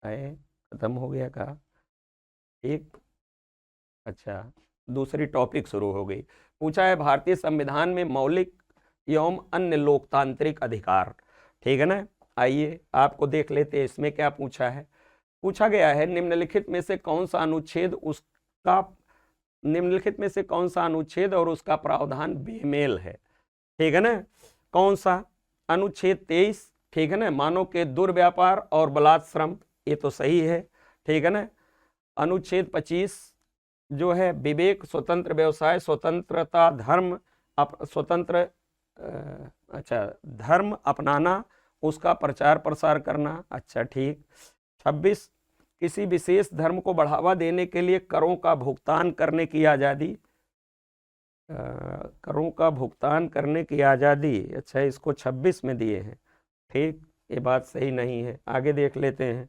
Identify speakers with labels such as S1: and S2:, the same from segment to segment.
S1: है, खत्म हो गया का एक। अच्छा, दूसरी टॉपिक शुरू हो गई। पूछा है भारतीय संविधान में मौलिक एवं अन्य लोकतांत्रिक अधिकार। ठीक है ना, आइए आपको देख लेते हैं इसमें क्या पूछा है। पूछा गया है निम्नलिखित में से कौन सा अनुच्छेद उसका निम्नलिखित में से कौन सा अनुच्छेद और उसका प्रावधान बेमेल है। ठीक है ना, कौन सा? अनुच्छेद 23, ठीक है ना, मानव के दुर्व्यापार और बलात् श्रम, ये तो सही है। ठीक है ना, अनुच्छेद 25 जो है विवेक, स्वतंत्र व्यवसाय, स्वतंत्रता, धर्म स्वतंत्र अच्छा धर्म अपनाना, उसका प्रचार प्रसार करना। अच्छा ठीक। 26 किसी विशेष धर्म को बढ़ावा देने के लिए करों का भुगतान करने की आज़ादी। करों का भुगतान करने की आज़ादी, अच्छा इसको 26 में दिए हैं। ठीक, ये बात सही नहीं है, आगे देख लेते हैं।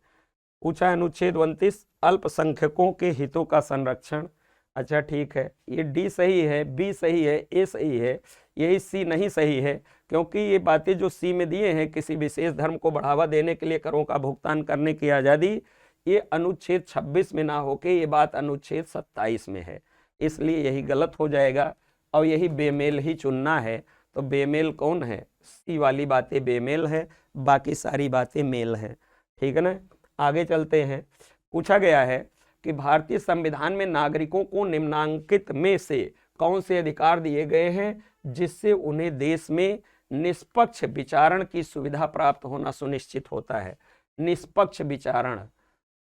S1: पूछा है अनुच्छेद 29 अल्पसंख्यकों के हितों का संरक्षण। अच्छा ठीक है, ये डी सही है, बी सही है, ए सही है, यही सी नहीं सही है, क्योंकि ये बातें जो सी में दिए हैं किसी विशेष धर्म को बढ़ावा देने के लिए करों का भुगतान करने की आज़ादी, ये अनुच्छेद 26 में ना होके ये बात अनुच्छेद 27 में है, इसलिए यही गलत हो जाएगा और यही बेमेल ही चुनना है। तो बेमेल कौन है? सी वाली बातें बेमेल है, बाकी सारी बातें मेल है। ठीक है ना, आगे चलते हैं। पूछा गया है कि भारतीय संविधान में नागरिकों को निम्नांकित में से कौन से अधिकार दिए गए हैं जिससे उन्हें देश में निष्पक्ष विचारण की सुविधा प्राप्त होना सुनिश्चित होता है। निष्पक्ष विचारण,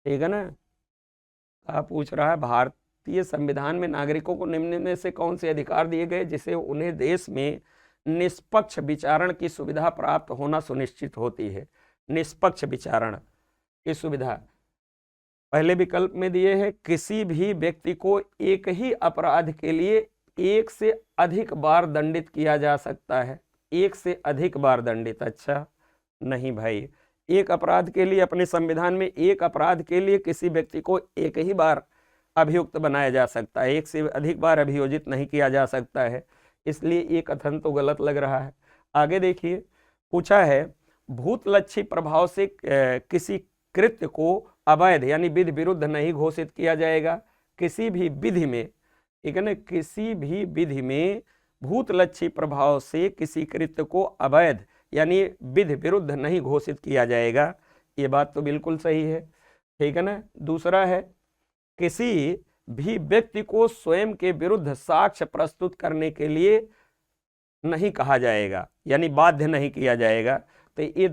S1: ठीक है ना, आप पूछ रहा है भारतीय संविधान में नागरिकों को निम्न में से कौन से अधिकार दिए गए जिससे उन्हें देश में निष्पक्ष विचारण की सुविधा प्राप्त होना सुनिश्चित होती है। निष्पक्ष विचारण की सुविधा पहले विकल्प में दिए हैं, किसी भी व्यक्ति को एक ही अपराध के लिए एक से अधिक बार दंडित किया जा सकता है। एक से अधिक बार दंडित, अच्छा नहीं भाई, एक अपराध के लिए अपने संविधान में एक अपराध के लिए किसी व्यक्ति को एक ही बार अभियुक्त बनाया जा सकता है, एक से अधिक बार अभियोजित नहीं किया जा सकता है, इसलिए ये कथन तो गलत लग रहा है। आगे देखिए, पूछा है भूतलक्षी प्रभाव से किसी कृत्य को अवैध यानी विधि विरुद्ध नहीं घोषित किया जाएगा। किसी भी विधि में, ठीक है ना, किसी भी विधि में भूतलक्षी प्रभाव से किसी कृत्य को अवैध यानी विधि विरुद्ध नहीं घोषित किया जाएगा, ये बात तो बिल्कुल सही है। ठीक है ना, दूसरा है किसी भी व्यक्ति को स्वयं के विरुद्ध साक्ष्य प्रस्तुत करने के लिए नहीं कहा जाएगा यानी बाध्य नहीं किया जाएगा। तो ये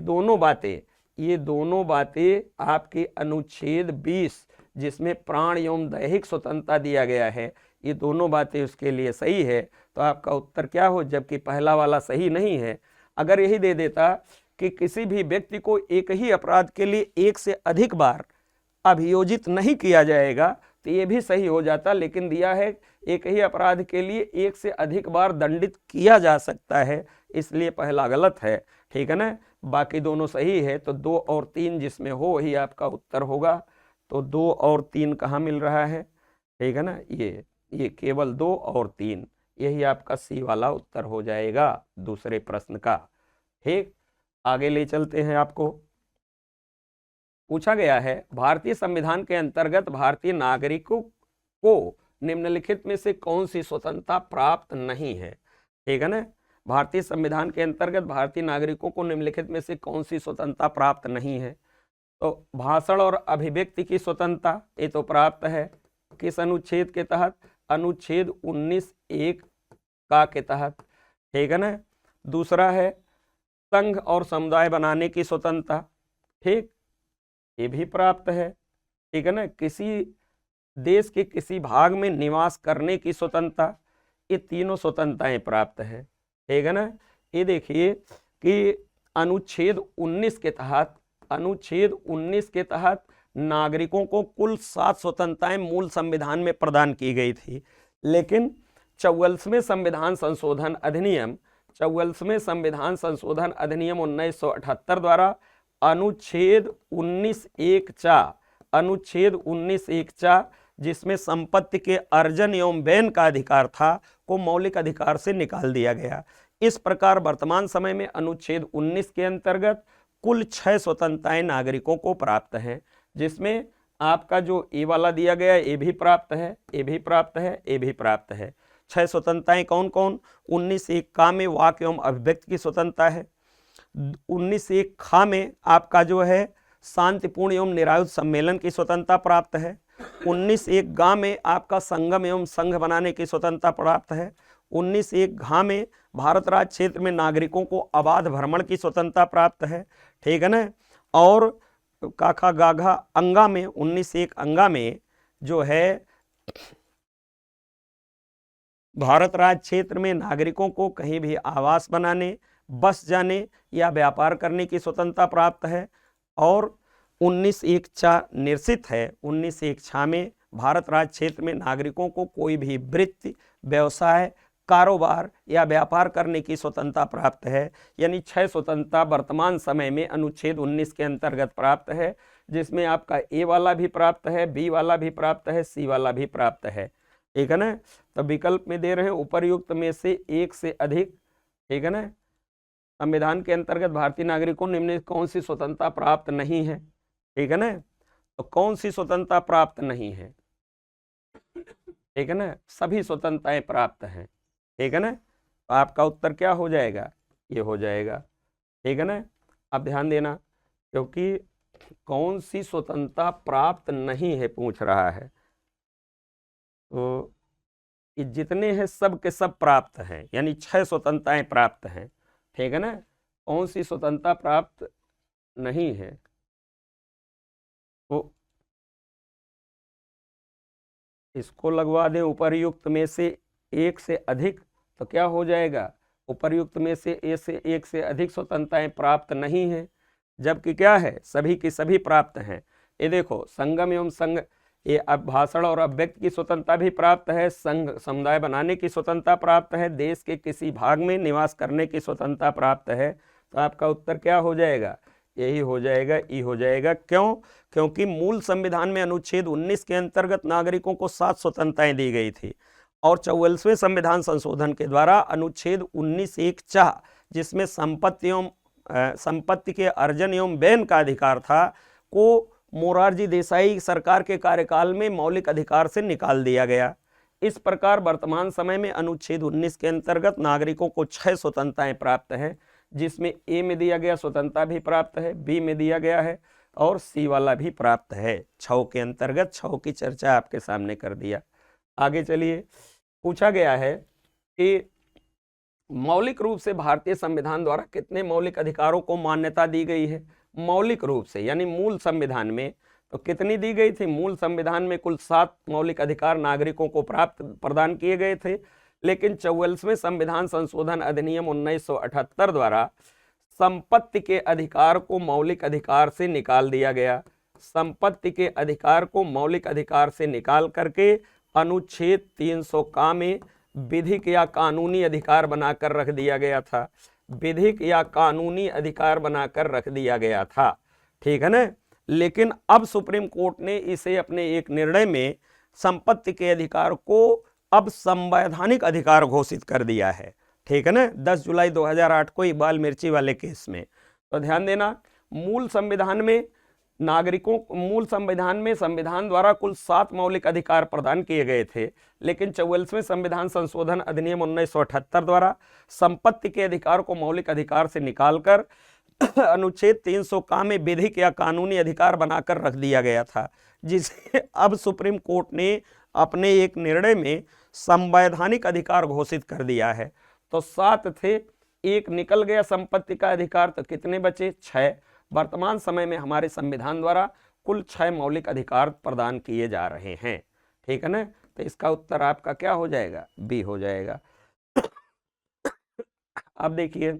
S1: दोनों बातें आपके अनुच्छेद 20 जिसमें प्राण एवं दैहिक स्वतंत्रता दिया गया है, ये दोनों बातें उसके लिए सही है। तो आपका उत्तर क्या हो, जबकि पहला वाला सही नहीं है। अगर यही दे देता कि किसी भी व्यक्ति को एक ही अपराध के लिए एक से अधिक बार अभियोजित नहीं किया जाएगा तो ये भी सही हो जाता, लेकिन दिया है एक ही अपराध के लिए एक से अधिक बार दंडित किया जा सकता है, इसलिए पहला गलत है। ठीक है ना, बाकी दोनों सही है। तो 2 और 3 जिसमें हो वही आपका उत्तर होगा। तो 2 और 3 कहाँ मिल रहा है? ठीक है ना, ये केवल 2 और 3, यही आपका सी वाला उत्तर हो जाएगा दूसरे प्रश्न का। ठीक, आगे ले चलते हैं। आपको पूछा गया है भारतीय संविधान के अंतर्गत भारतीय नागरिकों को निम्नलिखित में से कौन सी स्वतंत्रता प्राप्त नहीं है। ठीक है ना, भारतीय संविधान के अंतर्गत भारतीय नागरिकों को निम्नलिखित में से कौन सी स्वतंत्रता प्राप्त नहीं है। तो भाषण और अभिव्यक्ति की स्वतंत्रता ये तो प्राप्त है, किस अनुच्छेद के तहत? अनुच्छेद 19(1) का के तहत। ठीक है ना, दूसरा है संघ और समुदाय बनाने की स्वतंत्रता, ठीक, ये भी प्राप्त है। ठीक है ना, किसी देश के किसी भाग में निवास करने की स्वतंत्रता, ये तीनों स्वतंत्रताएं प्राप्त है। ठीक है ना, ये देखिए कि अनुच्छेद 19 के तहत नागरिकों को कुल 7 स्वतंत्रताएं मूल संविधान में प्रदान की गई थी, लेकिन 44वें संविधान संशोधन अधिनियम 1978 द्वारा अनुच्छेद 19(1) जिसमें संपत्ति के अर्जन एवं बैन का अधिकार था को मौलिक अधिकार से निकाल दिया गया। इस प्रकार वर्तमान समय में अनुच्छेद 19 के अंतर्गत कुल 6 स्वतंत्रताएं नागरिकों को प्राप्त हैं। जिसमें आपका जो ए वाला दिया गया है, ए भी प्राप्त है, ए भी प्राप्त है, ए भी प्राप्त है। 6 स्वतंत्रताएं कौन कौन? 19 एक का में वाक्य एवं अभिव्यक्ति की स्वतंत्रता है। 19 एक खा में आपका जो है शांतिपूर्ण एवं निरायुध सम्मेलन की स्वतंत्रता प्राप्त है। 19 एक गा में आपका संगम एवं संघ बनाने की स्वतंत्रता प्राप्त है। 19 एक घा में भारत राज्य क्षेत्र में नागरिकों को अबाध भ्रमण की स्वतंत्रता प्राप्त है, ठीक है ना। और काखा गाघा अंगा में 19 एक अंगा में जो है भारत राज्य क्षेत्र में नागरिकों को कहीं भी आवास बनाने, बस जाने या व्यापार करने की स्वतंत्रता प्राप्त है। और 19 एक चा निर्सित है। 19 एक छा में भारत राज्य क्षेत्र में नागरिकों को कोई भी वृत्ति, व्यवसाय, कारोबार या व्यापार करने की स्वतंत्रता प्राप्त है। यानी 6 स्वतंत्रता वर्तमान समय में अनुच्छेद 19 के अंतर्गत प्राप्त है, जिसमें आपका ए वाला भी प्राप्त है, बी वाला भी प्राप्त है, सी वाला भी प्राप्त है, ठीक है ना। तो विकल्प में दे रहे हैं उपर्युक्त में से एक से अधिक, ठीक है ना। संविधान के अंतर्गत भारतीय नागरिकों निम्न कौन सी स्वतंत्रता प्राप्त नहीं है, ठीक है ना। तो कौन सी स्वतंत्रता प्राप्त नहीं है, ठीक है ना, सभी स्वतंत्रताएं प्राप्त हैं, ठीक है ना। तो आपका उत्तर क्या हो जाएगा? ये हो जाएगा, ठीक है ना। अब ध्यान देना, क्योंकि कौन सी स्वतंत्रता प्राप्त नहीं है पूछ रहा है, तो ये जितने हैं सब के सब प्राप्त हैं, यानी 6 स्वतंत्रताएं प्राप्त हैं, ठीक है ना। कौन सी स्वतंत्रता प्राप्त नहीं है? तो इसको लगवा दें उपर्युक्त में से एक से अधिक, तो क्या हो जाएगा? उपर्युक्त में से एक से अधिक स्वतंत्रताएं प्राप्त नहीं है, जबकि क्या है? सभी की सभी प्राप्त हैं। ये देखो, संगम एवं संघ, ये अब भाषण और अभिव्यक्ति की स्वतंत्रता भी प्राप्त है, संघ समुदाय बनाने की स्वतंत्रता प्राप्त है, देश के किसी भाग में निवास करने की स्वतंत्रता प्राप्त है। तो आपका उत्तर क्या हो जाएगा? यही हो जाएगा, ई हो जाएगा। क्यों? क्योंकि मूल संविधान में अनुच्छेद 19 के अंतर्गत नागरिकों को 7 स्वतंत्रताएं दी गई थी, और 44वें संविधान संशोधन के द्वारा अनुच्छेद 19 एक चाह, जिसमें संपत्ति के अर्जन एवं व्ययन का अधिकार था, को मोरारजी देसाई सरकार के कार्यकाल में मौलिक अधिकार से निकाल दिया गया। इस प्रकार वर्तमान समय में अनुच्छेद 19 के अंतर्गत नागरिकों को 6 स्वतंत्रताएं प्राप्त है, जिसमें ए में दिया गया स्वतंत्रता भी प्राप्त है, बी में दिया गया है, और सी वाला भी प्राप्त है। 6 के अंतर्गत 6 की चर्चा आपके सामने कर दिया। आगे चलिए, पूछा गया है कि मौलिक रूप से भारतीय संविधान द्वारा कितने मौलिक अधिकारों को मान्यता दी गई है? मौलिक रूप से यानी मूल संविधान में तो कितनी दी गई थी? मूल संविधान में कुल 7 मौलिक अधिकार नागरिकों को प्रदान किए गए थे, लेकिन 44वें संविधान संशोधन अधिनियम 1978 द्वारा संपत्ति के अधिकार को मौलिक अधिकार से निकाल दिया गया। संपत्ति के अधिकार को मौलिक अधिकार से निकाल करके अनुच्छेद 300 का में विधिक या कानूनी अधिकार बनाकर रख दिया गया था। विधिक या कानूनी अधिकार बनाकर रख दिया गया था, ठीक है ना। लेकिन अब सुप्रीम कोर्ट ने इसे अपने एक निर्णय में संपत्ति के अधिकार को अब संवैधानिक अधिकार घोषित कर दिया है, ठीक है ना, 10 जुलाई 2008 को इकबाल मिर्ची वाले केस में। तो ध्यान देना, मूल संविधान में संविधान द्वारा कुल 7 मौलिक अधिकार प्रदान किए गए थे, लेकिन 44वें संविधान संशोधन अधिनियम 1978 द्वारा संपत्ति के अधिकार को मौलिक अधिकार से निकालकर अनुच्छेद 300 का में विधिक या कानूनी अधिकार बनाकर रख दिया गया था, जिसे अब सुप्रीम कोर्ट ने अपने एक निर्णय में संवैधानिक अधिकार घोषित कर दिया है। तो 7 थे, एक निकल गया संपत्ति का अधिकार, तो कितने बचे? 6। वर्तमान समय में हमारे संविधान द्वारा कुल 6 मौलिक अधिकार प्रदान किए जा रहे हैं, ठीक है ना। तो इसका उत्तर आपका क्या हो जाएगा? बी हो जाएगा। अब देखिए,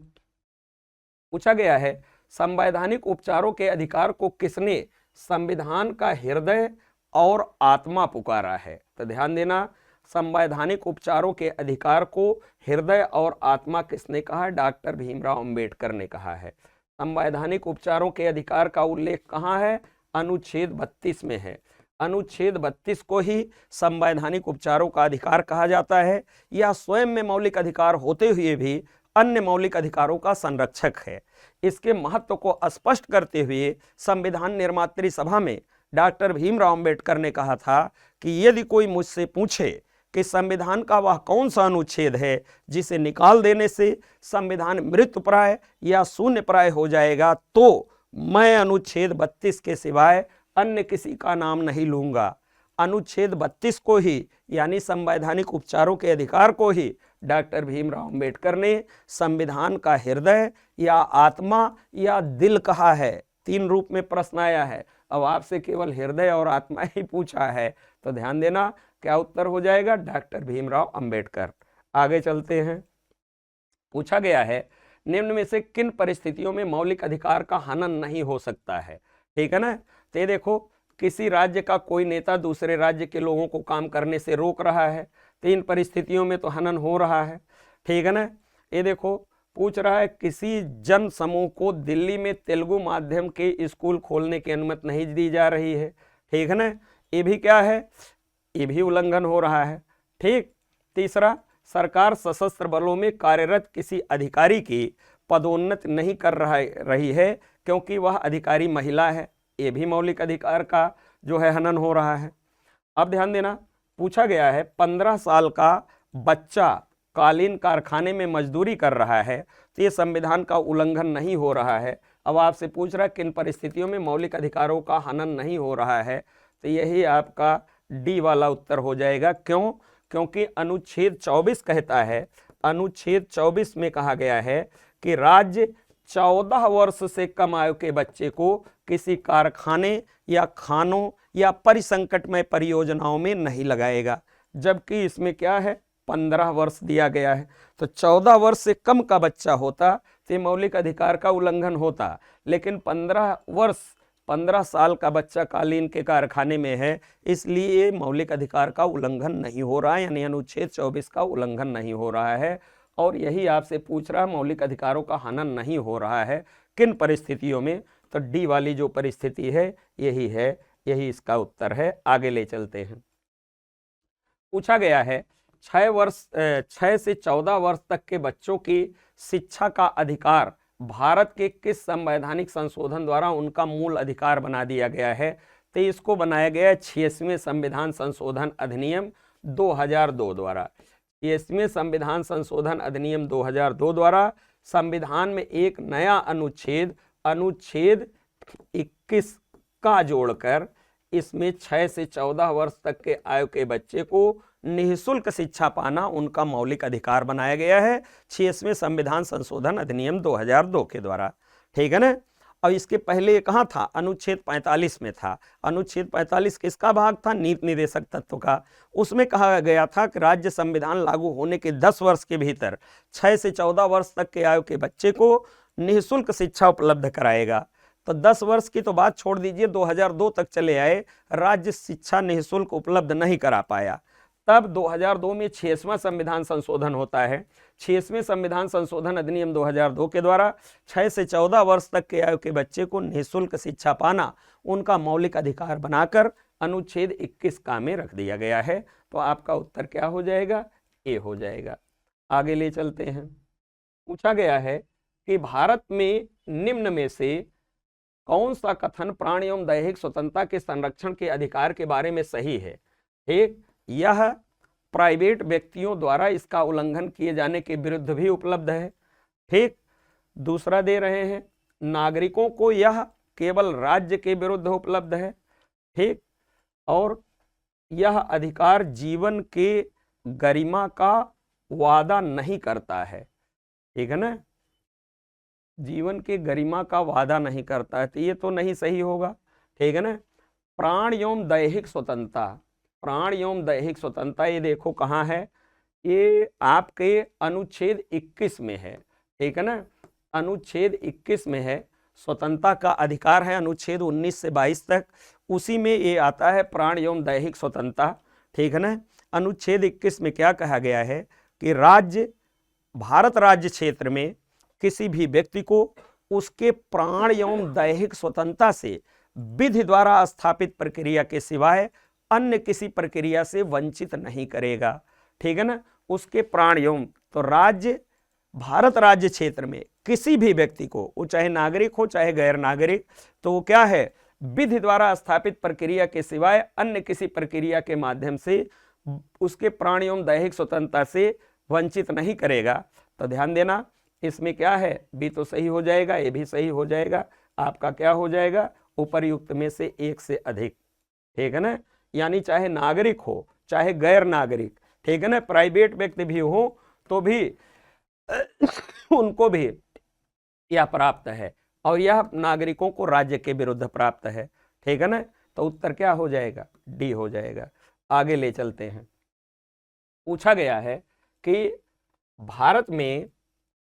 S1: पूछा गया है संवैधानिक उपचारों के अधिकार को किसने संविधान का हृदय और आत्मा पुकारा है? तो ध्यान देना, संवैधानिक उपचारों के अधिकार को हृदय और आत्मा किसने कहा? डॉक्टर भीमराव अंबेडकर ने कहा है। संवैधानिक उपचारों के अधिकार का उल्लेख कहाँ है? अनुच्छेद 32 में है। अनुच्छेद 32 को ही संवैधानिक उपचारों का अधिकार कहा जाता है। यह स्वयं में मौलिक अधिकार होते हुए भी अन्य मौलिक अधिकारों का संरक्षक है। इसके महत्व को स्पष्ट करते हुए संविधान निर्मात्री सभा में डॉक्टर भीमराव अंबेडकर ने कहा था कि यदि कोई मुझसे पूछे कि संविधान का वह कौन सा अनुच्छेद है जिसे निकाल देने से संविधान मृतप्राय या शून्यप्राय हो जाएगा, तो मैं अनुच्छेद 32 के सिवाय अन्य किसी का नाम नहीं लूंगा। अनुच्छेद 32 को ही, यानी संवैधानिक उपचारों के अधिकार को ही डॉक्टर भीमराव अंबेडकर ने संविधान का हृदय या आत्मा या दिल कहा है। 3 रूप में प्रश्न आया है, अब आपसे केवल हृदय और आत्मा ही पूछा है, तो ध्यान देना क्या उत्तर हो जाएगा, डॉक्टर भीमराव अंबेडकर। आगे चलते हैं। पूछा गया है निम्न में से किन परिस्थितियों में मौलिक अधिकार का हनन नहीं हो सकता है। ठीक है ना, तो ये देखो, किसी राज्य का कोई नेता दूसरे राज्य के लोगों को काम करने से रोक रहा है, तो इन परिस्थितियों में तो हनन हो रहा है। ठीक है ना, ये देखो पूछ रहा है किसी जन समूह को दिल्ली में तेलुगु माध्यम के स्कूल खोलने की अनुमति नहीं दी जा रही है। ठीक है ना, ये भी क्या है, ये भी उल्लंघन हो रहा है। ठीक, तीसरा, सरकार सशस्त्र बलों में कार्यरत किसी अधिकारी की पदोन्नति नहीं कर रही है क्योंकि वह अधिकारी महिला है, ये भी मौलिक अधिकार का जो है हनन हो रहा है। अब ध्यान देना, पूछा गया है 15 साल का बच्चा कालीन कारखाने में मजदूरी कर रहा है, तो ये संविधान का उल्लंघन नहीं हो रहा है। अब आपसे पूछ रहा है किन परिस्थितियों में मौलिक अधिकारों का हनन नहीं हो रहा है, तो यही आपका डी वाला उत्तर हो जाएगा। क्यों? क्योंकि अनुच्छेद 24 कहता है, अनुच्छेद 24 में कहा गया है कि राज्य 14 वर्ष से कम आयु के बच्चे को किसी कारखाने या खानों या परिसंकटमय परियोजनाओं में नहीं लगाएगा, जबकि इसमें क्या है 15 वर्ष दिया गया है। तो 14 वर्ष से कम का बच्चा होता तो मौलिक अधिकार का उल्लंघन होता, लेकिन 15 साल का बच्चा कालीन के कारखाने में है, इसलिए मौलिक अधिकार का उल्लंघन नहीं हो रहा है, यानी अनुच्छेद 24 का उल्लंघन नहीं हो रहा है। और यही आपसे पूछ रहा है मौलिक अधिकारों का हनन नहीं हो रहा है किन परिस्थितियों में, तो डी वाली जो परिस्थिति है यही है, यही इसका उत्तर है। आगे ले चलते हैं। पूछा गया है 6 से 14 वर्ष तक के बच्चों की शिक्षा का अधिकार भारत के किस संवैधानिक संशोधन द्वारा उनका मूल अधिकार बना दिया गया है, तो इसको बनाया गया है 86वें संविधान संशोधन अधिनियम 2002 द्वारा। 86वें संविधान संशोधन अधिनियम 2002 द्वारा संविधान में एक नया अनुच्छेद 21 का जोड़कर इसमें 6 से 14 वर्ष तक के आयु के बच्चे को निःशुल्क शिक्षा पाना उनका मौलिक अधिकार बनाया गया है 86वें संविधान संशोधन अधिनियम 2002 के द्वारा। ठीक है ना। और इसके पहले कहाँ था, अनुच्छेद 45 में था। अनुच्छेद 45 किसका भाग था, नीति निर्देशक तत्व का। उसमें कहा गया था कि राज्य संविधान लागू होने के 10 वर्ष के भीतर 6 से 14 वर्ष तक के आयु के बच्चे को निःशुल्क शिक्षा उपलब्ध कराएगा। तो 10 वर्ष की तो बात छोड़ दीजिए, 2002 तक चले आए, राज्य शिक्षा निःशुल्क उपलब्ध नहीं करा पाया। तब 2002 में 86वां संविधान संशोधन होता है। 86वें संविधान संशोधन अधिनियम 2002 के द्वारा 6 से 14 वर्ष तक के आयु के बच्चे को निःशुल्क शिक्षा पाना उनका मौलिक अधिकार बनाकर अनुच्छेद 21 का में रख दिया गया है। तो आपका उत्तर क्या हो जाएगा, ए हो जाएगा। आगे ले चलते हैं। पूछा गया है कि भारत में निम्न में से कौन सा कथन प्राण एवं दैहिक स्वतंत्रता के संरक्षण के अधिकार के बारे में सही है। एक, यह प्राइवेट व्यक्तियों द्वारा इसका उल्लंघन किए जाने के विरुद्ध भी उपलब्ध है। ठीक। दूसरा दे रहे हैं, नागरिकों को यह केवल राज्य के विरुद्ध उपलब्ध है। ठीक। और यह अधिकार जीवन के गरिमा का वादा नहीं करता है। ठीक है ना, जीवन के गरिमा का वादा नहीं करता है, तो ये तो नहीं सही होगा। ठीक है ना। प्राण एवं दैहिक स्वतंत्रता, प्राण एवं दैहिक स्वतंत्रता ये देखो कहाँ है, ये आपके अनुच्छेद 21 में है। ठीक है ना, अनुच्छेद 21 में है। स्वतंत्रता का अधिकार है अनुच्छेद 19 से 22 तक, उसी में ये आता है प्राण एवं दैहिक स्वतंत्रता। ठीक है ना। अनुच्छेद 21 में क्या कहा गया है कि राज्य, भारत राज्य क्षेत्र में किसी भी व्यक्ति को उसके प्राण एवं दैहिक स्वतंत्रता से विधि द्वारा स्थापित प्रक्रिया के सिवाय अन्य किसी प्रक्रिया से वंचित नहीं करेगा। ठीक है ना। उसके प्राण एवं, तो राज्य, भारत राज्य क्षेत्र में किसी भी व्यक्ति को, वो चाहे नागरिक हो चाहे गैर नागरिक, तो वो क्या है, विधि द्वारा स्थापित प्रक्रिया के सिवाय अन्य किसी प्रक्रिया के माध्यम से उसके प्राण एवं दैहिक स्वतंत्रता से वंचित नहीं करेगा। तो ध्यान देना, इसमें क्या है, बी तो सही हो जाएगा, ए भी सही हो जाएगा, आपका क्या हो जाएगा, उपर्युक्त में से एक से अधिक, ठीक है ना। यानी चाहे नागरिक हो चाहे गैर नागरिक, ठीक है ना, प्राइवेट व्यक्ति भी हो तो भी उनको भी यह प्राप्त है, और यह नागरिकों को राज्य के विरुद्ध प्राप्त है, ठीक है ना। तो उत्तर क्या हो जाएगा, डी हो जाएगा। आगे ले चलते हैं। पूछा गया है कि भारत में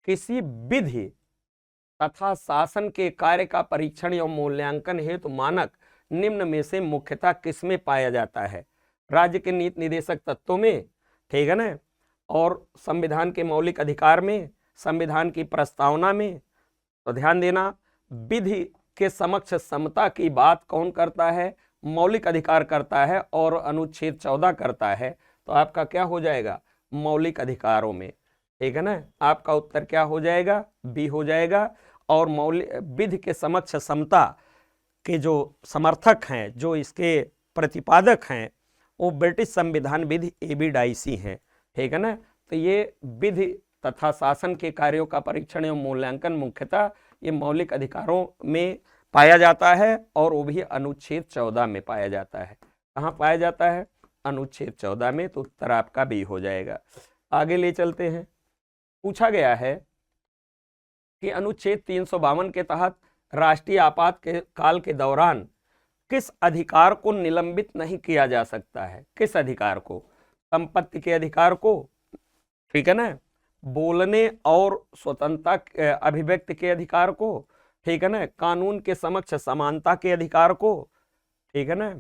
S1: किसी विधि तथा शासन के कार्य का परीक्षण एवं मूल्यांकन हेतु मानक निम्न में से मुख्यतः किसमें पाया जाता है। राज्य के नीति निर्देशक तत्वों में, ठीक है ना, और संविधान के मौलिक अधिकार में, संविधान की प्रस्तावना में। तो ध्यान देना, विधि के समक्ष समता की बात कौन करता है, मौलिक अधिकार करता है और अनुच्छेद 14 करता है। तो आपका क्या हो जाएगा, मौलिक अधिकारों में, ठीक है ना। आपका उत्तर क्या हो जाएगा, बी हो जाएगा। और मौलिक विधि के समक्ष समता के जो समर्थक हैं, जो इसके प्रतिपादक हैं, वो ब्रिटिश संविधान विधि एबी डाइसी हैं, ठीक है ना। तो ये विधि तथा शासन के कार्यों का परीक्षण एवं मूल्यांकन मुख्यतः ये मौलिक अधिकारों में पाया जाता है, और वो भी अनुच्छेद 14 में पाया जाता है। कहाँ पाया जाता है, अनुच्छेद 14 में। तो उत्तर आपका बी हो जाएगा। आगे ले चलते हैं। पूछा गया है कि अनुच्छेद 352 के तहत राष्ट्रीय आपात के काल के दौरान किस अधिकार को निलंबित नहीं किया जा सकता है। किस अधिकार को, संपत्ति के अधिकार को, ठीक है ना, बोलने और स्वतंत्रता अभिव्यक्ति के अधिकार को, ठीक है ना, कानून के समक्ष समानता के अधिकार को, ठीक है ना।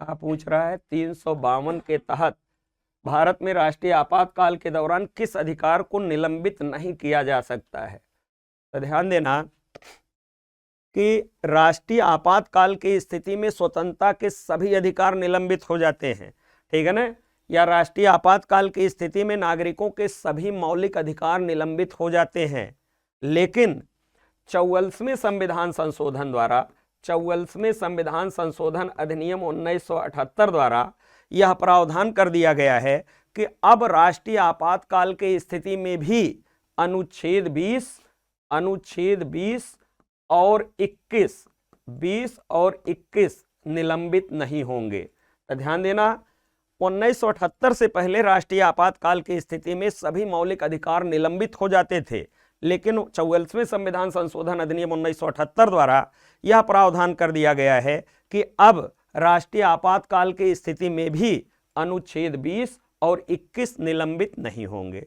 S1: आप पूछ रहा है 352 के तहत भारत में राष्ट्रीय आपातकाल के दौरान किस अधिकार को निलंबित नहीं किया जा सकता है। तो ध्यान देना कि राष्ट्रीय आपातकाल की स्थिति में स्वतंत्रता के सभी अधिकार निलंबित हो जाते हैं, ठीक है ना, या राष्ट्रीय आपातकाल की स्थिति में नागरिकों के सभी मौलिक अधिकार निलंबित हो जाते हैं। लेकिन 44वें संविधान संशोधन द्वारा, 44वें संविधान संशोधन अधिनियम 1978 द्वारा यह प्रावधान कर दिया गया है कि अब राष्ट्रीय आपातकाल की स्थिति में भी अनुच्छेद 20 और 21 निलंबित नहीं होंगे। तो ध्यान देना, 1978 से पहले राष्ट्रीय आपातकाल की स्थिति में सभी मौलिक अधिकार निलंबित हो जाते थे, लेकिन 44वें संविधान संशोधन अधिनियम 1978 द्वारा यह प्रावधान कर दिया गया है कि अब राष्ट्रीय आपातकाल की स्थिति में भी अनुच्छेद 20 और 21 निलंबित नहीं होंगे,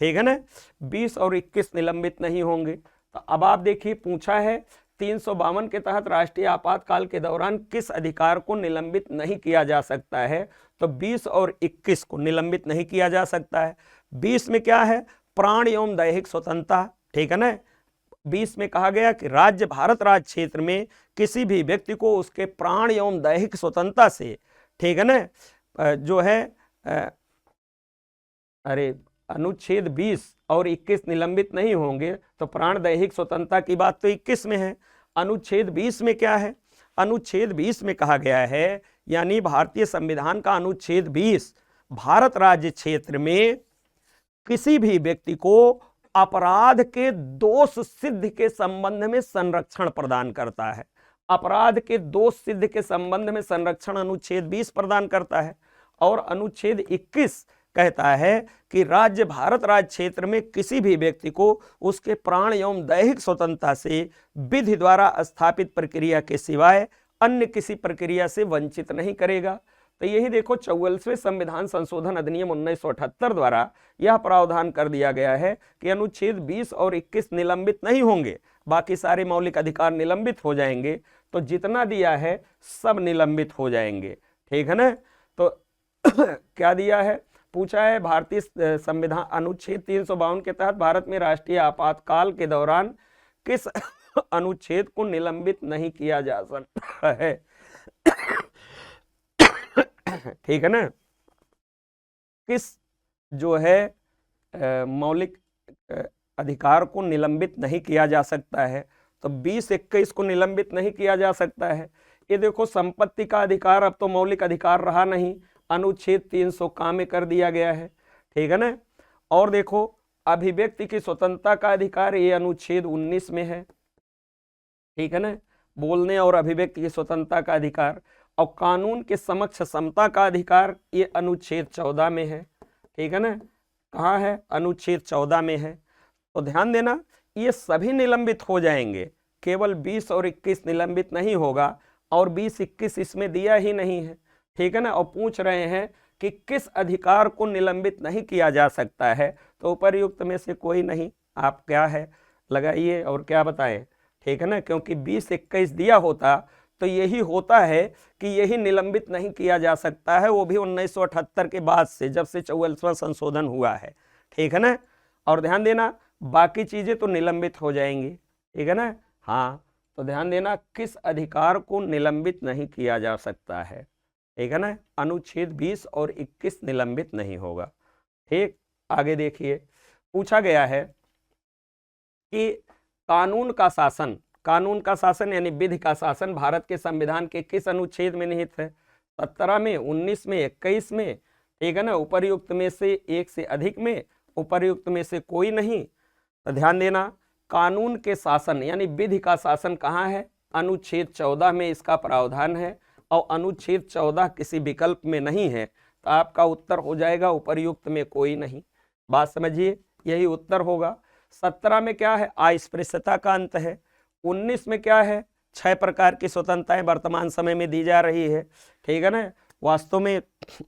S1: ठीक है ना, 20 और 21 निलंबित नहीं होंगे। तो अब आप देखिए, पूछा है 352 के तहत राष्ट्रीय आपातकाल के दौरान किस अधिकार को निलंबित नहीं किया जा सकता है। तो 20 और 21 को निलंबित नहीं किया जा सकता है। 20 में क्या है, प्राण एवं दैहिक स्वतंत्रता, ठीक है ना। 20 में कहा गया कि राज्य भारत राज्य क्षेत्र में किसी भी व्यक्ति को उसके प्राण एवं दैहिक स्वतंत्रता से, ठीक है ना, जो है अनुच्छेद 20 और 21 निलंबित नहीं होंगे। तो प्राण दैहिक स्वतंत्रता की बात तो 21 में है। अनुच्छेद 20 में क्या है, अनुच्छेद 20 में कहा गया है, यानी भारतीय संविधान का अनुच्छेद 20 भारत राज्य क्षेत्र में किसी भी व्यक्ति को अपराध के दोष सिद्ध के संबंध में संरक्षण प्रदान करता है। अपराध के दोष सिद्ध के संबंध में संरक्षण अनुच्छेद 20 प्रदान करता है। और अनुच्छेद 21 कहता है कि राज्य भारत राज्य क्षेत्र में किसी भी व्यक्ति को उसके प्राण एवं दैहिक स्वतंत्रता से विधि द्वारा स्थापित प्रक्रिया के सिवाय अन्य किसी प्रक्रिया से वंचित नहीं करेगा। तो यही देखो, 44वें संविधान संशोधन अधिनियम 1978 द्वारा यह प्रावधान कर दिया गया है कि अनुच्छेद 20 और 21 निलंबित नहीं होंगे, बाकी सारे मौलिक अधिकार निलंबित हो जाएंगे। तो जितना दिया है सब निलंबित हो जाएंगे, ठीक है ना। तो क्या दिया है, पूछा है भारतीय संविधान अनुच्छेद 352 के तहत भारत में राष्ट्रीय आपातकाल के दौरान किस अनुच्छेद को निलंबित नहीं किया जा सकता है, ठीक है ना। किस जो है मौलिक अधिकार को निलंबित नहीं किया जा सकता है। तो 20-21 को निलंबित नहीं किया जा सकता है। ये देखो संपत्ति का अधिकार अब तो मौलिक अधिकार रहा नहीं, अनुच्छेद 300 का में कर दिया गया है, ठीक है ना। और देखो अभिव्यक्ति की स्वतंत्रता का अधिकार ये अनुच्छेद 19 में है, ठीक है ना, बोलने और अभिव्यक्ति की स्वतंत्रता का अधिकार। और कानून के समक्ष समता का अधिकार ये अनुच्छेद 14 में है, ठीक है ना, कहाँ है, अनुच्छेद 14 में है। तो ध्यान देना ये सभी निलंबित हो जाएंगे, केवल 20 और 21 निलंबित नहीं होगा, और 20-21 इसमें दिया ही नहीं है, ठीक है ना। और पूछ रहे हैं कि किस अधिकार को निलंबित नहीं किया जा सकता है, तो उपर्युक्त में से कोई नहीं। आप क्या है लगाइए और क्या बताएं, ठीक है ना, क्योंकि 20-21 दिया होता तो यही होता है कि यही निलंबित नहीं किया जा सकता है, वो भी 1978 के बाद से, जब से 44वां संशोधन हुआ है, ठीक है ना। और ध्यान देना बाकी चीजें तो निलंबित हो जाएंगी, ठीक है ना। हाँ, तो ध्यान देना किस अधिकार को निलंबित नहीं किया जा सकता है, ठीक है ना, अनुच्छेद 20 और 21 निलंबित नहीं होगा। ठीक, आगे देखिए, पूछा गया है कि कानून का शासन यानी विधि का शासन भारत के संविधान के किस अनुच्छेद में निहित है? 17 में, 19 में, 21 में, ठीक है ना। उपर्युक्त में से एक से अधिक में, उपर्युक्त में से कोई नहीं। तो ध्यान देना कानून के शासन यानी विधि का शासन कहाँ है? अनुच्छेद 14 में इसका प्रावधान है, और अनुच्छेद 14 किसी विकल्प में नहीं है, तो आपका उत्तर हो जाएगा उपर्युक्त में कोई नहीं। बात समझिए, यही उत्तर होगा। 17 में क्या है? अस्पृश्यता का अंत है। 19 में क्या है? 6 प्रकार की स्वतंत्रताएं वर्तमान समय में दी जा रही है, ठीक है ना। वास्तव में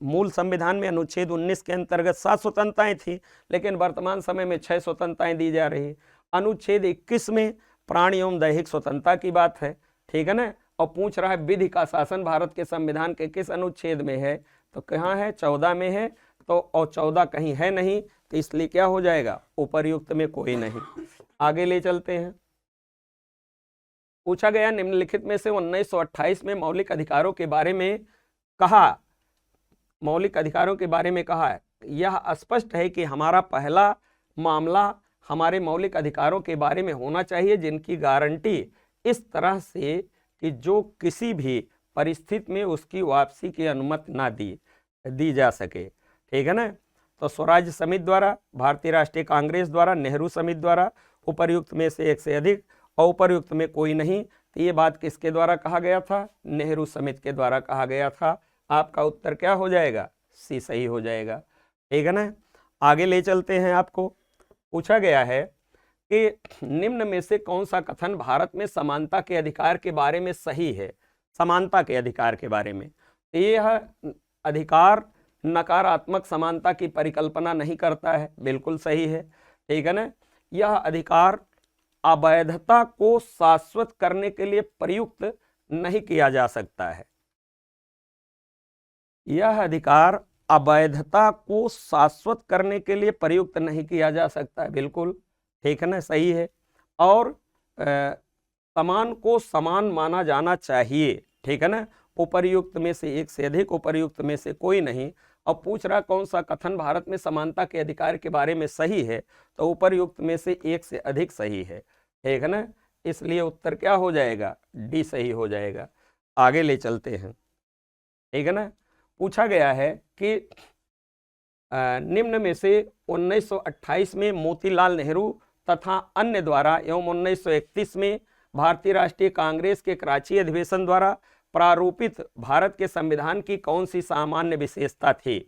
S1: मूल संविधान में अनुच्छेद 19 के अंतर्गत 7 स्वतंत्रताएं थी, लेकिन वर्तमान समय में 6 स्वतंत्रताएं दी जा रही। अनुच्छेद 21 में प्राण एवं दैहिक स्वतंत्रता की बात है, ठीक है ना। और पूछ रहा है विधि का शासन भारत के संविधान के किस अनुच्छेद में है? तो कहाँ है? 14 में है। तो और 14 कहीं है नहीं, तो इसलिए क्या हो जाएगा? उपर्युक्त में कोई नहीं। आगे ले चलते हैं। पूछा गया निम्नलिखित में से 1928 में मौलिक अधिकारों के बारे में कहा, मौलिक अधिकारों के बारे में कहा है, यह स्पष्ट है कि हमारा पहला मामला हमारे मौलिक अधिकारों के बारे में होना चाहिए जिनकी गारंटी इस तरह से कि जो किसी भी परिस्थिति में उसकी वापसी की अनुमति ना दी जा सके, ठीक है ना। तो स्वराज्य समिति द्वारा, भारतीय राष्ट्रीय कांग्रेस द्वारा, नेहरू समिति द्वारा, उपर्युक्त में से एक से अधिक और उपर्युक्त में कोई नहीं। तो ये बात किसके द्वारा कहा गया था? नेहरू समिति के द्वारा कहा गया था। आपका उत्तर क्या हो जाएगा? सी सही हो जाएगा, ठीक है ना। आगे ले चलते हैं। आपको पूछा गया है कि निम्न में से कौन सा कथन भारत में समानता के अधिकार के बारे में सही है? समानता के अधिकार के बारे में, यह अधिकार नकारात्मक समानता की परिकल्पना नहीं करता है, बिल्कुल सही है, ठीक है ना। यह अधिकार अवैधता को शाश्वत करने के लिए प्रयुक्त नहीं किया जा सकता है। यह अधिकार अवैधता को शाश्वत करने के लिए प्रयुक्त नहीं किया जा सकता है, बिल्कुल ठीक है ना, सही है। और समान को समान माना जाना चाहिए, ठीक है ना। उपर्युक्त में से एक से अधिक, उपर्युक्त में से कोई नहीं। और पूछ रहा कौन सा कथन भारत में समानता के अधिकार के बारे में सही है? तो उपर्युक्त में से एक से अधिक सही है, ठीक है ना। इसलिए उत्तर क्या हो जाएगा? डी सही हो जाएगा। आगे ले चलते हैं, ठीक है ना। पूछा गया है कि निम्न में से 1928 में मोतीलाल नेहरू तथा अन्य द्वारा एवं 1931 में भारतीय राष्ट्रीय कांग्रेस के कराची अधिवेशन द्वारा प्रारूपित भारत के संविधान की कौन सी सामान्य विशेषता थी?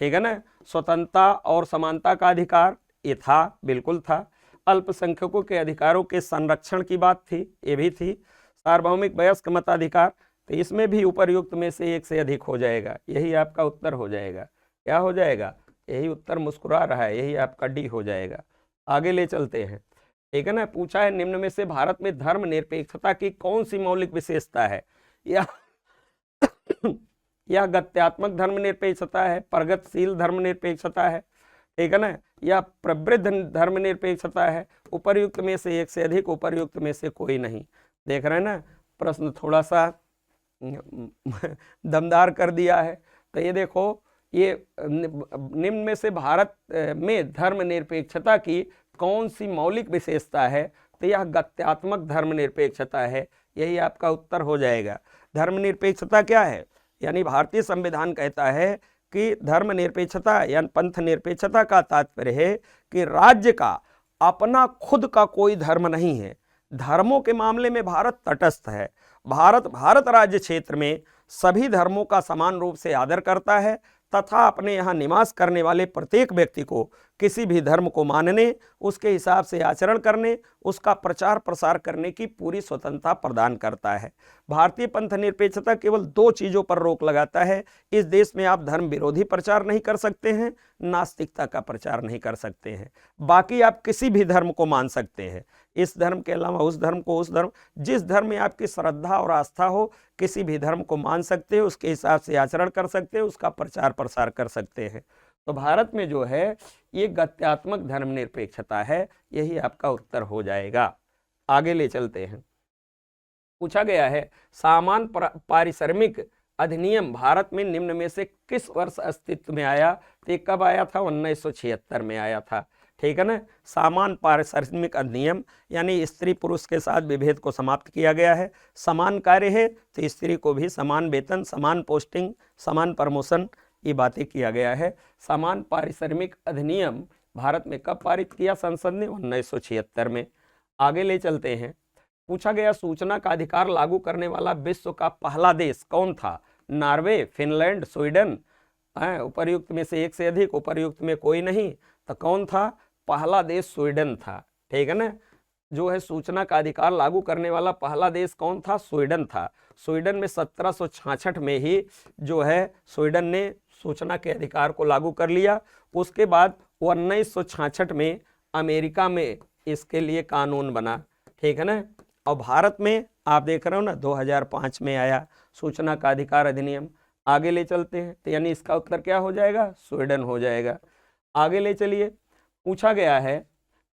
S1: ठीक है ना। स्वतंत्रता और समानता का अधिकार, ये था, बिल्कुल था। अल्पसंख्यकों के अधिकारों के संरक्षण की बात थी, ये भी थी। सार्वभौमिक वयस्क मताधिकार, तो इसमें भी उपर्युक्त में से एक से अधिक हो जाएगा, यही आपका उत्तर हो जाएगा। क्या हो जाएगा? यही उत्तर मुस्कुरा रहा है, यही आपका डी हो जाएगा। आगे ले चलते हैं, ठीक है ना। पूछा है निम्न में से भारत में धर्मनिरपेक्षता की कौन सी मौलिक विशेषता है? यह गत्यात्मक धर्मनिरपेक्षता है, प्रगतिशील धर्मनिरपेक्षता है, ठीक है ना, या प्रवृद्ध धर्मनिरपेक्षता है? उपर्युक्त में से एक से अधिक, उपर्युक्त में से कोई नहीं। देख रहे हैं ना, प्रश्न थोड़ा सा दमदार कर दिया है। तो ये देखो, ये निम्न में से भारत में धर्मनिरपेक्षता की कौन सी मौलिक विशेषता है? तो यह गत्यात्मक धर्मनिरपेक्षता है, यही आपका उत्तर हो जाएगा। धर्मनिरपेक्षता क्या है? यानी भारतीय संविधान कहता है कि धर्मनिरपेक्षता या पंथ निरपेक्षता का तात्पर्य है कि राज्य का अपना खुद का कोई धर्म नहीं है। धर्मों के मामले में भारत तटस्थ है। भारत राज्य क्षेत्र में सभी धर्मों का समान रूप से आदर करता है तथा अपने यहाँ निवास करने वाले प्रत्येक व्यक्ति को किसी भी धर्म को मानने, उसके हिसाब से आचरण करने, उसका प्रचार प्रसार करने की पूरी स्वतंत्रता प्रदान करता है। भारतीय पंथ निरपेक्षता केवल 2 चीज़ों पर रोक लगाता है। इस देश में आप धर्म विरोधी प्रचार नहीं कर सकते हैं, नास्तिकता का प्रचार नहीं कर सकते हैं। बाकी आप किसी भी धर्म को मान सकते हैं, इस धर्म के अलावा उस धर्म को, उस धर्म, जिस धर्म में आपकी श्रद्धा और आस्था हो, किसी भी धर्म को मान सकते हैं, उसके हिसाब से आचरण कर सकते हैं, उसका प्रचार प्रसार कर सकते हैं। तो भारत में जो है ये गत्यात्मक धर्मनिरपेक्षता है। यही आपका उत्तर हो जाएगा। आगे ले चलते हैं। पूछा गया है सामान्य पारिश्रमिक अधिनियम भारत में निम्न में से किस वर्ष अस्तित्व में आया? तो कब आया था? 1976 में आया था। ठीक है ना। सामान्य पारिश्रमिक अधिनियम यानी स्त्री पुरुष के साथ विभेद को समाप्त किया गया है। समान कार्य है तो स्त्री को भी समान वेतन, समान पोस्टिंग, समान प्रमोशन, ये बातें किया गया है। समान पारिश्रमिक अधिनियम भारत में कब पारित किया संसद ने? 1976 में। आगे ले चलते हैं। पूछा गया सूचना का अधिकार लागू करने वाला विश्व का पहला देश कौन था? Norway, Finland, Sweden? उपर्युक्त में से एक से अधिक, उपर्युक्त में कोई नहीं, तो कौन था? पहला देश स्वीडन था। ठीक है ना। जो है सूचना का अधिकार लागू करने वाला पहला देश कौन था? स्वीडन था। स्वीडन में 1766 में ही जो है स्वीडन ने सूचना के अधिकार को लागू कर लिया। उसके बाद 1966 में अमेरिका में इसके लिए कानून बना। ठीक है ना। और भारत में आप देख रहे हो ना 2005 में आया सूचना का अधिकार अधिनियम। आगे ले चलते हैं। तो यानी इसका उत्तर क्या हो जाएगा? स्वीडन हो जाएगा। आगे ले चलिए। पूछा गया है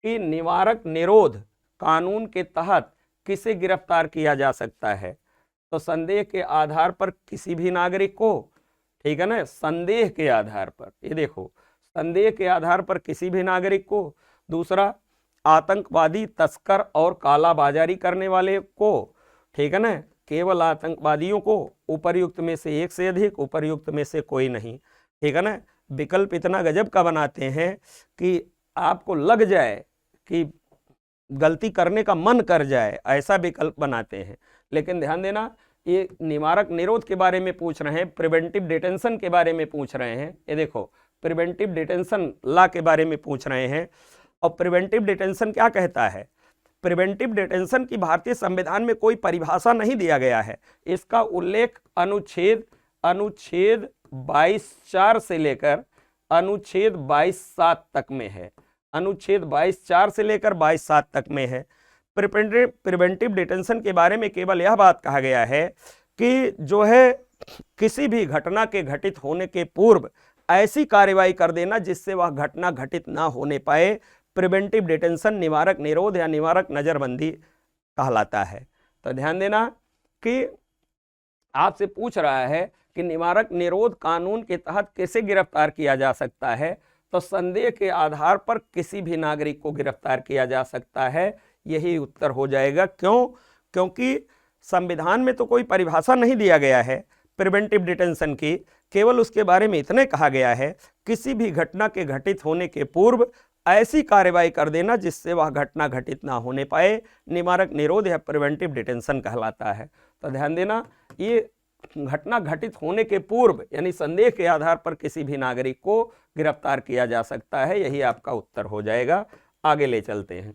S1: कि निवारक निरोध कानून के तहत किसे गिरफ्तार किया जा सकता है? तो संदेह के आधार पर किसी भी नागरिक को। ठीक है ना। संदेह के आधार पर, ये देखो, संदेह के आधार पर किसी भी नागरिक को। दूसरा, आतंकवादी, तस्कर और कालाबाजारी करने वाले को। ठीक है ना। केवल आतंकवादियों को। उपर्युक्त में से एक से अधिक, उपर्युक्त में से कोई नहीं। ठीक है ना। विकल्प इतना गजब का बनाते हैं कि आपको लग जाए कि गलती करने का मन कर जाए, ऐसा विकल्प बनाते हैं। लेकिन ध्यान देना, ये निवारक निरोध के बारे में पूछ रहे हैं, प्रिवेंटिव डिटेंशन के बारे में पूछ रहे हैं। ये देखो, प्रिवेंटिव डिटेंशन लॉ के बारे में पूछ रहे हैं। और प्रिवेंटिव डिटेंशन क्या कहता है? प्रिवेंटिव डिटेंशन की भारतीय संविधान में कोई परिभाषा नहीं दिया गया है। इसका उल्लेख अनुच्छेद 22(4) से लेकर अनुच्छेद 22(7) तक में है। अनुच्छेद 22(4) से लेकर 22(7) तक में है। प्रिवेंटिव डिटेंशन के बारे में केवल यह बात कहा गया है कि जो है किसी भी घटना के घटित होने के पूर्व ऐसी कार्रवाई कर देना जिससे वह घटना घटित ना होने पाए, प्रिवेंटिव डिटेंशन, निवारक निरोध या निवारक नजरबंदी कहलाता है। तो ध्यान देना कि आपसे पूछ रहा है कि निवारक निरोध कानून के तहत कैसे गिरफ्तार किया जा सकता है? तो संदेह के आधार पर किसी भी नागरिक को गिरफ्तार किया जा सकता है। यही उत्तर हो जाएगा। क्यों? क्योंकि संविधान में तो कोई परिभाषा नहीं दिया गया है प्रिवेंटिव डिटेंशन की। केवल उसके बारे में इतने कहा गया है किसी भी घटना के घटित होने के पूर्व ऐसी कार्रवाई कर देना जिससे वह घटना घटित ना होने पाए, निवारक निरोध या प्रिवेंटिव डिटेंशन कहलाता है। तो ध्यान देना, ये घटना घटित होने के पूर्व यानी संदेह के आधार पर किसी भी नागरिक को गिरफ्तार किया जा सकता है। यही आपका उत्तर हो जाएगा। आगे ले चलते हैं।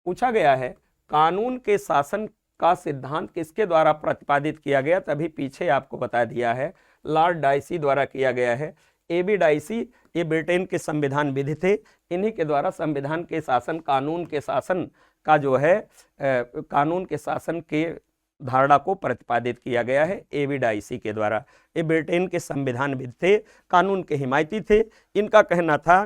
S1: पूछा गया है कानून के शासन का सिद्धांत किसके द्वारा प्रतिपादित किया गया? तभी पीछे आपको बता दिया है, लॉर्ड डाइसी द्वारा किया गया है। AB डाइसी ये ब्रिटेन के संविधान विधि थे। इन्हीं के द्वारा संविधान के शासन, कानून के शासन का जो है कानून के शासन के धारणा को प्रतिपादित किया गया है AB डाइसी के द्वारा। ये ब्रिटेन के संविधान विद थे, कानून के हिमायती थे। इनका कहना था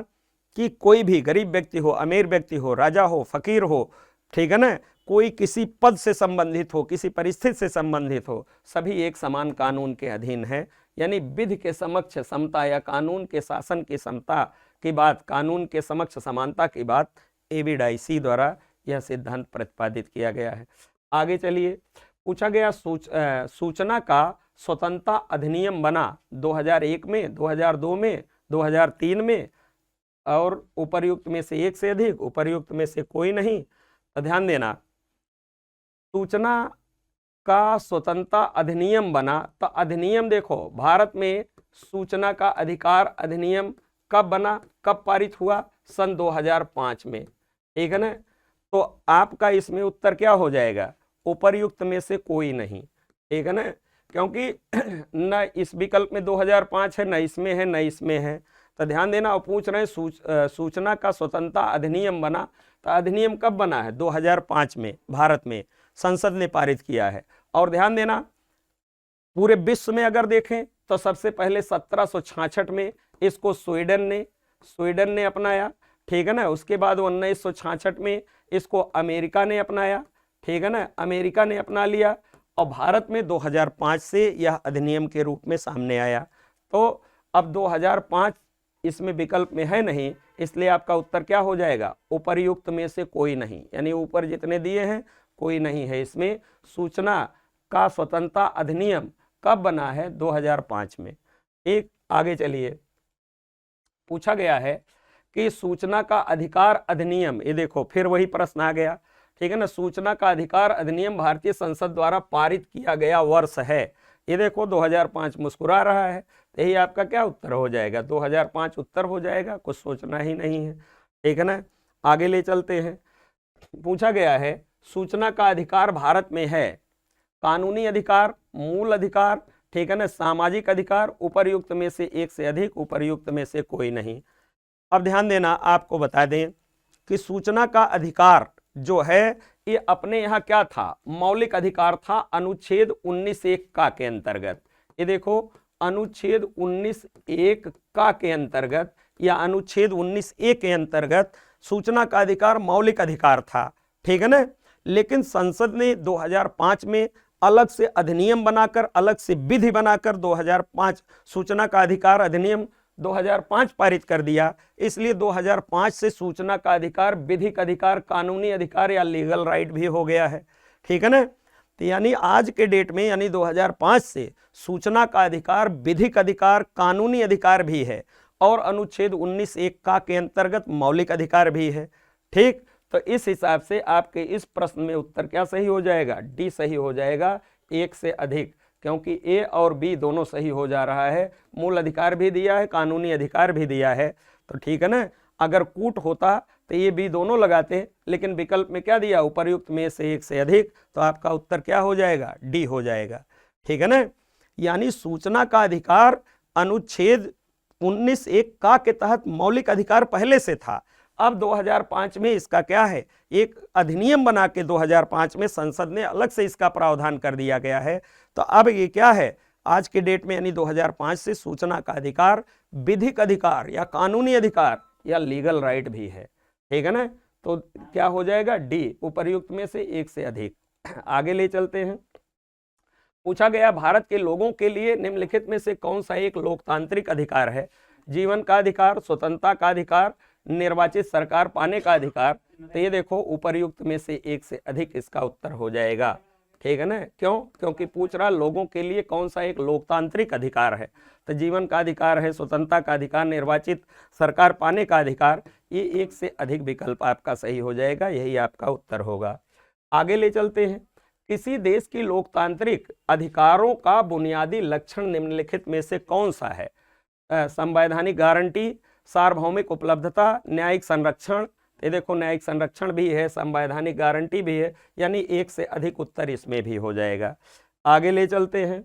S1: कि कोई भी गरीब व्यक्ति हो, अमीर व्यक्ति हो, राजा हो, फकीर हो, ठीक है ना, कोई किसी पद से संबंधित हो, किसी परिस्थिति से संबंधित हो, सभी एक समान कानून के अधीन है। यानी विधि के समक्ष समता या कानून के शासन की समता की बात, कानून के समक्ष समानता की बात AB डाइसी द्वारा यह सिद्धांत प्रतिपादित किया गया है। आगे चलिए। पूछा गया सूचना का स्वतंत्रता अधिनियम बना 2001 में, 2002 में, 2003 में, और उपर्युक्त में से एक से अधिक, उपर्युक्त में से कोई नहीं। तो ध्यान देना, सूचना का स्वतंत्रता अधिनियम बना, तो अधिनियम देखो, भारत में सूचना का अधिकार अधिनियम कब बना, कब पारित हुआ? सन 2005 में, ठीक है ना। तो आपका इसमें उत्तर क्या हो जाएगा? उपर्युक्त में से कोई नहीं, ठीक है ना, क्योंकि न इस विकल्प में 2005 है, न इसमें है, न इसमें है। तो ध्यान देना, और पूछ रहे हैं सूचना का स्वतंत्रता अधिनियम बना, तो अधिनियम कब बना है? 2005 में भारत में संसद ने पारित किया है। और ध्यान देना, पूरे विश्व में अगर देखें तो सबसे पहले 1766 में इसको स्वीडन ने अपनाया, ठीक है ना। उसके बाद 1966 में इसको अमेरिका ने अपनाया, ठीक है ना, अमेरिका ने अपना लिया। और भारत में 2005 से यह अधिनियम के रूप में सामने आया। तो अब 2005 इसमें विकल्प में है नहीं, इसलिए आपका उत्तर क्या हो जाएगा? उपर्युक्त में से कोई नहीं, यानी ऊपर जितने दिए हैं कोई नहीं है इसमें। सूचना का स्वतंत्रता अधिनियम कब बना है? 2005 में। एक आगे चलिए, पूछा गया है कि सूचना का अधिकार अधिनियम, ये देखो फिर वही प्रश्न आ गया, ठीक है ना। सूचना का अधिकार अधिनियम भारतीय संसद द्वारा पारित किया गया वर्ष है, ये देखो 2005 मुस्कुरा रहा है, यही आपका क्या उत्तर हो जाएगा? 2005 उत्तर हो जाएगा, कुछ सोचना ही नहीं है, ठीक है ना। आगे ले चलते हैं। पूछा गया है सूचना का अधिकार भारत में है कानूनी अधिकार, मूल अधिकार, ठीक है ना, सामाजिक अधिकार, उपर्युक्त में से एक से अधिक, उपर्युक्त में से कोई नहीं। अब ध्यान देना, आपको बता दें कि सूचना का अधिकार जो है ये अपने यहाँ क्या था? मौलिक अधिकार था, अनुच्छेद 19(1) का के अंतर्गत। ये देखो, अनुच्छेद 19(1) का के अंतर्गत या अनुच्छेद 19(a) के अंतर्गत सूचना का अधिकार मौलिक अधिकार था, ठीक है ना। लेकिन संसद ने 2005 में अलग से अधिनियम बनाकर, अलग से विधि बनाकर 2005 सूचना का अधिकार अधिनियम 2005 पारित कर दिया। इसलिए 2005 से सूचना का अधिकार विधिक अधिकार, कानूनी अधिकार या लीगल राइट भी हो गया है, ठीक है ना। तो यानी आज के डेट में, यानी 2005 से सूचना का अधिकार विधिक अधिकार, कानूनी अधिकार भी है और अनुच्छेद 19(1) का के अंतर्गत मौलिक अधिकार भी है, ठीक। तो इस हिसाब से आपके इस प्रश्न में उत्तर क्या सही हो जाएगा? डी सही हो जाएगा, एक से अधिक, क्योंकि ए और बी दोनों सही हो जा रहा है। मूल अधिकार भी दिया है, कानूनी अधिकार भी दिया है, तो ठीक है ना। अगर कूट होता तो ये बी दोनों लगाते, लेकिन विकल्प में क्या दिया? उपर्युक्त में से एक से अधिक, तो आपका उत्तर क्या हो जाएगा? डी हो जाएगा, ठीक है ना। यानी सूचना का अधिकार अनुच्छेद 19(1) का के तहत मौलिक अधिकार पहले से था। अब 2005 में इसका क्या है? एक अधिनियम बना के 2005 में संसद ने अलग से इसका प्रावधान कर दिया गया है। तो अब ये क्या है? आज के डेट में यानी 2005 से सूचना का अधिकार विधिक अधिकार या कानूनी अधिकार या लीगल राइट भी है, ठीक है ना। तो क्या हो जाएगा? डी, उपर्युक्त में से एक से अधिक। आगे ले चलते हैं। पूछा गया भारत के लोगों के लिए निम्नलिखित में से कौन सा एक लोकतांत्रिक अधिकार है? जीवन का अधिकार, स्वतंत्रता का अधिकार, निर्वाचित सरकार पाने का अधिकार। तो ये देखो, उपर्युक्त में से एक से अधिक इसका उत्तर हो जाएगा, ठीक है ना। क्यों? क्योंकि पूछ रहा लोगों के लिए कौन सा एक लोकतांत्रिक अधिकार है। तो जीवन का अधिकार है, स्वतंत्रता का अधिकार, निर्वाचित सरकार पाने का अधिकार, ये एक से अधिक विकल्प आपका सही हो जाएगा, यही आपका उत्तर होगा। आगे ले चलते हैं। किसी देश की लोकतांत्रिक अधिकारों का बुनियादी लक्षण निम्नलिखित में से कौन सा है? संवैधानिक गारंटी, सार्वभौमिक उपलब्धता, न्यायिक संरक्षण। ये देखो, न्यायिक संरक्षण भी है, संवैधानिक गारंटी भी है, यानी एक से अधिक उत्तर इसमें भी हो जाएगा। आगे ले चलते हैं।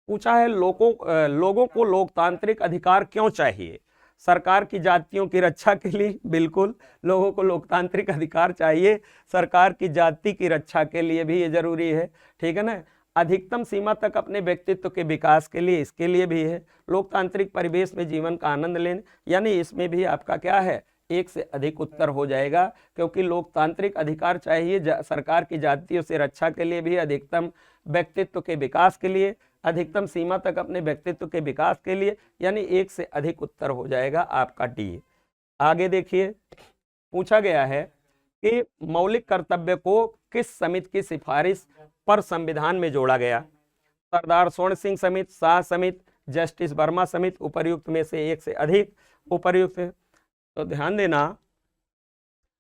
S1: पूछा है लोगों को लोकतांत्रिक अधिकार क्यों चाहिए? सरकार की जातियों की रक्षा के लिए, बिल्कुल लोगों को लोकतांत्रिक अधिकार चाहिए, सरकार की जाति की रक्षा के लिए भी ये जरूरी है, ठीक है ना। अधिकतम सीमा तक अपने व्यक्तित्व के विकास के लिए, इसके लिए भी है। लोकतांत्रिक परिवेश में जीवन का आनंद लेने, यानी इसमें भी आपका क्या है? एक से अधिक उत्तर हो जाएगा, क्योंकि लोकतांत्रिक अधिकार चाहिए सरकार की जातियों से रक्षा के लिए भी, अधिकतम व्यक्तित्व के विकास के लिए, अधिकतम सीमा तक अपने व्यक्तित्व के विकास के लिए, यानी एक से अधिक उत्तर हो जाएगा आपका डी। आगे देखिए, पूछा गया है कि मौलिक कर्तव्य को किस समिति की सिफारिश पर संविधान में जोड़ा गया? सरदार स्वर्ण सिंह समिति, शाह समिति, जस्टिस वर्मा समिति, उपर्युक्त में से एक से अधिक उपर्युक्त है। तो ध्यान देना,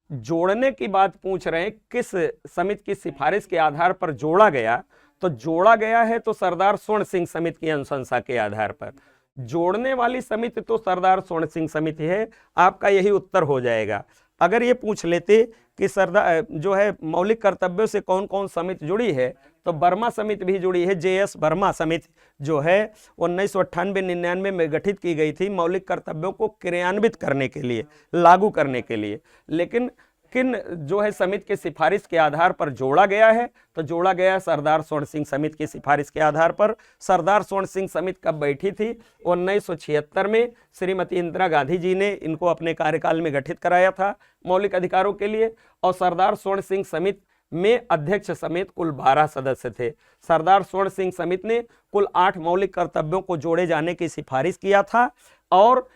S1: जोड़ने की बात पूछ रहे हैं, किस समिति की सिफारिश के आधार पर जोड़ा गया? तो जोड़ा गया है तो सरदार स्वर्ण सिंह समिति की अनुशंसा के आधार पर। जोड़ने वाली समिति तो सरदार स्वर्ण सिंह समिति है, आपका यही उत्तर हो जाएगा। अगर ये पूछ लेते कि सरदार जो है मौलिक कर्तव्यों से कौन कौन समिति जुड़ी है, तो वर्मा समिति भी जुड़ी है। JS वर्मा समिति जो है 1998-99 में गठित की गई थी मौलिक कर्तव्यों को क्रियान्वित करने के लिए, लागू करने के लिए। लेकिन किन जो है समिति की सिफारिश के आधार पर जोड़ा गया है? तो जोड़ा गया सरदार स्वर्ण सिंह समिति की सिफारिश के आधार पर। सरदार स्वर्ण सिंह समिति कब बैठी थी? 1976 में श्रीमती इंदिरा गांधी जी ने इनको अपने कार्यकाल में गठित कराया था मौलिक अधिकारों के लिए। और सरदार स्वर्ण सिंह समिति में अध्यक्ष समेत कुल 12 सदस्य थे। सरदार स्वर्ण सिंह समिति ने कुल 8 मौलिक कर्तव्यों को जोड़े जाने की सिफारिश किया था और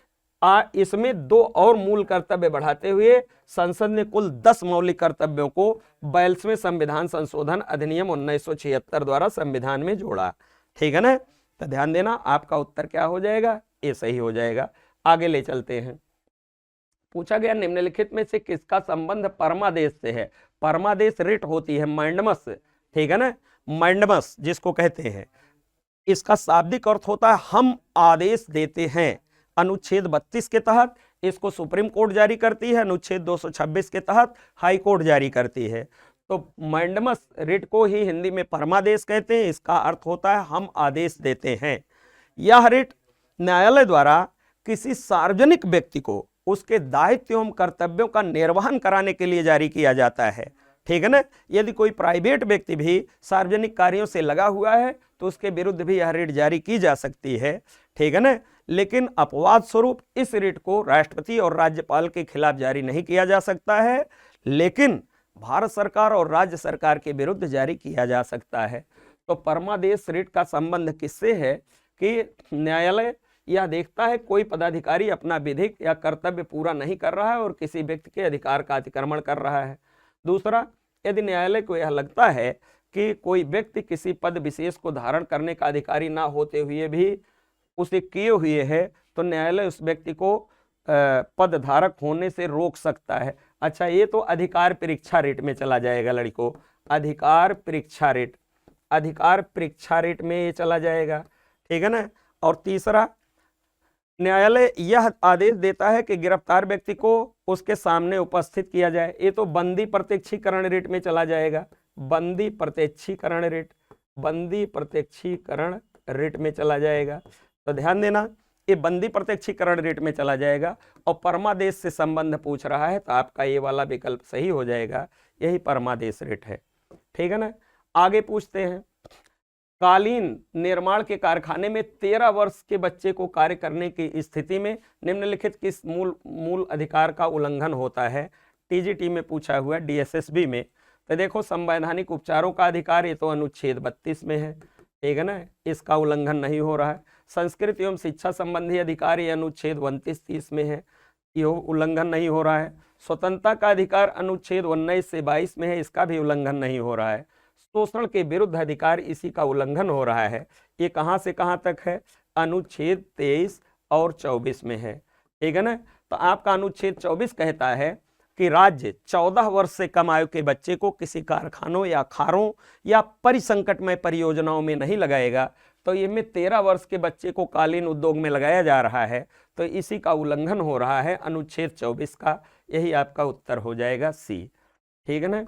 S1: इसमें 2 और मूल कर्तव्य बढ़ाते हुए संसद ने कुल 10 मौलिक कर्तव्यों को 42वें संविधान संशोधन अधिनियम 1976 द्वारा संविधान में जोड़ा। ठीक है ना? तो ध्यान देना, आपका उत्तर क्या हो जाएगा? ये सही हो जाएगा। आगे ले चलते हैं। पूछा गया निम्नलिखित में से किसका संबंध परमादेश से है? परमादेश रिट होती है मैंडमस से, ठीक है ना? मैंडमस जिसको कहते हैं, इसका शाब्दिक अर्थ होता है हम आदेश देते हैं। अनुच्छेद 32 के तहत इसको सुप्रीम कोर्ट जारी करती है, अनुच्छेद 226 के तहत हाई कोर्ट जारी करती है। तो मैंडमस रिट को ही हिंदी में परमादेश कहते हैं। इसका अर्थ होता है हम आदेश देते हैं। यह रिट न्यायालय द्वारा किसी सार्वजनिक व्यक्ति को उसके दायित्व एवं कर्तव्यों का निर्वहन कराने के लिए जारी किया जाता है। ठीक है ना? यदि कोई प्राइवेट व्यक्ति भी सार्वजनिक कार्यों से लगा हुआ है तो उसके विरुद्ध भी यह रिट जारी की जा सकती है। ठीक है ना? लेकिन अपवाद स्वरूप इस रिट को राष्ट्रपति और राज्यपाल के खिलाफ जारी नहीं किया जा सकता है, लेकिन भारत सरकार और राज्य सरकार के विरुद्ध जारी किया जा सकता है। तो परमादेश रिट का संबंध किससे है कि न्यायालय यह देखता है कोई पदाधिकारी अपना विधिक या कर्तव्य पूरा नहीं कर रहा है और किसी व्यक्ति के अधिकार का अतिक्रमण कर रहा है। दूसरा, यदि न्यायालय को यह लगता है कि कोई व्यक्ति किसी पद विशेष को धारण करने का अधिकारी ना होते हुए भी उसे किए हुए है, तो न्यायालय उस व्यक्ति को पद धारक होने से रोक सकता है। अच्छा, ये तो अधिकार परीक्षा रेट में चला जाएगा लड़कों, अधिकार परीक्षा रेट, अधिकार परीक्षा रेट में ये चला जाएगा। ठीक है ना? और तीसरा, न्यायालय यह आदेश देता है कि गिरफ्तार व्यक्ति को उसके सामने उपस्थित किया जाए। ये तो बंदी प्रत्यक्षीकरण रेट में चला जाएगा, बंदी प्रत्यक्षीकरण रेट, बंदी प्रत्यक्षीकरण रेट में चला जाएगा। तो ध्यान देना, ये बंदी प्रत्यक्षीकरण रेट में चला जाएगा। और परमादेश से संबंध पूछ रहा है तो आपका ये वाला विकल्प सही हो जाएगा, यही परमादेश रेट है। ठीक है ना? आगे पूछते हैं, कालीन निर्माण के कारखाने में 13 वर्ष के बच्चे को कार्य करने की स्थिति में निम्नलिखित किस मूल अधिकार का उल्लंघन होता है? TGT में पूछा हुआ, DSSB में। तो देखो, संवैधानिक उपचारों का अधिकार ये तो अनुच्छेद 32 में है। ठीक है ना? इसका उल्लंघन नहीं हो रहा है। संस्कृति एवं शिक्षा संबंधी अधिकार ये अनुच्छेद 29-30 में है, ये उल्लंघन नहीं हो रहा है। स्वतंत्रता का अधिकार अनुच्छेद 19 से 22 में है, इसका भी उल्लंघन नहीं हो रहा है। शोषण के विरुद्ध अधिकार, इसी का उल्लंघन हो रहा है। ये कहां से कहां तक है? अनुच्छेद 23 और 24 में है। ठीक है ना? तो आपका अनुच्छेद 24 कहता है कि राज्य 14 वर्ष से कम आयु के बच्चे को किसी कारखानों या खारों या परिसंकटमय परियोजनाओं में नहीं लगाएगा। तो ये में 13 वर्ष के बच्चे को कालीन उद्योग में लगाया जा रहा है, तो इसी का उल्लंघन हो रहा है, अनुच्छेद 24 का। यही आपका उत्तर हो जाएगा C। ठीक है ना?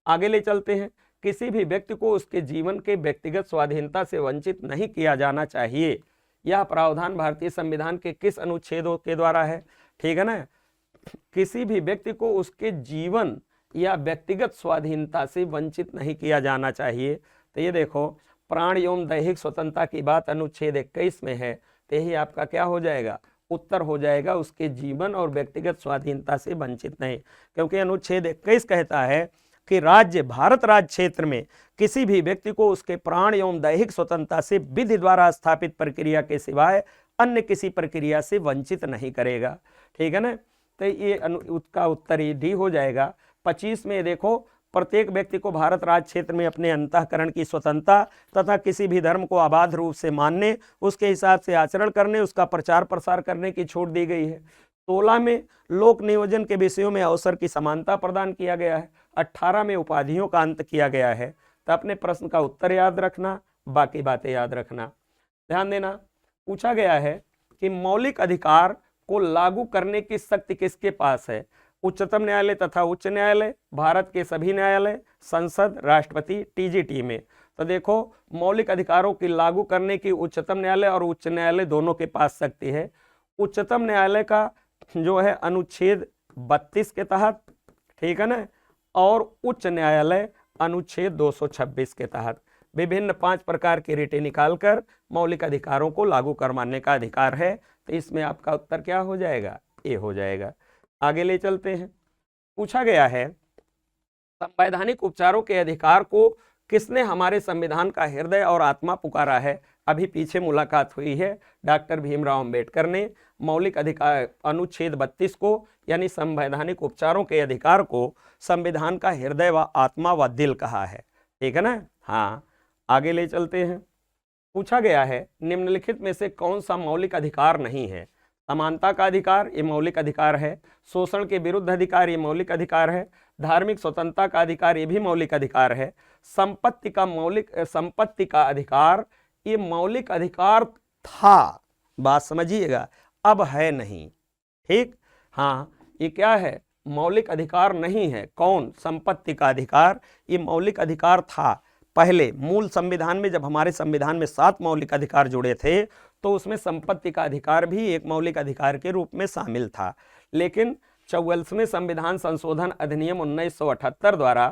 S1: आगे ले चलते हैं। किसी भी व्यक्ति को उसके जीवन के व्यक्तिगत स्वाधीनता से वंचित नहीं किया जाना चाहिए, यह प्रावधान भारतीय संविधान के किस अनुच्छेदों के द्वारा है? ठीक है ना? किसी भी व्यक्ति को उसके जीवन या व्यक्तिगत स्वाधीनता से वंचित नहीं किया जाना चाहिए। तो ये देखो, प्राण एवं दैहिक स्वतंत्रता की बात अनुच्छेद 21 में है। तो यही आपका क्या हो जाएगा? उत्तर हो जाएगा, उसके जीवन और व्यक्तिगत स्वाधीनता से वंचित नहीं, क्योंकि अनुच्छेद 21 कहता है कि राज्य भारत राज्य क्षेत्र में किसी भी व्यक्ति को उसके प्राण एवं दैहिक स्वतंत्रता से विधि द्वारा स्थापित प्रक्रिया के सिवाय अन्य किसी प्रक्रिया से वंचित नहीं करेगा। ठीक है ना? तो ये उसका उत्तर ये डी हो जाएगा। 25 में देखो, प्रत्येक व्यक्ति को भारत राज्य क्षेत्र में अपने अंतःकरण की स्वतंत्रता तथा किसी भी धर्म को अबाध रूप से मानने, उसके हिसाब से आचरण करने, उसका प्रचार प्रसार करने की छूट दी गई है। 16 में लोक नियोजन के विषयों में अवसर की समानता प्रदान किया गया है। 18 में उपाधियों का अंत किया गया है। तो अपने प्रश्न का उत्तर याद रखना, बाकी बातें याद रखना। ध्यान देना, पूछा गया है कि मौलिक अधिकार को लागू करने की शक्ति किसके पास है? उच्चतम न्यायालय तथा उच्च न्यायालय, भारत के सभी न्यायालय, संसद, राष्ट्रपति, टीजीटी में। तो देखो, मौलिक अधिकारों की लागू करने की उच्चतम न्यायालय और उच्च न्यायालय दोनों के पास शक्ति है। उच्चतम न्यायालय का जो है अनुच्छेद 32 के तहत, ठीक है ना, और उच्च न्यायालय अनुच्छेद 226 के तहत विभिन्न 5 प्रकार की रिटें निकालकर मौलिक अधिकारों को लागू करवाने का अधिकार है। तो इसमें आपका उत्तर क्या हो जाएगा? ए हो जाएगा। आगे ले चलते हैं। पूछा गया है, संवैधानिक उपचारों के अधिकार को किसने हमारे संविधान का हृदय और आत्मा पुकारा है? अभी पीछे मुलाकात हुई है, डॉक्टर भीमराव अंबेडकर ने मौलिक अधिकार अनुच्छेद 32 को यानी संवैधानिक उपचारों के अधिकार को संविधान का हृदय व आत्मा व दिल कहा है। ठीक है ना? हाँ, आगे ले चलते हैं। पूछा गया है, निम्नलिखित में से कौन सा मौलिक अधिकार नहीं है? समानता का अधिकार, ये मौलिक अधिकार है। शोषण के विरुद्ध अधिकार, ये मौलिक अधिकार है। धार्मिक स्वतंत्रता का अधिकार, ये भी मौलिक अधिकार है। संपत्ति का अधिकार, ये मौलिक अधिकार था, बात समझिएगा, अब है नहीं। ठीक, हाँ, ये क्या है? मौलिक अधिकार नहीं है। कौन? संपत्ति का अधिकार, ये मौलिक अधिकार था पहले मूल संविधान में। जब हमारे संविधान में 7 मौलिक अधिकार जुड़े थे तो उसमें संपत्ति का अधिकार भी एक मौलिक अधिकार के रूप में शामिल था। लेकिन 44वें संविधान संशोधन अधिनियम 1978 द्वारा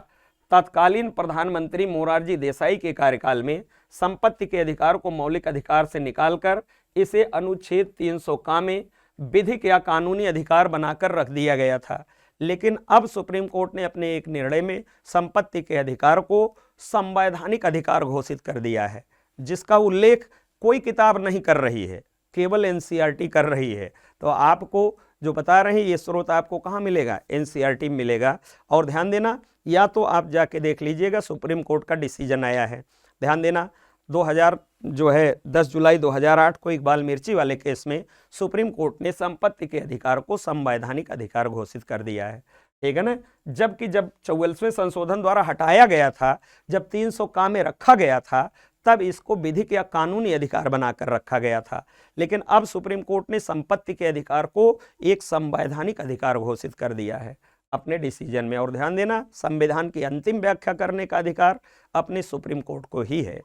S1: तत्कालीन प्रधानमंत्री मोरारजी देसाई के कार्यकाल में संपत्ति के अधिकार को मौलिक अधिकार से निकालकर इसे अनुच्छेद 300 का में विधिक या कानूनी अधिकार बनाकर रख दिया गया था। लेकिन अब सुप्रीम कोर्ट ने अपने एक निर्णय में संपत्ति के अधिकार को संवैधानिक अधिकार घोषित कर दिया है, जिसका उल्लेख कोई किताब नहीं कर रही है, केवल एनसीईआरटी कर रही है। तो आपको जो बता रहे हैं ये स्रोत आपको कहाँ मिलेगा? एनसीईआरटी में मिलेगा। और ध्यान देना, या तो आप जाके देख लीजिएगा, सुप्रीम कोर्ट का डिसीजन आया है। ध्यान देना, 10 जुलाई 2008 को इकबाल मिर्ची वाले केस में सुप्रीम कोर्ट ने संपत्ति के अधिकार को संवैधानिक अधिकार घोषित कर दिया है। ठीक है ना? जबकि जब 44वें संशोधन द्वारा हटाया गया था, जब 300 का में रखा गया था, तब इसको विधिक या कानूनी अधिकार बनाकर रखा गया था। लेकिन अब सुप्रीम कोर्ट ने संपत्ति के अधिकार को एक संवैधानिक अधिकार घोषित कर दिया है अपने डिसीजन में। और ध्यान देना, संविधान की अंतिम व्याख्या करने का अधिकार अपने सुप्रीम कोर्ट को ही है।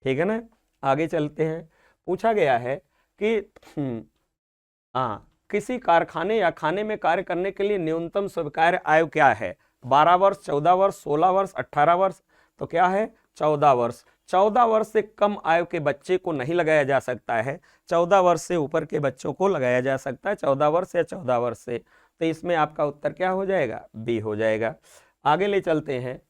S1: ठीक है ना? आगे चलते हैं। पूछा गया है कि किसी कारखाने या खाने में कार्य करने के लिए न्यूनतम स्वीकार्य आयु क्या है? 12 वर्ष, 14 वर्ष, 16 वर्ष, 18 वर्ष। तो क्या है? 14 वर्ष। 14 वर्ष से कम आयु के बच्चे को नहीं लगाया जा सकता है, 14 वर्ष से ऊपर के बच्चों को लगाया जा सकता है, 14 वर्ष या 14 वर्ष से। तो इसमें आपका उत्तर क्या हो जाएगा? बी हो जाएगा। आगे ले चलते हैं।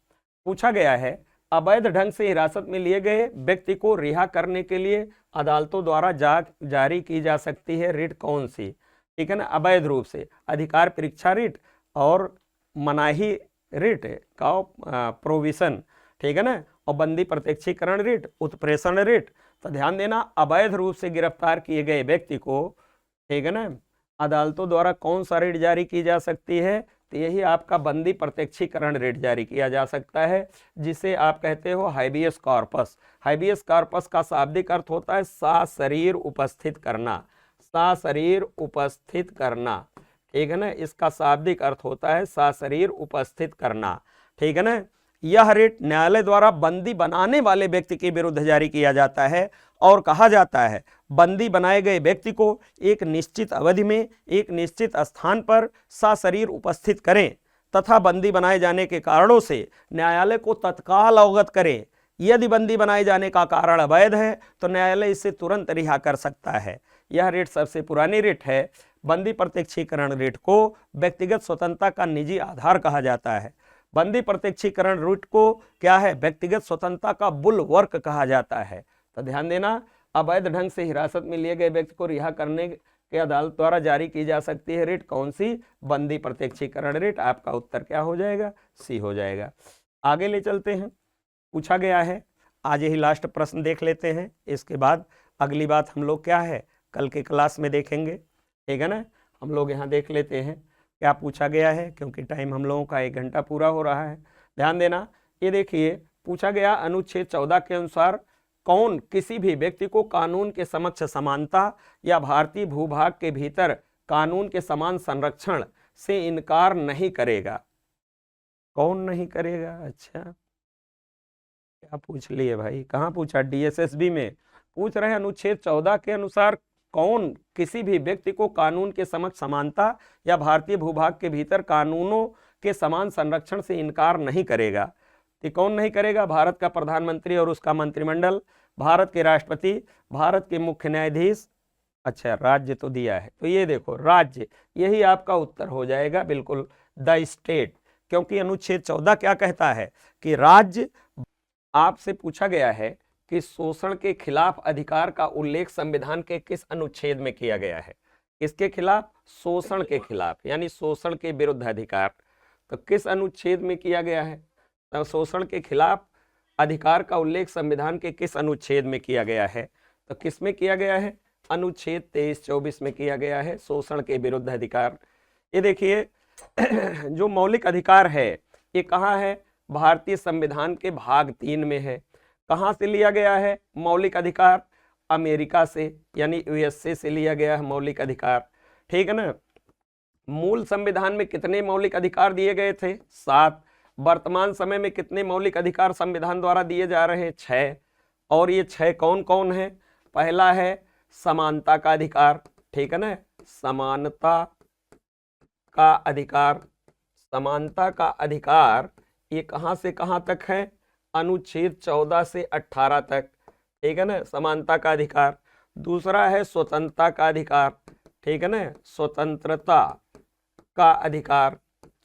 S1: पूछा गया है, अवैध ढंग से हिरासत में लिए गए व्यक्ति को रिहा करने के लिए अदालतों द्वारा जारी की जा सकती है रिट कौन सी? ठीक है ना? अवैध रूप से अधिकार परीक्षा रिट और मनाही रिट का प्रोविशन, ठीक है ना, और बंदी प्रत्यक्षीकरण रिट, उत्प्रेषण रिट। तो ध्यान देना, अवैध रूप से गिरफ्तार किए गए व्यक्ति को, ठीक है ना, अदालतों द्वारा कौन सा रिट जारी की जा सकती है? तो यही आपका बंदी प्रत्यक्षीकरण रिट जारी किया जा सकता है, जिसे आप कहते हो हाइबियस कॉर्पस। हाइबियस कॉर्पस का शाब्दिक अर्थ होता है सशरीर उपस्थित करना, सशरीर उपस्थित करना। ठीक है ना? इसका शाब्दिक अर्थ होता है सशरीर उपस्थित करना। ठीक है ना? यह रिट न्यायालय द्वारा बंदी बनाने वाले व्यक्ति के विरुद्ध जारी किया जाता है और कहा जाता है बंदी बनाए गए व्यक्ति को एक निश्चित अवधि में एक निश्चित स्थान पर सशरीर उपस्थित करें तथा बंदी बनाए जाने के कारणों से न्यायालय को तत्काल अवगत करें। यदि बंदी बनाए जाने का कारण अवैध है तो न्यायालय इसे तुरंत रिहा कर सकता है। यह रिट सबसे पुरानी रिट है। बंदी प्रत्यक्षीकरण रिट को व्यक्तिगत स्वतंत्रता का निजी आधार कहा जाता है। बंदी प्रत्यक्षीकरण रिट को क्या है? व्यक्तिगत स्वतंत्रता का बुलवर्क कहा जाता है। तो ध्यान देना, अवैध ढंग से हिरासत में लिए गए व्यक्ति को रिहा करने कि अदालत द्वारा जारी की जा सकती है रिट कौन सी? बंदी प्रत्यक्षीकरण रिट। आपका उत्तर क्या हो जाएगा? सी हो जाएगा। आगे ले चलते हैं। पूछा गया है, आज यही लास्ट प्रश्न देख लेते हैं, इसके बाद अगली बात हम लोग क्या है कल के क्लास में देखेंगे, ठीक है ना। हम लोग यहाँ देख लेते हैं क्या पूछा गया है, क्योंकि टाइम हम लोगों का 1 घंटा पूरा हो रहा है। ध्यान देना, ये देखिए पूछा गया अनुच्छेद 14 के अनुसार कौन किसी भी व्यक्ति को कानून के समक्ष समानता या भारतीय भूभाग के भीतर कानून के समान संरक्षण से इनकार नहीं करेगा? कौन नहीं करेगा? अच्छा, क्या पूछ लिए भाई? कहाँ पूछा? DSSB में पूछ रहे हैं अनुच्छेद 14 के अनुसार कौन किसी भी व्यक्ति को कानून के समक्ष समानता या भारतीय भूभाग के भीतर कानूनों के समान संरक्षण से इनकार नहीं करेगा? तो कौन नहीं करेगा? भारत का प्रधानमंत्री और उसका मंत्रिमंडल, भारत के राष्ट्रपति, भारत के मुख्य न्यायाधीश। अच्छा, राज्य तो दिया है, तो ये देखो राज्य, यही आपका उत्तर हो जाएगा बिल्कुल, द स्टेट। क्योंकि अनुच्छेद 14 क्या कहता है कि राज्य, आपसे पूछा गया है कि शोषण के खिलाफ अधिकार का उल्लेख संविधान के किस अनुच्छेद में किया गया है? किसके खिलाफ? शोषण के खिलाफ, यानी शोषण के विरुद्ध अधिकार। तो किस अनुच्छेद में किया गया है? तो शोषण के खिलाफ अधिकार का उल्लेख संविधान के किस अनुच्छेद में किया गया है? तो किस में किया गया है? अनुच्छेद 23-24 में किया गया है, शोषण के विरुद्ध अधिकार। ये देखिए जो मौलिक अधिकार है ये कहाँ है? भारतीय संविधान के भाग 3 में है। कहाँ से लिया गया है मौलिक अधिकार? अमेरिका से, यानी USA से लिया गया है मौलिक अधिकार, ठीक है ना। मूल संविधान में कितने मौलिक अधिकार दिए गए थे? 7। वर्तमान समय में कितने मौलिक अधिकार संविधान द्वारा दिए जा रहे हैं? 6। और ये 6 कौन कौन है? पहला है समानता का अधिकार, ठीक है ना, समानता का अधिकार। समानता का अधिकार ये कहाँ से कहाँ तक है? अनुच्छेद 14 से 18 तक, ठीक है ना, समानता का अधिकार। दूसरा है स्वतंत्रता का अधिकार, ठीक है ना, स्वतंत्रता का अधिकार।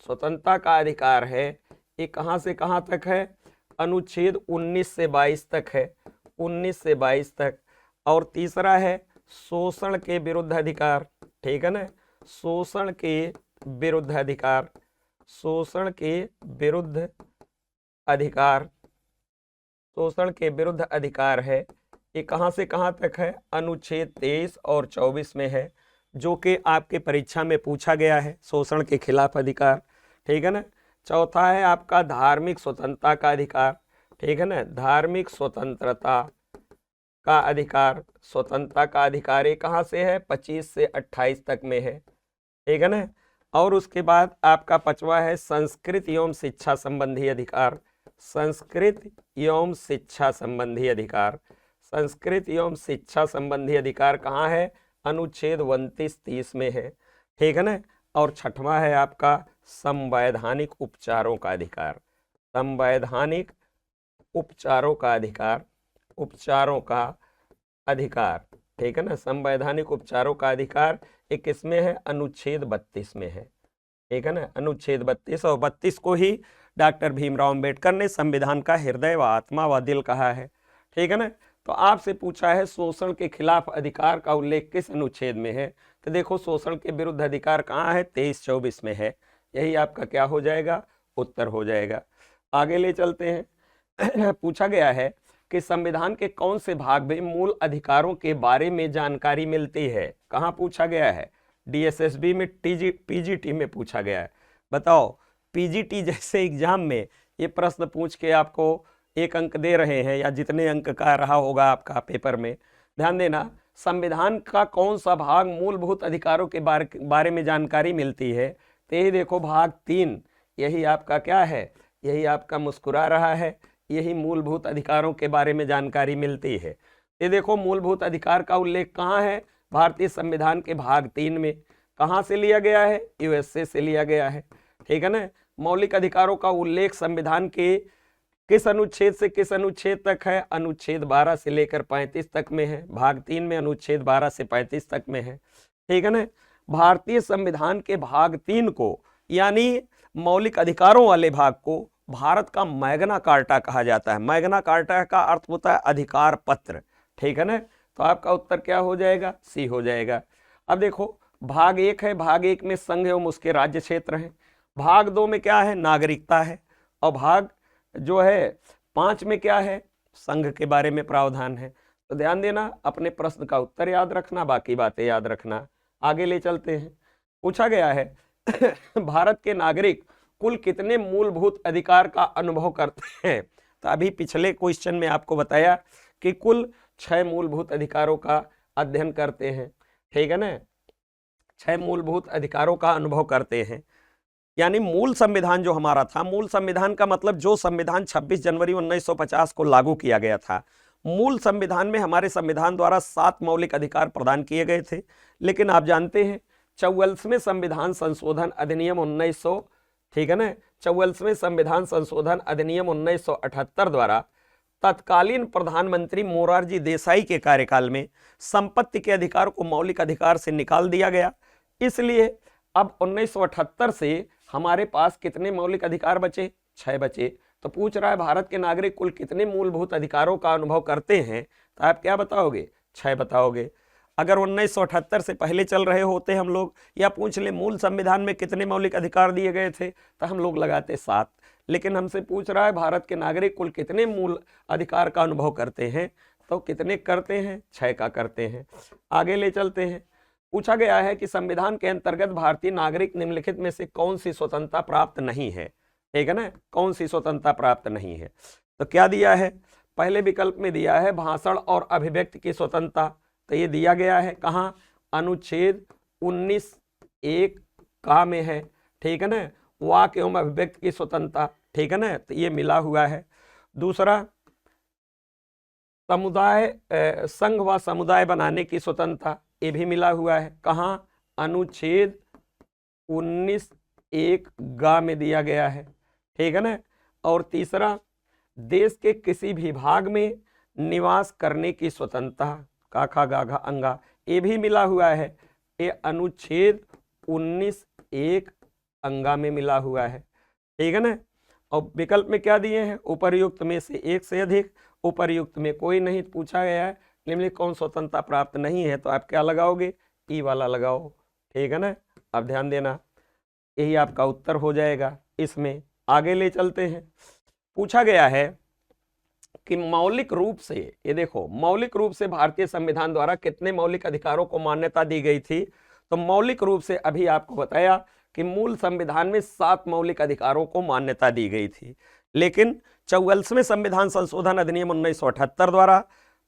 S1: स्वतंत्रता का अधिकार है, ये कहाँ से कहाँ तक है? अनुच्छेद 19 से 22 तक है, 19 से 22 तक। और तीसरा है शोषण के विरुद्ध अधिकार, ठीक है ना, शोषण के विरुद्ध अधिकार। शोषण के विरुद्ध अधिकार, शोषण के विरुद्ध अधिकार है, ये कहाँ से कहाँ तक है? अनुच्छेद 23 और 24 में है, जो कि आपके परीक्षा में पूछा गया है, शोषण के खिलाफ अधिकार, ठीक है ना। चौथा है आपका धार्मिक स्वतंत्रता का अधिकार, ठीक है ना, धार्मिक स्वतंत्रता का अधिकार। स्वतंत्रता का अधिकार ये कहाँ से है? 25 से 28 तक में है, ठीक है ना। और उसके बाद आपका 5वां है संस्कृत एवं शिक्षा संबंधी अधिकार। संस्कृत एवं शिक्षा संबंधी अधिकार। संस्कृत एवं शिक्षा संबंधी अधिकार कहाँ है? अनुच्छेद 29-30 में है, ठीक है ना। और 6वां है आपका संवैधानिक उपचारों का अधिकार। संवैधानिक उपचारों का अधिकार, उपचारों का अधिकार, ठीक है ना। संवैधानिक उपचारों का अधिकार ये किसमें है? अनुच्छेद 32 में है, ठीक है ना, अनुच्छेद 32। और 32 को ही डॉक्टर भीमराव अंबेडकर ने संविधान का हृदय व आत्मा व दिल कहा है, ठीक है ना। तो आपसे पूछा है शोषण के खिलाफ अधिकार का उल्लेख किस अनुच्छेद में है? तो देखो शोषण के विरुद्ध अधिकार कहाँ है? 23-24 में है, यही आपका क्या हो जाएगा? उत्तर हो जाएगा। आगे ले चलते हैं। पूछा गया है कि संविधान के कौन से भाग में मूल अधिकारों के बारे में जानकारी मिलती है? कहाँ पूछा गया है? DSSB में PGT में पूछा गया है। बताओ, PGT जैसे एग्जाम में ये प्रश्न पूछ के आपको 1 अंक दे रहे हैं, या जितने अंक का रहा होगा आपका पेपर में। ध्यान देना, संविधान का कौन सा भाग मूलभूत अधिकारों के बारे में जानकारी मिलती है? तो यही देखो भाग 3, यही आपका क्या है? यही आपका मुस्कुरा रहा है, यही मूलभूत अधिकारों के बारे में जानकारी मिलती है। ये देखो मूलभूत अधिकार का उल्लेख कहाँ है? भारतीय संविधान के भाग 3 में। कहाँ से लिया गया है? USA से लिया गया है, ठीक है ना। मौलिक अधिकारों का उल्लेख संविधान के किस अनुच्छेद से किस अनुच्छेद तक है? अनुच्छेद 12 से लेकर 35 तक में है, भाग 3 में अनुच्छेद 12 से 35 तक में है, ठीक है ना। भारतीय संविधान के भाग 3 को, यानी मौलिक अधिकारों वाले भाग को, भारत का मैग्ना कार्टा कहा जाता है। मैग्ना कार्टा का अर्थ होता है अधिकार पत्र, ठीक है ना। तो आपका उत्तर क्या हो जाएगा? सी हो जाएगा। अब देखो, भाग 1 है, भाग 1 में संघ एवं उसके राज्य क्षेत्र हैं, भाग 2 में क्या है, नागरिकता है, और भाग जो है 5 में क्या है, संघ के बारे में प्रावधान है। तो ध्यान देना, अपने प्रश्न का उत्तर याद रखना, बाकी बातें याद रखना। आगे ले चलते हैं। पूछा गया है भारत के नागरिक कुल कितने मूलभूत अधिकार का अनुभव करते हैं। तो अभी पिछले क्वेश्चन में आपको बताया कि कुल 6 मूलभूत अधिकारों का अध्ययन करते हैं, ठीक है ना, 6 मूलभूत अधिकारों का अनुभव करते हैं। यानी मूल संविधान जो हमारा था, मूल संविधान का मतलब जो संविधान 26 जनवरी 1950 को लागू किया गया था, मूल संविधान में हमारे संविधान द्वारा 7 मौलिक अधिकार प्रदान किए गए थे। लेकिन आप जानते हैं 44वें संविधान संशोधन अधिनियम 1900, ठीक है ना, 44वें संविधान संशोधन अधिनियम 1978 द्वारा तत्कालीन प्रधानमंत्री मोरारजी देसाई के कार्यकाल में संपत्ति के अधिकार को मौलिक अधिकार से निकाल दिया गया। इसलिए अब 1978 से हमारे पास कितने मौलिक अधिकार बचे, 6 बचे। तो पूछ रहा है भारत के नागरिक कुल कितने मूलभूत अधिकारों का अनुभव करते हैं, तो आप क्या बताओगे, 6 बताओगे। अगर 1978 से पहले चल रहे होते हम लोग, या पूछ ले मूल संविधान में कितने मौलिक अधिकार दिए गए थे, तो हम लोग लगाते 7। लेकिन हमसे पूछ रहा है भारत के नागरिक कुल कितने मूल अधिकार का अनुभव करते हैं, तो कितने करते हैं, 6 का करते हैं। आगे ले चलते हैं। पूछा गया है कि संविधान के अंतर्गत भारतीय नागरिक निम्नलिखित में से कौन सी स्वतंत्रता प्राप्त नहीं है, ठीक है ना, कौन सी स्वतंत्रता प्राप्त नहीं है। तो क्या दिया है, पहले विकल्प में दिया है भाषण और अभिव्यक्ति की स्वतंत्रता। तो ये दिया गया है कहाँ, अनुच्छेद 19(1) का में है, ठीक है ना, वाक एवं अभिव्यक्ति की स्वतंत्रता, ठीक है ना, तो ये मिला हुआ है। दूसरा, समुदाय संघ व समुदाय बनाने की स्वतंत्रता, ये भी मिला हुआ है कहाँ, अनुच्छेद 19(1) गा में दिया गया है, ठीक है ना। और तीसरा, देश के किसी भी भाग में निवास करने की स्वतंत्रता, काखा गाघा अंगा, ये भी मिला हुआ है, ये अनुच्छेद 19(1) अंगा में मिला हुआ है, ठीक है ना। और विकल्प में क्या दिए हैं, उपर्युक्त में से एक से अधिक, उपर्युक्त में कोई नहीं पूछा गया है, निम्नलिखित कौन स्वतंत्रता प्राप्त नहीं है, तो आप क्या लगाओगे, ई वाला लगाओ, ठीक है ना। अब ध्यान देना, यही आपका उत्तर हो जाएगा इसमें। आगे ले चलते हैं। पूछा गया है कि मौलिक रूप से, ये देखो, मौलिक रूप से भारतीय संविधान द्वारा कितने मौलिक अधिकारों को मान्यता दी गई थी। तो मौलिक रूप से अभी आपको बताया कि मूल संविधान में 7 मौलिक अधिकारों को मान्यता दी गई थी, लेकिन 44वें संविधान संशोधन अधिनियम 1978 द्वारा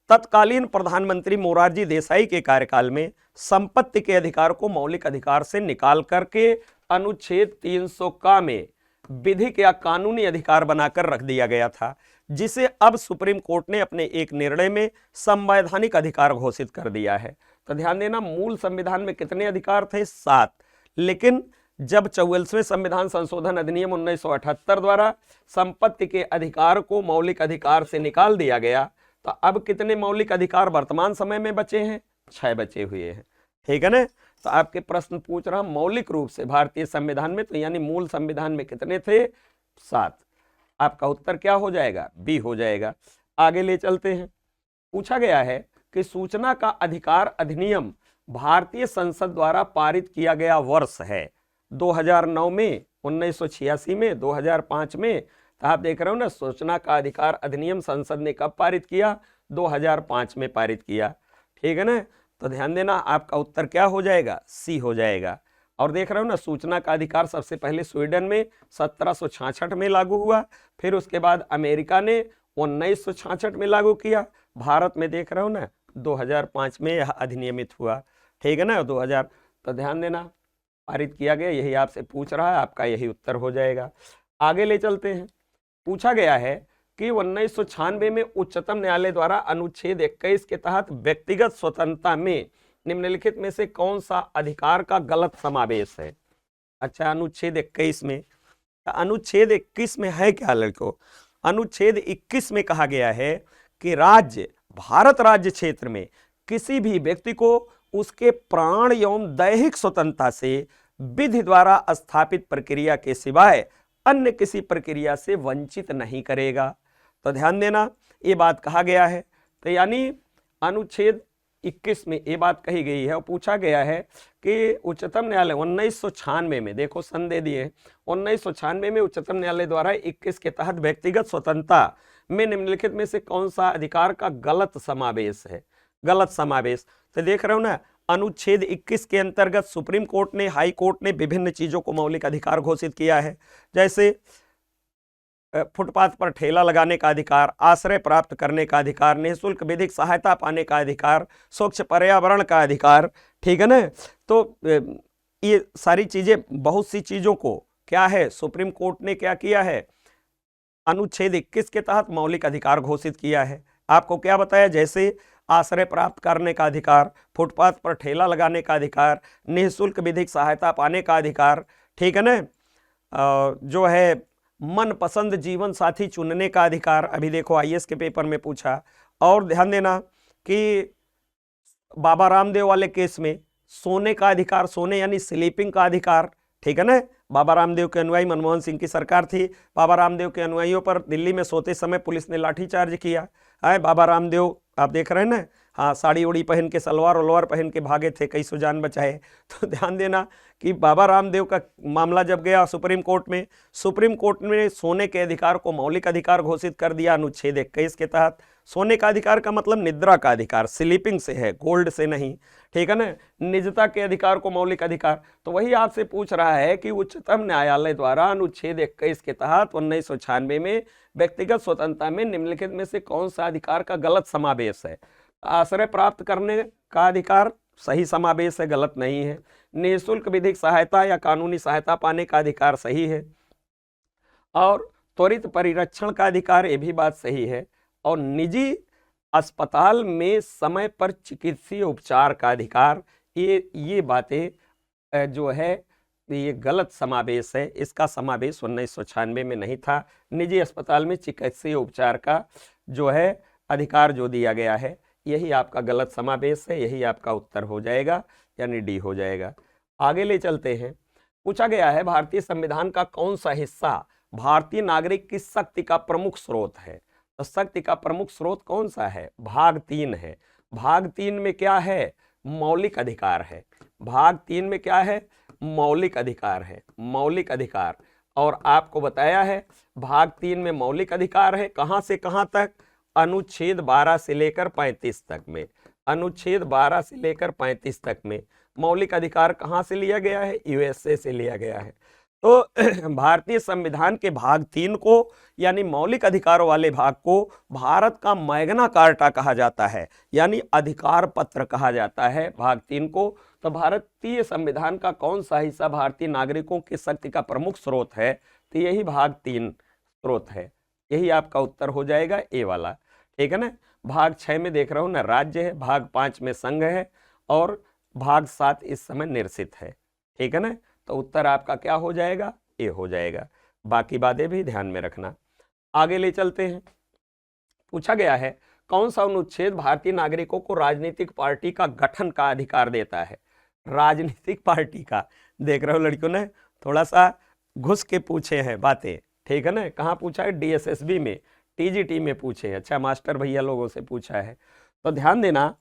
S1: तत्कालीन प्रधानमंत्री मोरारजी देसाई के कार्यकाल में संपत्ति के अधिकार को मौलिक अधिकार से निकाल करके अनुच्छेद 300 का में विधिक या कानूनी अधिकार बनाकर रख दिया गया था, जिसे अब सुप्रीम कोर्ट ने अपने एक निर्णय में संवैधानिक अधिकार घोषित कर दिया है। तो ध्यान देना, मूल संविधान में कितने अधिकार थे, 7, लेकिन जब 44वें संविधान संशोधन अधिनियम 1978 द्वारा संपत्ति के अधिकार को मौलिक अधिकार से निकाल दिया गया, तो अब कितने मौलिक अधिकार वर्तमान समय में बचे हैं, 6 बचे हुए हैं, ठीक है ना। तो आपके प्रश्न पूछ रहा मौलिक रूप से भारतीय संविधान में, तो यानी मूल संविधान में कितने थे, 7। आपका उत्तर क्या हो जाएगा, बी हो जाएगा। आगे ले चलते हैं। पूछा गया है कि सूचना का अधिकार अधिनियम भारतीय संसद द्वारा पारित किया गया वर्ष है 2009 में, 1986 में, 2005 में। तो आप देख रहे हो ना, सूचना का अधिकार अधिनियम संसद ने कब पारित किया, 2005 में पारित किया, ठीक है ना। तो ध्यान देना, आपका उत्तर क्या हो जाएगा, सी हो जाएगा। और देख रहे हो ना, सूचना का अधिकार सबसे पहले स्वीडन में 1766 में लागू हुआ, फिर उसके बाद अमेरिका ने 1966 में लागू किया, भारत में देख रहे हो ना 2005 में यह अधिनियमित हुआ, ठीक है ना, 2000। तो ध्यान देना, पारित किया गया, यही आपसे पूछ रहा है, आपका यही उत्तर हो जाएगा। आगे ले चलते हैं। पूछा गया है कि 1996 में उच्चतम न्यायालय द्वारा अनुच्छेद 21 के तहत व्यक्तिगत स्वतंत्रता में निम्नलिखित में से कौन सा अधिकार का गलत समावेश है। अच्छा, अनुच्छेद 21 में, अनुच्छेद 21 में है क्या लड़कों, अनुच्छेद 21 में कहा गया है कि राज्य, भारत राज्य क्षेत्र में किसी भी व्यक्ति को उसके प्राण एवं दैहिक स्वतंत्रता से विधि द्वारा स्थापित प्रक्रिया के सिवाय अन्य किसी प्रक्रिया से वंचित नहीं करेगा। तो ध्यान देना, ये बात कहा गया है। तो यानी अनुच्छेद 21 में ये बात कही गई है और पूछा गया है कि उच्चतम न्यायालय 1996 में, देखो सन दे दिए, 1996 में उच्चतम न्यायालय द्वारा 21 के तहत व्यक्तिगत स्वतंत्रता में निम्नलिखित में से कौन सा अधिकार का गलत समावेश है? गलत समावेश तो देख रहे हो ना, अनुच्छेद 21 के अंतर्गत सुप्रीम कोर्ट ने, हाई कोर्ट ने विभिन्न चीजों को मौलिक अधिकार घोषित किया है, जैसे फुटपाथ पर ठेला लगाने का अधिकार, आश्रय प्राप्त करने का अधिकार, निःशुल्क विधिक सहायता पाने का अधिकार, स्वच्छ पर्यावरण का अधिकार, ठीक है ना। तो ये सारी चीजें, बहुत सी चीजों को क्या है, सुप्रीम कोर्ट ने क्या किया है, अनुच्छेद 21 के तहत मौलिक अधिकार घोषित किया है। आपको क्या बताया, जैसे आश्रय प्राप्त करने का अधिकार, फुटपाथ पर ठेला लगाने का अधिकार, निःशुल्क विधिक सहायता पाने का अधिकार, ठीक है ना, जो है मनपसंद जीवन साथी चुनने का अधिकार, अभी देखो आईएएस के पेपर में पूछा। और ध्यान देना कि बाबा रामदेव वाले केस में सोने का अधिकार, सोने यानी स्लीपिंग का अधिकार, ठीक है ना। बाबा रामदेव के अनुयायी, मनमोहन सिंह की सरकार थी, बाबा रामदेव के अनुयायियों पर दिल्ली में सोते समय पुलिस ने लाठीचार्ज किया है। बाबा रामदेव आप देख रहे हैं ना, हाँ, साड़ी उड़ी पहन के, सलवार उलवार पहन के भागे थे, कई सौ जान बचाए। तो ध्यान देना कि बाबा रामदेव का मामला जब गया सुप्रीम कोर्ट में, सुप्रीम कोर्ट ने सोने के अधिकार को मौलिक अधिकार घोषित कर दिया अनुच्छेद 21 के तहत। सोने का अधिकार का मतलब निद्रा का अधिकार, स्लीपिंग से है, गोल्ड से नहीं, ठीक है ना। निजता के अधिकार को मौलिक अधिकार, तो वही आपसे पूछ रहा है कि उच्चतम न्यायालय द्वारा अनुच्छेद 21 के तहत 1996 में व्यक्तिगत स्वतंत्रता में निम्नलिखित में से कौन सा अधिकार का गलत समावेश है? आश्रय प्राप्त करने का अधिकार सही समावेश है, गलत नहीं है। निःशुल्क विधिक सहायता या कानूनी सहायता पाने का अधिकार सही है। और त्वरित परिरक्षण का अधिकार, ये भी बात सही है। और निजी अस्पताल में समय पर चिकित्सीय उपचार का अधिकार, ये बातें जो है ये गलत समावेश है, इसका समावेश 1996 में नहीं था। निजी अस्पताल में चिकित्सीय उपचार का जो है अधिकार जो दिया गया है, यही आपका गलत समावेश है, यही आपका उत्तर हो जाएगा, यानी डी हो जाएगा। आगे ले चलते हैं। पूछा गया है भारतीय संविधान का कौन सा हिस्सा भारतीय नागरिक की शक्ति का प्रमुख स्रोत है? तो शक्ति का प्रमुख स्रोत कौन सा है? भाग 3 है। भाग 3 में क्या है? मौलिक अधिकार है। भाग 3 में क्या है? मौलिक अधिकार है, मौलिक अधिकार। और आपको बताया है भाग 3 में मौलिक अधिकार है, कहां से कहां तक? अनुच्छेद 12 से लेकर 35 तक में, अनुच्छेद 12 से लेकर 35 तक में मौलिक अधिकार कहां से लिया गया है? यूएसए से लिया गया है। तो भारतीय संविधान के भाग 3 को, यानी मौलिक अधिकारों वाले भाग को, भारत का मैग्ना कार्टा कहा जाता है, यानी अधिकार पत्र कहा जाता है भाग 3 को। तो भारतीय संविधान का कौन सा हिस्सा भारतीय नागरिकों की शक्ति का प्रमुख स्रोत है? तो यही भाग 3 स्रोत है, यही आपका उत्तर हो जाएगा, ए वाला, ठीक है ना। भाग 6 में देख रहा हूं ना राज्य है, भाग 5 में संघ है, और भाग 7 इस समय निरसित है, ठीक है ना। तो उत्तर आपका क्या हो जाएगा? ए हो जाएगा। बाकी बातें भी ध्यान में रखना। आगे ले चलते हैं। पूछा गया है कौन सा अनुच्छेद भारतीय नागरिकों को राजनीतिक पार्टी का गठन का अधिकार देता है? राजनीतिक पार्टी का, देख रहे हो लड़कियों ने थोड़ा सा घुस के पूछे हैं बातें, ठीक है ना। कहाँ पूछा है? डीएसएसबी में, टीजीटी में पूछे। अच्छा, मास्टर भैया लोगों से पूछा है। तो ध्यान देना,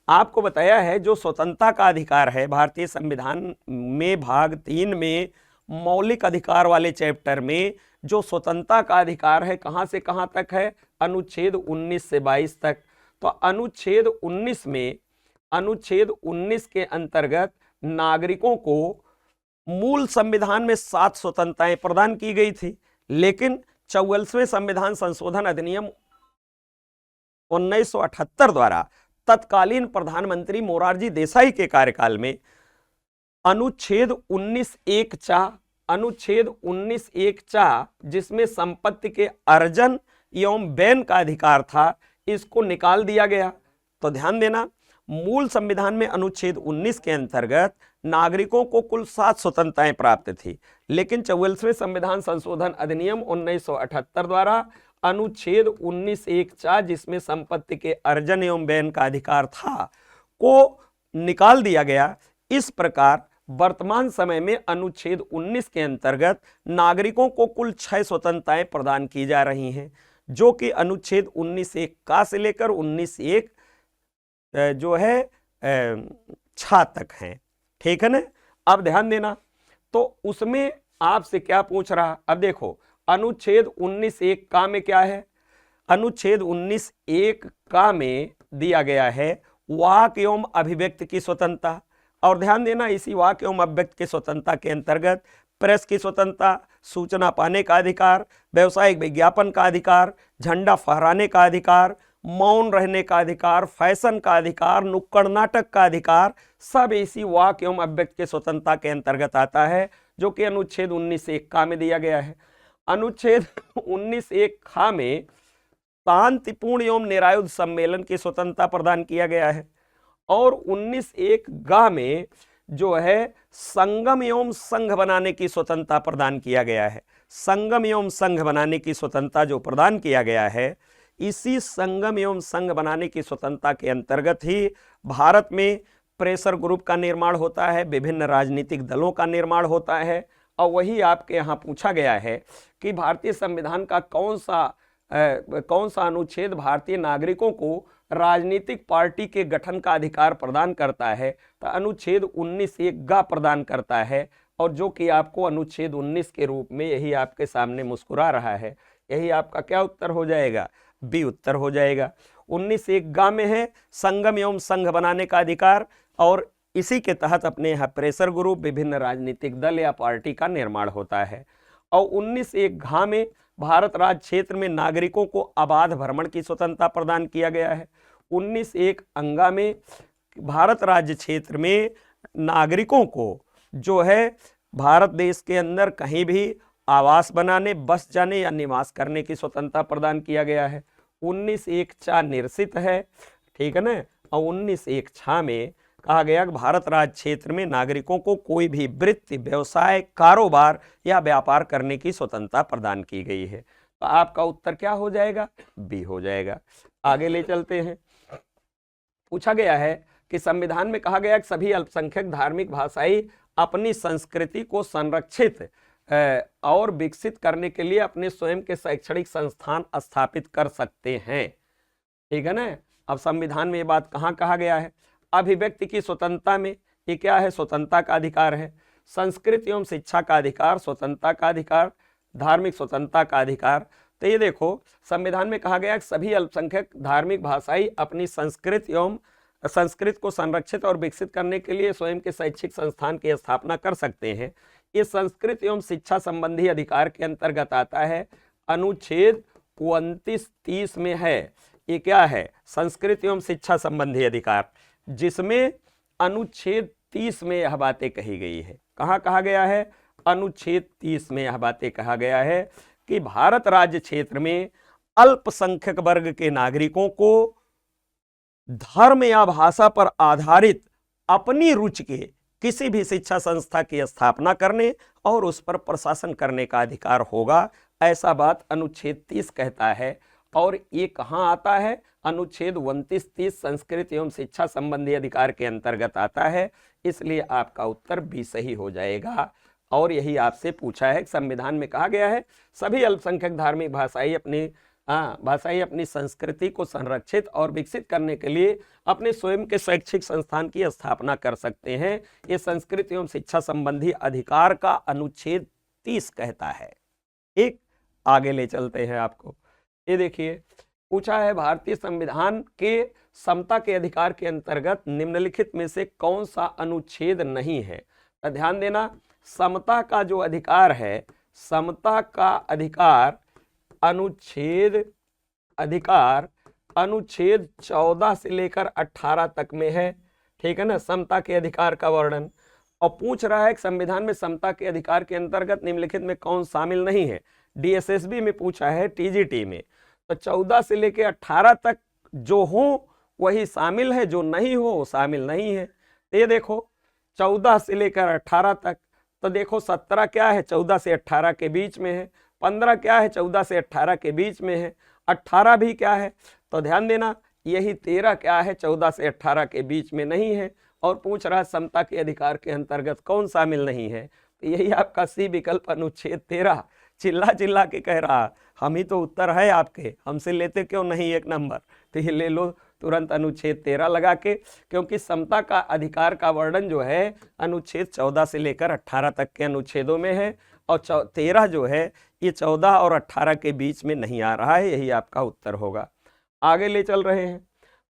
S1: आपको बताया है जो स्वतंत्रता का अधिकार है भारतीय संविधान में भाग 3 में मौलिक अधिकार वाले चैप्टर में जो स्वतंत्रता का अधिकार है, कहां से कहां तक है? अनुच्छेद 19 से 22 तक। तो अनुच्छेद 19 में, अनुच्छेद 19 के अंतर्गत नागरिकों को मूल संविधान में 7 स्वतंत्रताएं प्रदान की गई थी, लेकिन 44वें संविधान संशोधन अधिनियम 1978 द्वारा तत्कालीन प्रधानमंत्री मोरारजी देसाई के कार्यकाल में अनुच्छेद 19(1)(चा), अनुच्छेद 19(1)(चा, जिसमें संपत्ति के अर्जन एवं बैन का अधिकार था, इसको निकाल दिया गया। तो ध्यान देना, मूल संविधान में अनुच्छेद 19 के अंतर्गत नागरिकों को कुल 7 स्वतंत्रताएं प्राप्त थी, लेकिन 44वें संविधान संशोधन अधिनियम 1978 द्वारा अनुच्छेद 19(1)(चा, जिसमें संपत्ति के अर्जन एवं बैन का अधिकार था, को निकाल दिया गया। इस प्रकार वर्तमान समय में अनुच्छेद 19 के अंतर्गत नागरिकों को कुल 6 स्वतंत्रताएं प्रदान की जा रही हैं, जो कि अनुच्छेद 19(1) का से लेकर 19(1) जो है छा तक हैं, ठीक है ना। अब ध्यान देना, तो उसमें आपसे क्या पूछ रहा, अब देखो अनुच्छेद 19(1) का में क्या है, अनुच्छेद 19(1) का में दिया गया है वाक एवं अभिव्यक्ति की स्वतंत्रता। और ध्यान देना, इसी वाक एवं अभिव्यक्ति की स्वतंत्रता के अंतर्गत प्रेस की स्वतंत्रता, सूचना पाने का अधिकार, व्यवसायिक विज्ञापन का अधिकार, झंडा फहराने का अधिकार, मौन रहने का अधिकार, फैशन का अधिकार, नुक्कड़ नाटक का अधिकार, सब इसी वाक एवं अभिव्यक्ति की स्वतंत्रता के अंतर्गत आता है, जो कि अनुच्छेद 19(1) का में दिया गया है। अनुच्छेद 19(1) का में शांतिपूर्ण एवं निरायुध सम्मेलन की स्वतंत्रता प्रदान किया गया है। और 19(1) गा में जो है संगम एवं संघ बनाने की स्वतंत्रता प्रदान किया गया है। संगम एवं संघ बनाने की स्वतंत्रता जो प्रदान किया गया है, इसी संगम एवं संघ बनाने की स्वतंत्रता के अंतर्गत ही भारत में प्रेशर ग्रुप का निर्माण होता है, विभिन्न राजनीतिक दलों का निर्माण होता है। और वही आपके यहाँ पूछा गया है कि भारतीय संविधान का कौन सा अनुच्छेद भारतीय नागरिकों को राजनीतिक पार्टी के गठन का अधिकार प्रदान करता है, तो अनुच्छेद 19(1) गा प्रदान करता है। और जो कि आपको अनुच्छेद 19 के रूप में यही आपके सामने मुस्कुरा रहा है, यही आपका क्या उत्तर हो जाएगा, बी उत्तर हो जाएगा। 19(1) गा में है संगम एवं संघ बनाने का अधिकार, और इसी के तहत अपने यहाँ प्रेशर ग्रुप, विभिन्न राजनीतिक दल या पार्टी का निर्माण होता है। और 19(1) घा में भारत राज्य क्षेत्र में नागरिकों को अबाध भ्रमण की स्वतंत्रता प्रदान किया गया है। 19(1) अंगा में भारत राज्य क्षेत्र में नागरिकों को जो है भारत देश के अंदर कहीं भी आवास बनाने, बस जाने या निवास करने की स्वतंत्रता प्रदान किया गया है। 19(1) चा निरसित है, ठीक है ना। और 19(1) छा में कहा गया कि भारत राज्य क्षेत्र में नागरिकों को कोई भी वृत्ति, व्यवसाय, कारोबार या व्यापार करने की स्वतंत्रता प्रदान की गई है। तो आपका उत्तर क्या हो जाएगा, बी हो जाएगा। आगे ले चलते हैं। पूछा गया है कि संविधान में कहा गया कि सभी अल्पसंख्यक धार्मिक भाषाई अपनी संस्कृति को संरक्षित और विकसित करने के लिए अपने स्वयं के शैक्षणिक संस्थान स्थापित कर सकते हैं, ठीक है ना। अब संविधान में ये बात कहाँ कहा गया है, अभिव्यक्ति की स्वतंत्रता में ये क्या है, स्वतंत्रता का अधिकार है। संस्कृति एवं शिक्षा का अधिकार, स्वतंत्रता का अधिकार, धार्मिक स्वतंत्रता का अधिकार। तो ये देखो, संविधान में कहा गया कि सभी अल्पसंख्यक धार्मिक भाषाई अपनी संस्कृत को संरक्षित और विकसित करने के लिए स्वयं के शैक्षिक संस्थान की स्थापना कर सकते हैं। ये संस्कृत एवं शिक्षा संबंधी अधिकार के अंतर्गत आता है। अनुच्छेद 29(30) में है, ये क्या है, संस्कृत एवं शिक्षा संबंधी अधिकार, जिसमें अनुच्छेद 30 में यह बातें कही गई है। कहाँ कहा गया है, अनुच्छेद 30 में यह बातें कहा गया है कि भारत राज्य क्षेत्र में अल्पसंख्यक वर्ग के नागरिकों को धर्म या भाषा पर आधारित अपनी रुचि के किसी भी शिक्षा संस्था की स्थापना करने और उस पर प्रशासन करने का अधिकार होगा, ऐसा बात अनुच्छेद 30 कहता है। और ये कहाँ आता है, अनुच्छेद 29(30) संस्कृत एवं शिक्षा संबंधी अधिकार के अंतर्गत आता है। इसलिए आपका उत्तर बी सही हो जाएगा। और यही आपसे पूछा है, संविधान में कहा गया है सभी अल्पसंख्यक धार्मिक भाषाई अपनी संस्कृति को संरक्षित और विकसित करने के लिए अपने स्वयं के शैक्षिक संस्थान की स्थापना कर सकते हैं। ये संस्कृति एवं शिक्षा संबंधी अधिकार का अनुच्छेद 30 कहता है। एक आगे ले चलते हैं आपको। ये देखिए, पूछा है भारतीय संविधान के समता के अधिकार के अंतर्गत निम्नलिखित में से कौन सा अनुच्छेद नहीं है। तो ध्यान देना, समता का जो अधिकार है, समता का अधिकार अनुच्छेद 14 से लेकर 18 तक में है, ठीक है ना, समता के अधिकार का वर्णन। और पूछ रहा है कि संविधान में समता के अधिकार के अंतर्गत निम्नलिखित में कौन शामिल नहीं है। DSSB में पूछा है, TGT में, तो 14 से लेकर 18 तक जो हो वही शामिल है, जो नहीं हो वो शामिल नहीं है। ये देखो 14 से लेकर 18 तक, तो देखो 17 क्या है, 14 से 18 के बीच में है, 15 क्या है, 14 से 18 के बीच में है, 18 भी क्या है, तो ध्यान देना यही 13 क्या है, 14 से 18 के बीच में नहीं है। और पूछ रहा है समता के अधिकार के अंतर्गत कौन शामिल नहीं है, तो यही आपका सी विकल्प अनुच्छेद 13। चिल्ला के कह रहा हम ही तो उत्तर है आपके, हमसे लेते क्यों नहीं एक नंबर। तो ये ले लो तुरंत अनुच्छेद 13 लगा के, क्योंकि समता का अधिकार का वर्णन जो है अनुच्छेद 14 से लेकर 18 तक के अनुच्छेदों में है, और 13 जो है ये 14 और 18 के बीच में नहीं आ रहा है। यही आपका उत्तर होगा। आगे ले चल रहे हैं।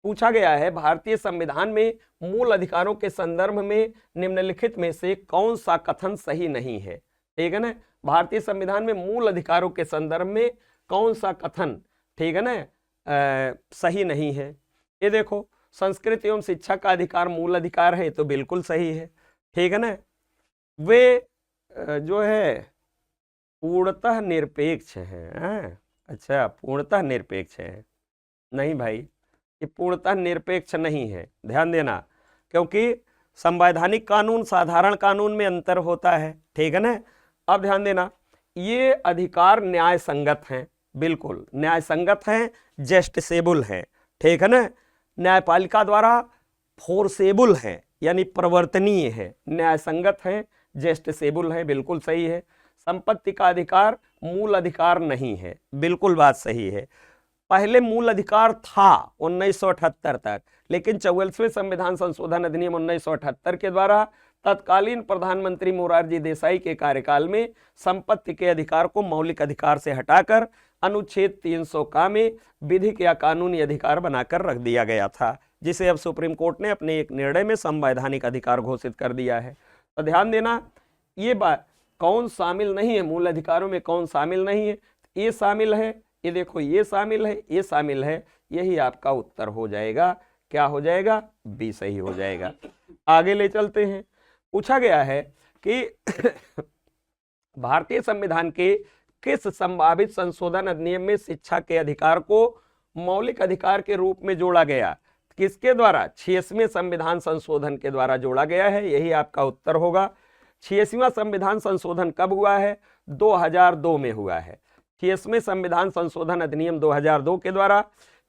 S1: पूछा गया है भारतीय संविधान में मूल अधिकारों के संदर्भ में निम्नलिखित में से कौन सा कथन सही नहीं है। ठीक है ना, भारतीय संविधान में मूल अधिकारों के संदर्भ में कौन सा कथन, ठीक है ना, सही नहीं है। ये देखो, संस्कृति एवं शिक्षा का अधिकार मूल अधिकार है, तो बिल्कुल सही है। ठीक है ना, वे जो है पूर्णतः निरपेक्ष है। अच्छा, पूर्णतः निरपेक्ष है, नहीं भाई, ये पूर्णतः निरपेक्ष नहीं है, ध्यान देना, क्योंकि संवैधानिक कानून साधारण कानून में अंतर होता है। ठीक है ना, अब ध्यान देना, ये अधिकार न्याय संगत हैं, बिल्कुल न्याय संगत हैं, जस्टिसेबल हैं। ठीक है ना, न्यायपालिका द्वारा फोर्सेबल है, यानी प्रवर्तनीय है, न्याय संगत है, जस्टिसेबल है, बिल्कुल सही है। संपत्ति का अधिकार मूल अधिकार नहीं है, बिल्कुल बात सही है। पहले मूल अधिकार था 1978 तक, लेकिन 44वें संविधान संशोधन अधिनियम 1978 के द्वारा तत्कालीन प्रधानमंत्री मोरारजी देसाई के कार्यकाल में संपत्ति के अधिकार को मौलिक अधिकार से हटाकर अनुच्छेद 300 का में विधिक या कानूनी अधिकार बनाकर रख दिया गया था, जिसे अब सुप्रीम कोर्ट ने अपने एक निर्णय में संवैधानिक अधिकार घोषित कर दिया है। तो ध्यान देना, ये बात कौन शामिल नहीं है, मूल अधिकारों में कौन शामिल नहीं है, ये शामिल है, ये देखो ये शामिल है, ये शामिल है, यही आपका उत्तर हो जाएगा। क्या हो जाएगा? बी सही हो जाएगा। आगे ले चलते हैं। पूछा गया है कि भारतीय संविधान के किस संभावित संशोधन अधिनियम में शिक्षा के अधिकार को मौलिक अधिकार के रूप में जोड़ा गया? किसके द्वारा? 86वें संविधान संशोधन के द्वारा जोड़ा गया है, यही आपका उत्तर होगा। 86वां संविधान संशोधन कब हुआ है? 2002 में हुआ है। 86वें संविधान संशोधन अधिनियम 2002 के द्वारा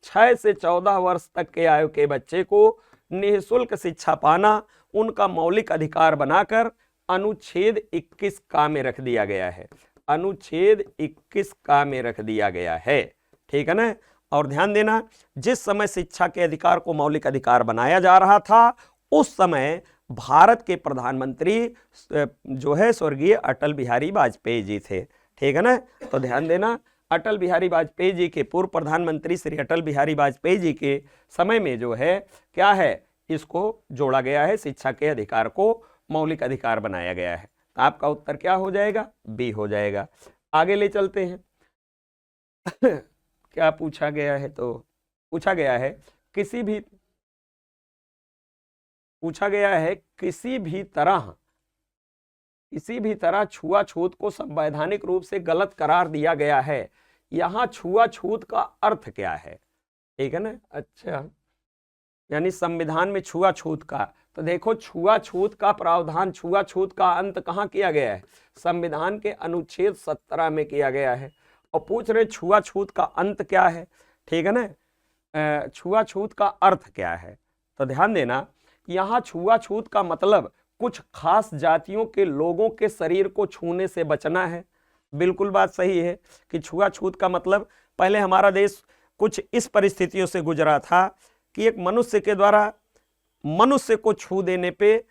S1: 6 से 14 वर्ष तक के आयु के बच्चे को निःशुल्क शिक्षा पाना उनका मौलिक अधिकार बनाकर अनुच्छेद 21 का में रख दिया गया है। अनुच्छेद 21 का में रख दिया गया है। ठीक है ना, और ध्यान देना, जिस समय शिक्षा के अधिकार को मौलिक अधिकार बनाया जा रहा था, उस समय भारत के प्रधानमंत्री जो है स्वर्गीय अटल बिहारी वाजपेयी जी थे। ठीक है ना, तो ध्यान देना, अटल बिहारी वाजपेयी जी के पूर्व प्रधानमंत्री श्री अटल बिहारी वाजपेयी जी के समय में जो है क्या है, इसको जोड़ा गया है, शिक्षा के अधिकार को मौलिक अधिकार बनाया गया है। आपका उत्तर क्या हो जाएगा? बी हो जाएगा। आगे ले चलते हैं। क्या पूछा गया है? तो पूछा गया है किसी भी तरह छुआछूत को संवैधानिक रूप से गलत करार दिया गया है। यहाँ छुआछूत का अर्थ क्या है? ठीक है ना, अच्छा, यानी संविधान में छुआछूत का, तो देखो छुआछूत का प्रावधान, छुआछूत का अंत कहाँ किया गया है? संविधान के अनुच्छेद 17 में किया गया है। और पूछ रहे छुआछूत का अंत क्या है? ठीक है ना, छुआछूत का अर्थ क्या है? तो ध्यान देना, यहाँ छुआछूत का मतलब कुछ खास जातियों के लोगों के शरीर को छूने से बचना है। बिल्कुल बात सही है कि छुआछूत का मतलब, पहले हमारा देश कुछ इस परिस्थितियों से गुजरा था कि एक मनुष्य के द्वारा मनुष्य को छू देने पे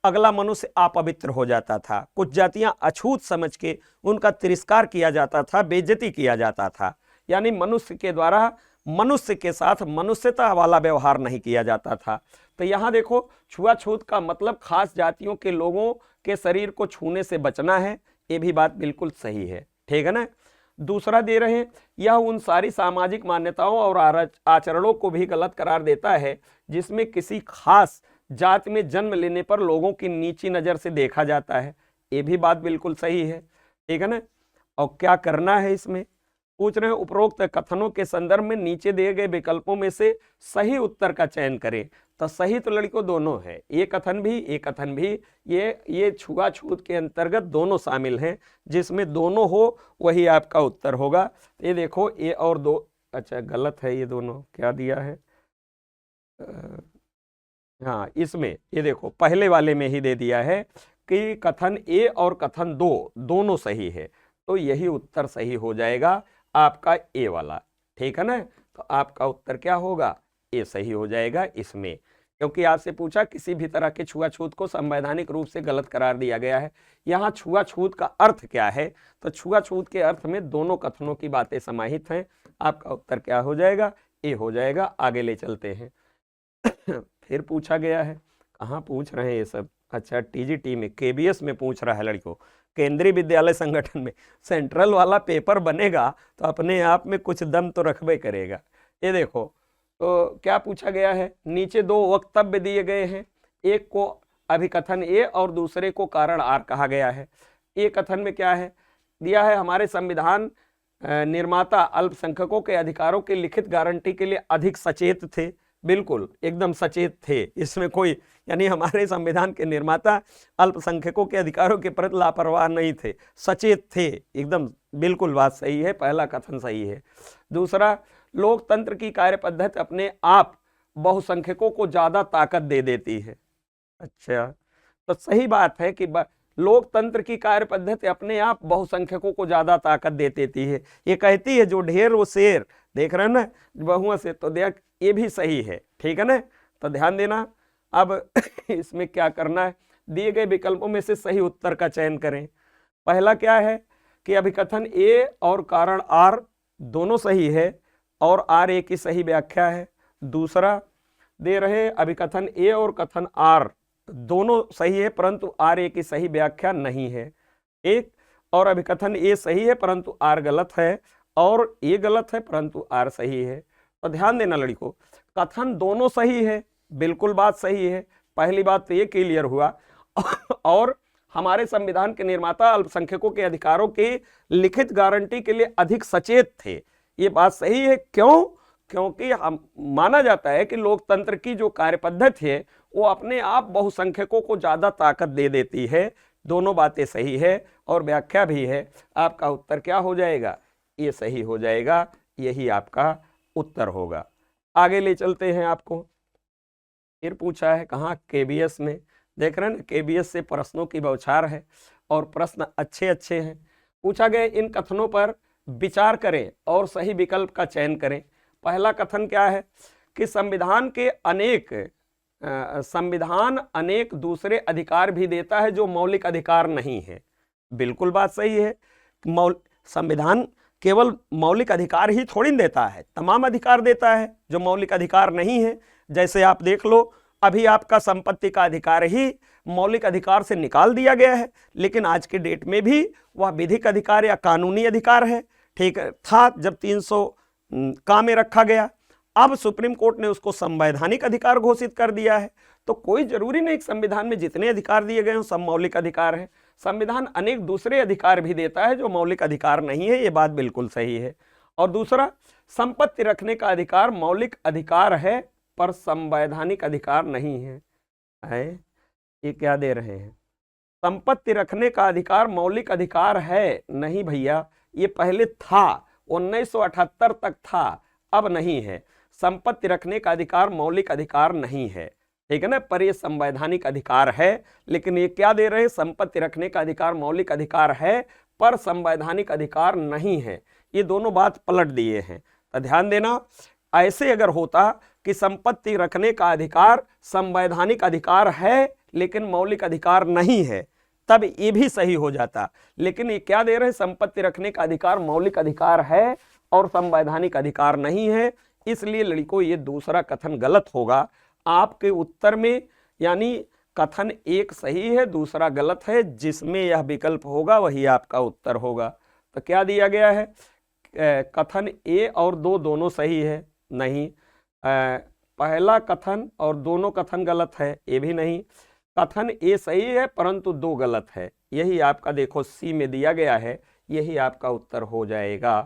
S1: अगला मनुष्य अपवित्र हो जाता था। कुछ जातियां अछूत समझ के उनका तिरस्कार किया जाता था, बेइज्जती किया जाता था। यानी मनुष्य के द्वारा मनुष्य के साथ मनुष्यता वाला व्यवहार नहीं किया जाता था। तो यहाँ देखो, छुआछूत का मतलब खास जातियों के लोगों के शरीर को छूने से बचना है। ये भी बात बिल्कुल सही है। ठीक है ना। दूसरा दे रहे हैं, यह उन सारी सामाजिक मान्यताओं और आचरणों को भी गलत करार देता है जिसमें किसी खास जात में जन्म लेने पर लोगों की नीची नज़र से देखा जाता है। ये भी बात बिल्कुल सही है। ठीक है ना। और क्या करना है इसमें? पूछ रहे हैं उपरोक्त कथनों के संदर्भ में नीचे दिए गए विकल्पों में से सही उत्तर का चयन करें। तो सही तो लड़कों दोनों है, ये कथन भी, ये छुआछूत के अंतर्गत दोनों शामिल हैं। जिसमें दोनों हो वही आपका उत्तर होगा। ये देखो, ये और दो, अच्छा गलत है, ये दोनों क्या दिया है, हाँ इसमें ये देखो पहले वाले में ही दे दिया है कि कथन ए और कथन दो दोनों सही है। तो यही उत्तर सही हो जाएगा आपका ए वाला। ठीक है ना। तो आपका उत्तर क्या होगा? ये सही हो जाएगा इसमें, क्योंकि आपसे पूछा किसी भी तरह के छुआछूत को संवैधानिक रूप से गलत करार दिया गया है। यहाँ छुआछूत का अर्थ क्या है, तो छुआछूत के अर्थ में दोनों कथनों की बातें समाहित हैं। आपका उत्तर क्या हो जाएगा, ए हो जाएगा। आगे ले चलते हैं। फिर पूछा गया है, कहाँ पूछ रहे हैं ये सब, अच्छा टीजीटी में, केबीएस में पूछ रहा है लड़कों, केंद्रीय विद्यालय संगठन में सेंट्रल वाला पेपर बनेगा तो अपने आप में कुछ दम तो रखबे करेगा। ये देखो, तो क्या पूछा गया है, नीचे दो वक्तव्य दिए गए हैं, एक को अभिकथन ए और दूसरे को कारण आर कहा गया है। ए कथन में क्या है दिया है, हमारे संविधान निर्माता अल्पसंख्यकों के अधिकारों की लिखित गारंटी के लिए अधिक सचेत थे। बिल्कुल एकदम सचेत थे, इसमें कोई, यानी हमारे संविधान के निर्माता अल्पसंख्यकों के अधिकारों के प्रति लापरवाह नहीं थे, सचेत थे एकदम, बिल्कुल बात सही है, पहला कथन सही है। दूसरा, लोकतंत्र की कार्य पद्धति अपने आप बहुसंख्यकों को ज्यादा ताकत दे देती है। अच्छा, तो सही बात है कि लोकतंत्र की कार्य पद्धति अपने आप बहुसंख्यकों को ज्यादा ताकत दे देती है। ये कहती है जो ढेर वो शेर, देख रहे हैं ना बहुओं से, तो देख ये भी सही है, ठीक है ना। तो ध्यान देना, अब इसमें क्या करना है, दिए गए विकल्पों में से सही उत्तर का चयन करें। पहला क्या है कि अभिकथन ए और कारण आर दोनों सही है और आर ए की सही व्याख्या है। दूसरा दे रहे अभिकथन ए और कथन आर दोनों सही है परंतु आर ए की सही व्याख्या नहीं है। एक और अभिकथन ए सही है परंतु आर गलत है, और ए गलत है परंतु आर सही है। तो ध्यान देना लड़कों, कथन दोनों सही है, बिल्कुल बात सही है, पहली बात तो ये क्लियर हुआ। और हमारे संविधान के निर्माता अल्पसंख्यकों के अधिकारों की लिखित गारंटी के लिए अधिक सचेत थे, ये बात सही है। क्यों? क्योंकि हम माना जाता है कि लोकतंत्र की जो कार्य पद्धति है वो अपने आप बहुसंख्यकों को ज्यादा ताकत दे देती है। दोनों बातें सही है और व्याख्या भी है। आपका उत्तर क्या हो जाएगा, ये सही हो जाएगा, यही आपका उत्तर होगा। आगे ले चलते हैं आपको। फिर पूछा है कहाँ, केबीएस में, देख रहे हैं ना केबीएस से प्रश्नों की बौछार है और प्रश्न अच्छे अच्छे हैं। पूछा गया इन कथनों पर विचार करें और सही विकल्प का चयन करें। पहला कथन क्या है कि संविधान अनेक दूसरे अधिकार भी देता है जो मौलिक अधिकार नहीं है। बिल्कुल बात सही है, संविधान केवल मौलिक अधिकार ही थोड़ी देता है, तमाम अधिकार देता है जो मौलिक अधिकार नहीं है। जैसे आप देख लो, अभी आपका संपत्ति का अधिकार ही मौलिक अधिकार से निकाल दिया गया है, लेकिन आज के डेट में भी वह विधिक अधिकार या कानूनी अधिकार है, ठीक था जब 300 का में रखा गया। अब सुप्रीम कोर्ट ने उसको संवैधानिक अधिकार घोषित कर दिया है। तो कोई जरूरी नहीं कि संविधान में जितने अधिकार दिए गए हैं सब मौलिक अधिकार है। संविधान अनेक दूसरे अधिकार भी देता है जो मौलिक अधिकार नहीं है, ये बात बिल्कुल सही है। और दूसरा, संपत्ति रखने का अधिकार मौलिक अधिकार है पर संवैधानिक अधिकार नहीं है। ये क्या दे रहे हैं, संपत्ति रखने का अधिकार मौलिक अधिकार है नहीं भैया, ये पहले था, 1978 तक था, अब नहीं है। संपत्ति रखने का अधिकार मौलिक अधिकार नहीं है, ठीक है ना, पर ये संवैधानिक अधिकार है। लेकिन ये क्या दे रहे हैं, संपत्ति रखने का अधिकार मौलिक अधिकार है पर संवैधानिक अधिकार नहीं है। ये दोनों बात पलट दिए हैं। तो ध्यान देना, ऐसे अगर होता कि संपत्ति रखने का अधिकार संवैधानिक अधिकार है लेकिन मौलिक अधिकार नहीं है, तब ये भी सही हो जाता। लेकिन ये क्या दे रहे हैं, संपत्ति रखने का अधिकार मौलिक अधिकार है और संवैधानिक अधिकार नहीं है, इसलिए लड़कों ये दूसरा कथन गलत होगा आपके उत्तर में। यानी कथन एक सही है, दूसरा गलत है, जिसमें यह विकल्प होगा वही आपका उत्तर होगा। तो क्या दिया गया है, कथन ए और दो दोनों सही है, नहीं। पहला कथन और दोनों कथन गलत है, ये भी नहीं। कथन ए सही है परंतु दो गलत है, यही आपका देखो सी में दिया गया है, यही आपका उत्तर हो जाएगा।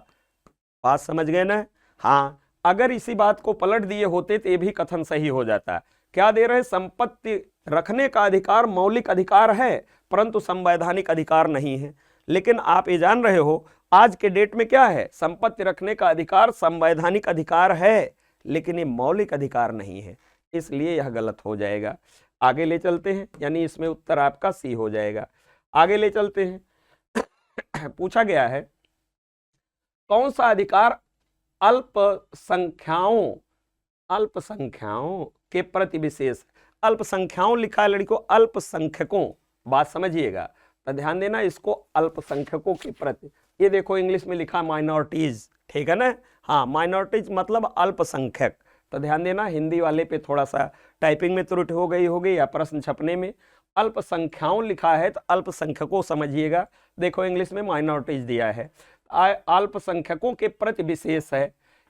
S1: बात समझ गए ना। हाँ, अगर इसी बात को पलट दिए होते तो ये भी कथन सही हो जाता। क्या दे रहे, संपत्ति रखने का अधिकार मौलिक अधिकार है परंतु संवैधानिक अधिकार नहीं है। लेकिन आप ये जान रहे हो आज के डेट में क्या है, संपत्ति रखने का अधिकार संवैधानिक अधिकार है लेकिन ये मौलिक अधिकार नहीं है, इसलिए यह गलत हो जाएगा। आगे ले चलते हैं, यानी इसमें उत्तर आपका सी हो जाएगा। आगे ले चलते हैं। पूछा गया है कौन सा अधिकार अल्पसंख्याओं अल्पसंख्याओं के प्रति विशेष। अल्पसंख्याओं लिखा है लड़कों, अल्पसंख्यकों, बात समझिएगा तो ध्यान देना, इसको अल्पसंख्यकों के प्रति, ये देखो इंग्लिश में लिखा माइनॉरिटीज, ठीक है ना, हाँ माइनॉरिटीज मतलब अल्पसंख्यक, तो ध्यान देना हिंदी वाले पे थोड़ा सा टाइपिंग में त्रुटि हो गई होगी या प्रश्न छपने में। अल्पसंख्याओं लिखा है तो अल्पसंख्यकों समझिएगा, देखो इंग्लिश में माइनॉरिटीज दिया है, अल्पसंख्यकों के प्रति विशेष है।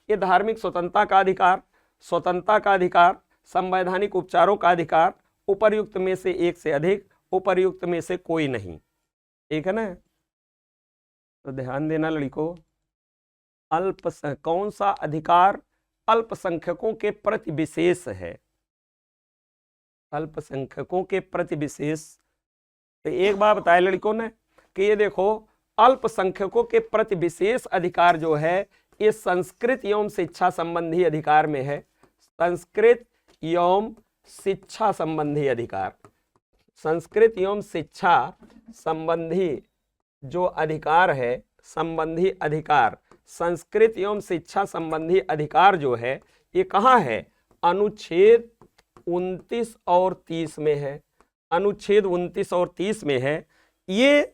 S1: ये धार्मिक स्वतंत्रता का अधिकार, स्वतंत्रता का अधिकार, संवैधानिक उपचारों का अधिकार, उपर्युक्त में से एक से अधिक, उपर्युक्त में से कोई नहीं, ठीक है ना। तो ध्यान देना लड़कों, कौन सा अधिकार अल्पसंख्यकों के प्रति विशेष है, अल्पसंख्यकों के प्रति विशेष। तो एक बार बताया लड़कों ने कि ये देखो अल्पसंख्यकों के प्रति विशेष अधिकार जो है ये संस्कृत एवं शिक्षा संबंधी अधिकार में है, संस्कृत एवं शिक्षा संबंधी अधिकार, संस्कृत एवं शिक्षा संबंधी जो अधिकार है, संबंधी अधिकार, संस्कृत एवं शिक्षा संबंधी अधिकार जो है ये कहाँ है, अनुच्छेद 29 और 30 में है, अनुच्छेद 29 और 30 में है। ये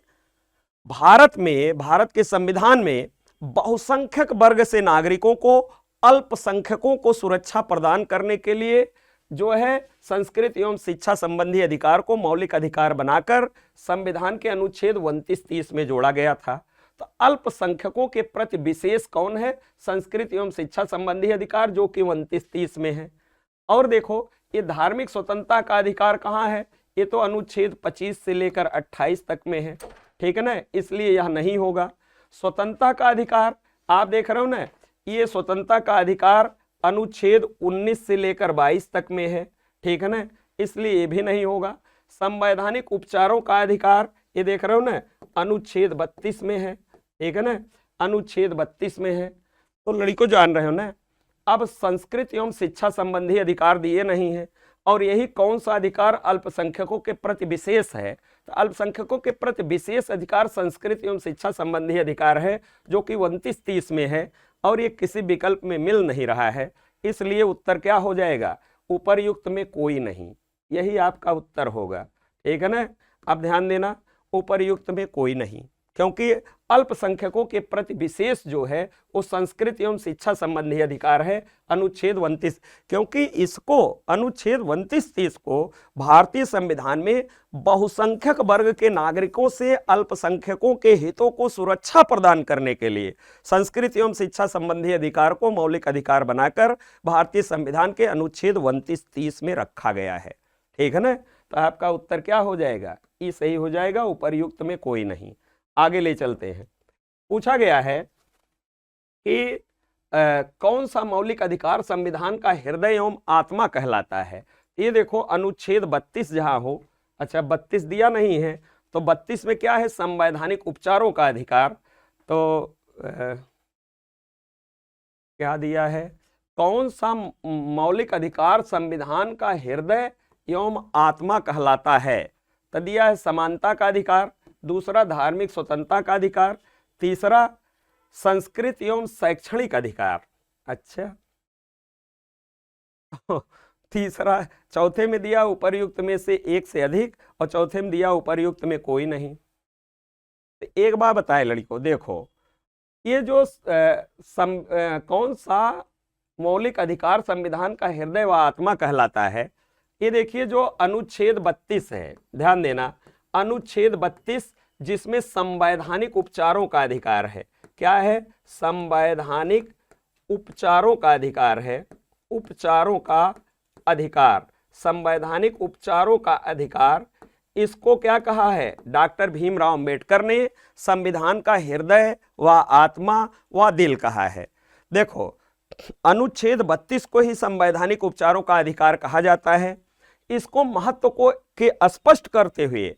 S1: भारत में, भारत के संविधान में बहुसंख्यक वर्ग से नागरिकों को, अल्पसंख्यकों को सुरक्षा प्रदान करने के लिए जो है संस्कृत एवं शिक्षा संबंधी अधिकार को मौलिक अधिकार बनाकर संविधान के अनुच्छेद 29-30 में जोड़ा गया था। तो अल्पसंख्यकों के प्रति विशेष कौन है, संस्कृत एवं शिक्षा संबंधी अधिकार जो कि 29-30 में है। और देखो ये धार्मिक स्वतंत्रता का अधिकार कहाँ है, ये तो अनुच्छेद 25 से लेकर 28 तक में है, ठीक है ना, इसलिए यह नहीं होगा। स्वतंत्रता का अधिकार आप देख रहे हो ना, ये स्वतंत्रता का अधिकार अनुच्छेद 19 से लेकर 22 तक में है, ठीक है ना, इसलिए ये भी नहीं होगा। संवैधानिक उपचारों का अधिकार ये देख रहे हो ना, अनुच्छेद 32 में है, ठीक है ना, अनुच्छेद 32 में है। तो लड़कों जान रहे हो ना, अब संस्कृत एवं शिक्षा संबंधी अधिकार दिए नहीं है, और यही कौन सा अधिकार अल्पसंख्यकों के प्रति विशेष है, तो अल्पसंख्यकों के प्रति विशेष अधिकार संस्कृत एवं शिक्षा संबंधी अधिकार है जो कि 29-30 में है, और ये किसी विकल्प में मिल नहीं रहा है, इसलिए उत्तर क्या हो जाएगा, उपर्युक्त में कोई नहीं, यही आपका उत्तर होगा, ठीक है ना। अब ध्यान देना, उपर्युक्त में कोई नहीं, क्योंकि अल्पसंख्यकों के प्रति विशेष जो है वो संस्कृत एवं शिक्षा संबंधी अधिकार है, अनुच्छेद 29, क्योंकि इसको अनुच्छेद 29-30 को भारतीय संविधान में बहुसंख्यक वर्ग के नागरिकों से अल्पसंख्यकों के हितों को सुरक्षा प्रदान करने के लिए संस्कृत एवं शिक्षा संबंधी अधिकार को मौलिक अधिकार बनाकर भारतीय संविधान के अनुच्छेद 29-30 में रखा गया है, ठीक है ना। तो आपका उत्तर क्या हो जाएगा, ये सही हो जाएगा, उपर्युक्त में कोई नहीं। आगे ले चलते हैं, पूछा गया है कि कौन सा मौलिक अधिकार संविधान का हृदय एवं आत्मा कहलाता है। ये देखो अनुच्छेद 32 जहां हो, अच्छा 32 दिया नहीं है, तो 32 में क्या है, संवैधानिक उपचारों का अधिकार, तो क्या दिया है, कौन सा मौलिक अधिकार संविधान का हृदय एवं आत्मा कहलाता है, तो दिया है समानता का अधिकार, दूसरा धार्मिक स्वतंत्रता का अधिकार, तीसरा संस्कृत एवं शैक्षणिक अधिकार, अच्छा तीसरा, चौथे में दिया उपर्युक्त में से एक से अधिक, और चौथे में दिया उपर्युक्त में कोई नहीं। तो एक बार बताए लड़कों, देखो ये जो कौन सा मौलिक अधिकार संविधान का हृदय व आत्मा कहलाता है, ये देखिए जो अनुच्छेद 32 है, ध्यान देना, अनुच्छेद 32 जिसमें संवैधानिक उपचारों का अधिकार है, क्या है, संवैधानिक उपचारों का अधिकार है, उपचारों का अधिकार, संवैधानिक उपचारों का अधिकार, इसको क्या कहा है, डॉक्टर भीमराव अंबेडकर ने संविधान का हृदय व आत्मा व दिल कहा है। देखो अनुच्छेद 32 को ही संवैधानिक उपचारों का अधिकार कहा जाता है। इसको महत्व को के स्पष्ट करते हुए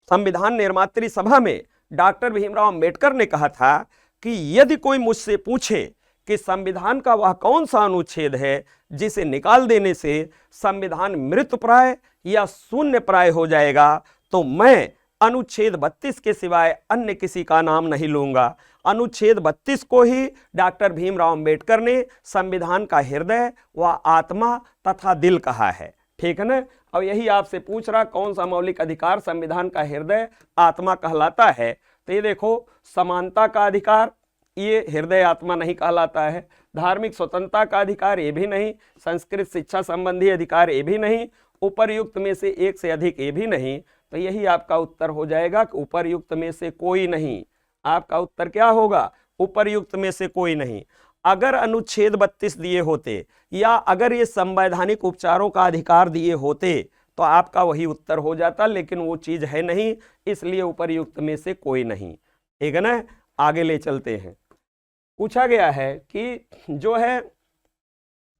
S1: संविधान निर्मात्री सभा में डॉक्टर भीमराव अंबेडकर ने कहा था कि यदि कोई मुझसे पूछे कि संविधान का वह कौन सा अनुच्छेद है जिसे निकाल देने से संविधान मृतप्राय या शून्यप्राय हो जाएगा, तो मैं अनुच्छेद 32 के सिवाय अन्य किसी का नाम नहीं लूंगा। अनुच्छेद 32 को ही डॉक्टर भीमराव अंबेडकर ने संविधान का हृदय व आत्मा तथा दिल कहा है। ठीक है ना। अब यही आपसे पूछ रहा कौन सा मौलिक अधिकार संविधान का हृदय आत्मा कहलाता है, तो ये देखो समानता का अधिकार ये हृदय आत्मा नहीं कहलाता है, धार्मिक स्वतंत्रता का अधिकार ये भी नहीं, संस्कृत शिक्षा संबंधी अधिकार ये भी नहीं, उपर्युक्त में से एक से अधिक ये भी नहीं। तो यही आपका उत्तर हो जाएगा कि उपर्युक्त में से कोई नहीं। आपका उत्तर क्या होगा? उपर्युक्त में से कोई नहीं। अगर अनुच्छेद 32 दिए होते या अगर ये संवैधानिक उपचारों का अधिकार दिए होते तो आपका वही उत्तर हो जाता, लेकिन वो चीज है नहीं, इसलिए उपर्युक्त में से कोई नहीं। ठीक है ना। आगे ले चलते हैं। पूछा गया है कि जो है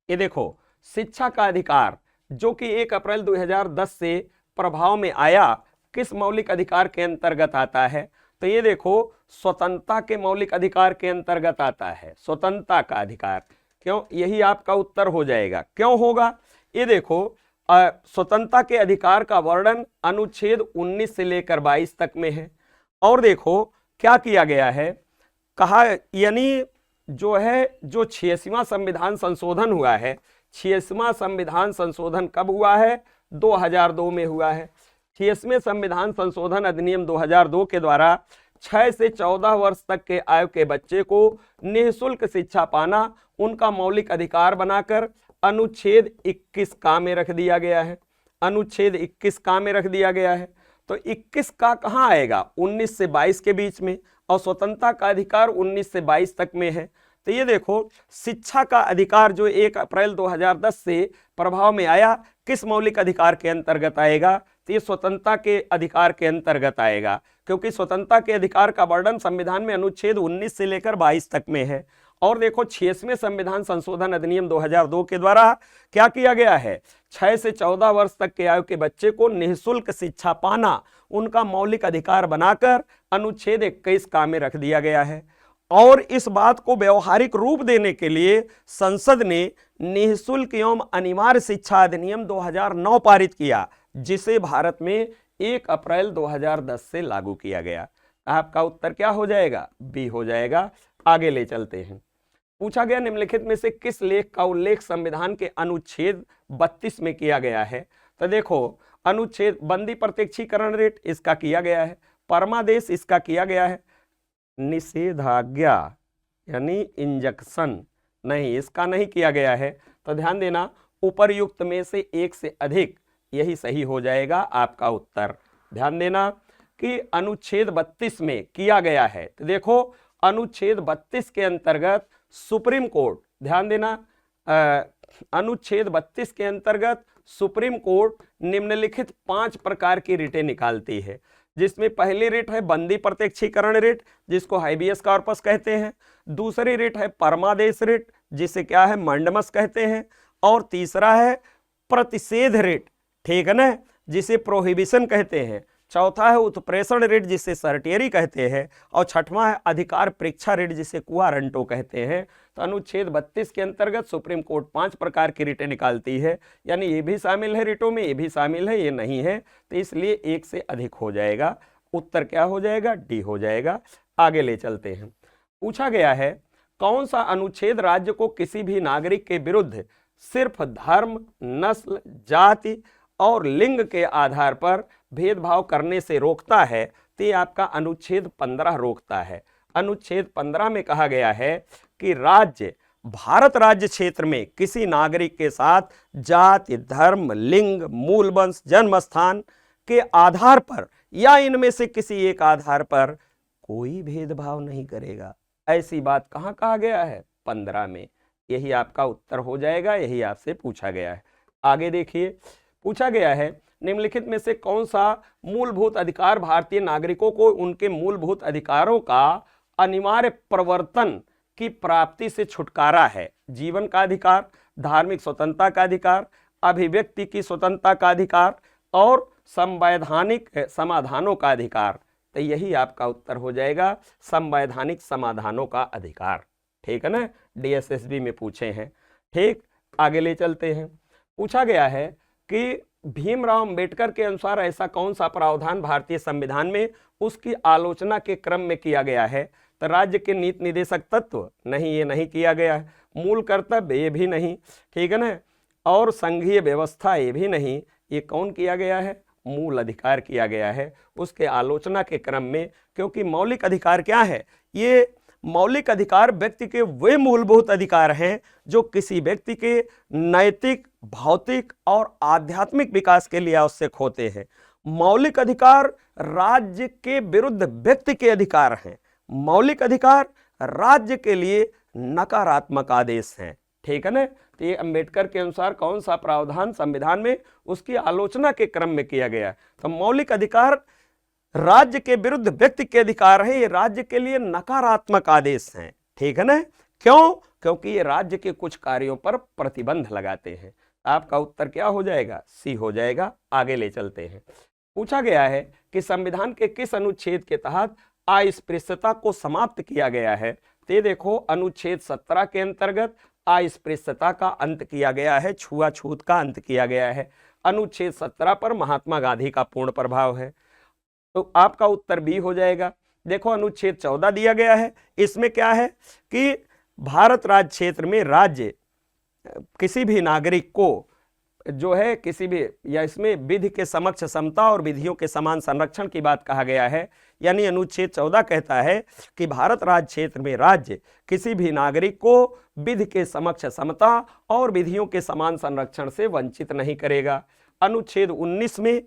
S1: ये देखो शिक्षा का अधिकार जो कि 1 अप्रैल 2010 से प्रभाव में आया किस मौलिक अधिकार के अंतर्गत आता है? तो ये देखो स्वतंत्रता के मौलिक अधिकार के अंतर्गत आता है, स्वतंत्रता का अधिकार। क्यों? यही आपका उत्तर हो जाएगा। क्यों होगा? ये देखो स्वतंत्रता के अधिकार का वर्णन अनुच्छेद 19 से लेकर 22 तक में है। और देखो क्या किया गया है, कहा यानी जो है जो 86वां संविधान संशोधन हुआ है, 86वां संविधान संशोधन कब हुआ है? 2002 में हुआ है। 86वें संविधान संशोधन अधिनियम 2002 के द्वारा 6 से 14 वर्ष तक के आयु के बच्चे को निःशुल्क शिक्षा पाना उनका मौलिक अधिकार बनाकर अनुच्छेद 21 का में रख दिया गया है। अनुच्छेद 21 का में रख दिया गया है। तो 21 का कहाँ आएगा? 19 से 22 के बीच में, और स्वतंत्रता का अधिकार 19 से 22 तक में है। तो ये देखो शिक्षा का अधिकार जो 1 अप्रैल 2010 से प्रभाव में आया किस मौलिक अधिकार के अंतर्गत आएगा? तो ये स्वतंत्रता के अधिकार के अंतर्गत आएगा, क्योंकि स्वतंत्रता के अधिकार का वर्णन संविधान में अनुच्छेद 19 से लेकर 22 तक में है। और देखो 86वें संविधान संशोधन अधिनियम 2002 के द्वारा क्या किया गया है? 6 से 14 वर्ष तक के आयु के बच्चे को निःशुल्क शिक्षा पाना उनका मौलिक अधिकार बनाकर अनुच्छेद 21 का में रख दिया गया है। और इस बात को व्यवहारिक रूप देने के लिए संसद ने निःशुल्क एवं अनिवार्य शिक्षा अधिनियम 2009 पारित किया, जिसे भारत में 1 अप्रैल 2010 से लागू किया गया। आपका उत्तर क्या हो जाएगा? बी हो जाएगा। आगे ले चलते हैं। पूछा गया निम्नलिखित में से किस लेख का उल्लेख संविधान के अनुच्छेद 32 में किया गया है? तो देखो अनुच्छेद बंदी प्रत्यक्षीकरण रेट इसका किया गया है, परमादेश इसका किया गया है, निषेधाज्ञा यानी इंजेक्शन नहीं, इसका नहीं किया गया है। तो ध्यान देना उपर्युक्त में से एक से अधिक, यही सही हो जाएगा आपका उत्तर। ध्यान देना कि अनुच्छेद 32 में किया गया है। तो देखो अनुच्छेद 32 के अंतर्गत सुप्रीम कोर्ट, ध्यान देना अनुच्छेद 32 के अंतर्गत सुप्रीम कोर्ट निम्नलिखित 5 प्रकार की रिटें निकालती है, जिसमें पहली रिट है बंदी प्रत्यक्षीकरण रिट, जिसको हाइबियस कॉर्पस कहते हैं। दूसरी रिट है परमादेश रिट, जिसे क्या है मंडमस कहते हैं। और तीसरा है प्रतिषेध रिट, ठीक है ना, जिसे प्रोहिबिशन कहते हैं। चौथा है उत्प्रेषण रिट, जिसे सर्टियरी कहते हैं। और छठवां है अधिकार परीक्षा रिट, जिसे कुआरंटो कहते हैं। तो अनुच्छेद 32 के अंतर्गत सुप्रीम कोर्ट 5 प्रकार की रिटें निकालती है, यानी ये भी शामिल है रिटों में, ये भी शामिल है, ये नहीं है, तो इसलिए एक से अधिक हो जाएगा। उत्तर क्या हो जाएगा? डी हो जाएगा। आगे ले चलते हैं। पूछा गया है कौन सा अनुच्छेद राज्य को किसी भी नागरिक के विरुद्ध सिर्फ धर्म, नस्ल, जाति और लिंग के आधार पर भेदभाव करने से रोकता है? तो ये आपका अनुच्छेद 15 रोकता है। अनुच्छेद 15 में कहा गया है कि राज्य भारत राज्य क्षेत्र में किसी नागरिक के साथ जाति, धर्म, लिंग, मूल वंश, जन्म स्थान के आधार पर या इनमें से किसी एक आधार पर कोई भेदभाव नहीं करेगा। ऐसी बात कहाँ कहा गया है? 15 में। यही आपका उत्तर हो जाएगा, यही आपसे पूछा गया है। आगे देखिए, पूछा गया है निम्नलिखित में से कौन सा मूलभूत अधिकार भारतीय नागरिकों को उनके मूलभूत अधिकारों का अनिवार्य प्रवर्तन की प्राप्ति से छुटकारा है? जीवन का अधिकार, धार्मिक स्वतंत्रता का अधिकार, अभिव्यक्ति की स्वतंत्रता का अधिकार और संवैधानिक समाधानों का अधिकार। तो यही आपका उत्तर हो जाएगा, संवैधानिक समाधानों का अधिकार। ठीक है ना, डीएसएसबी में पूछे हैं। ठीक, आगे ले चलते हैं। पूछा गया है कि भीमराव अंबेडकर के अनुसार ऐसा कौन सा प्रावधान भारतीय संविधान में उसकी आलोचना के क्रम में किया गया है? तो राज्य के नीति निर्देशक तत्व नहीं, ये नहीं किया गया है। मूल कर्तव्य ये भी नहीं, ठीक है ना। और संघीय व्यवस्था ये भी नहीं। ये कौन किया गया है? मूल अधिकार किया गया है उसके आलोचना के क्रम में। क्योंकि मौलिक अधिकार क्या है? ये मौलिक अधिकार व्यक्ति के वे मूलभूत अधिकार हैं जो किसी व्यक्ति के नैतिक, भौतिक और आध्यात्मिक विकास के लिए आवश्यक होते हैं। मौलिक अधिकार राज्य के विरुद्ध व्यक्ति के अधिकार हैं। मौलिक अधिकार राज्य के लिए नकारात्मक आदेश हैं, ठीक है ना। तो ये अंबेडकर के अनुसार कौन सा प्रावधान संविधान में उसकी आलोचना के क्रम में किया गया? तो मौलिक अधिकार राज्य के विरुद्ध व्यक्ति के अधिकार है, ये राज्य के लिए नकारात्मक आदेश हैं, ठीक है ना। क्यों? क्योंकि ये राज्य के कुछ कार्यों पर प्रतिबंध लगाते हैं। आपका उत्तर क्या हो जाएगा? सी हो जाएगा। आगे ले चलते हैं। पूछा गया है कि संविधान के किस अनुच्छेद के तहत अस्पृश्यता को समाप्त किया गया है? तो देखो, अनुच्छेद 17 के अंतर्गत अस्पृश्यता का अंत किया गया है, छुआछूत का अंत किया गया है। अनुच्छेद 17 पर महात्मा गांधी का पूर्ण प्रभाव है, तो आपका उत्तर बी हो जाएगा। देखो, अनुच्छेद 14 दिया गया है, इसमें क्या है कि भारत राज्य क्षेत्र में राज्य किसी भी नागरिक को जो है किसी भी, या इसमें विधि के समक्ष समता और विधियों के समान संरक्षण की बात कहा गया है। यानी अनुच्छेद 14 कहता है कि भारत राज्य क्षेत्र में राज्य किसी भी नागरिक को विधि के समक्ष समता और विधियों के समान संरक्षण से वंचित नहीं करेगा। अनुच्छेद 19 में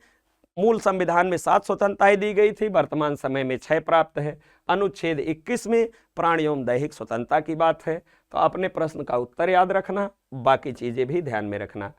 S1: मूल संविधान में 7 स्वतंत्रताएं दी गई थी, वर्तमान समय में 6 प्राप्त है। अनुच्छेद 21 में प्राण एवं दैहिक स्वतंत्रता की बात है। तो अपने प्रश्न का उत्तर याद रखना, बाकी चीजें भी ध्यान में रखना।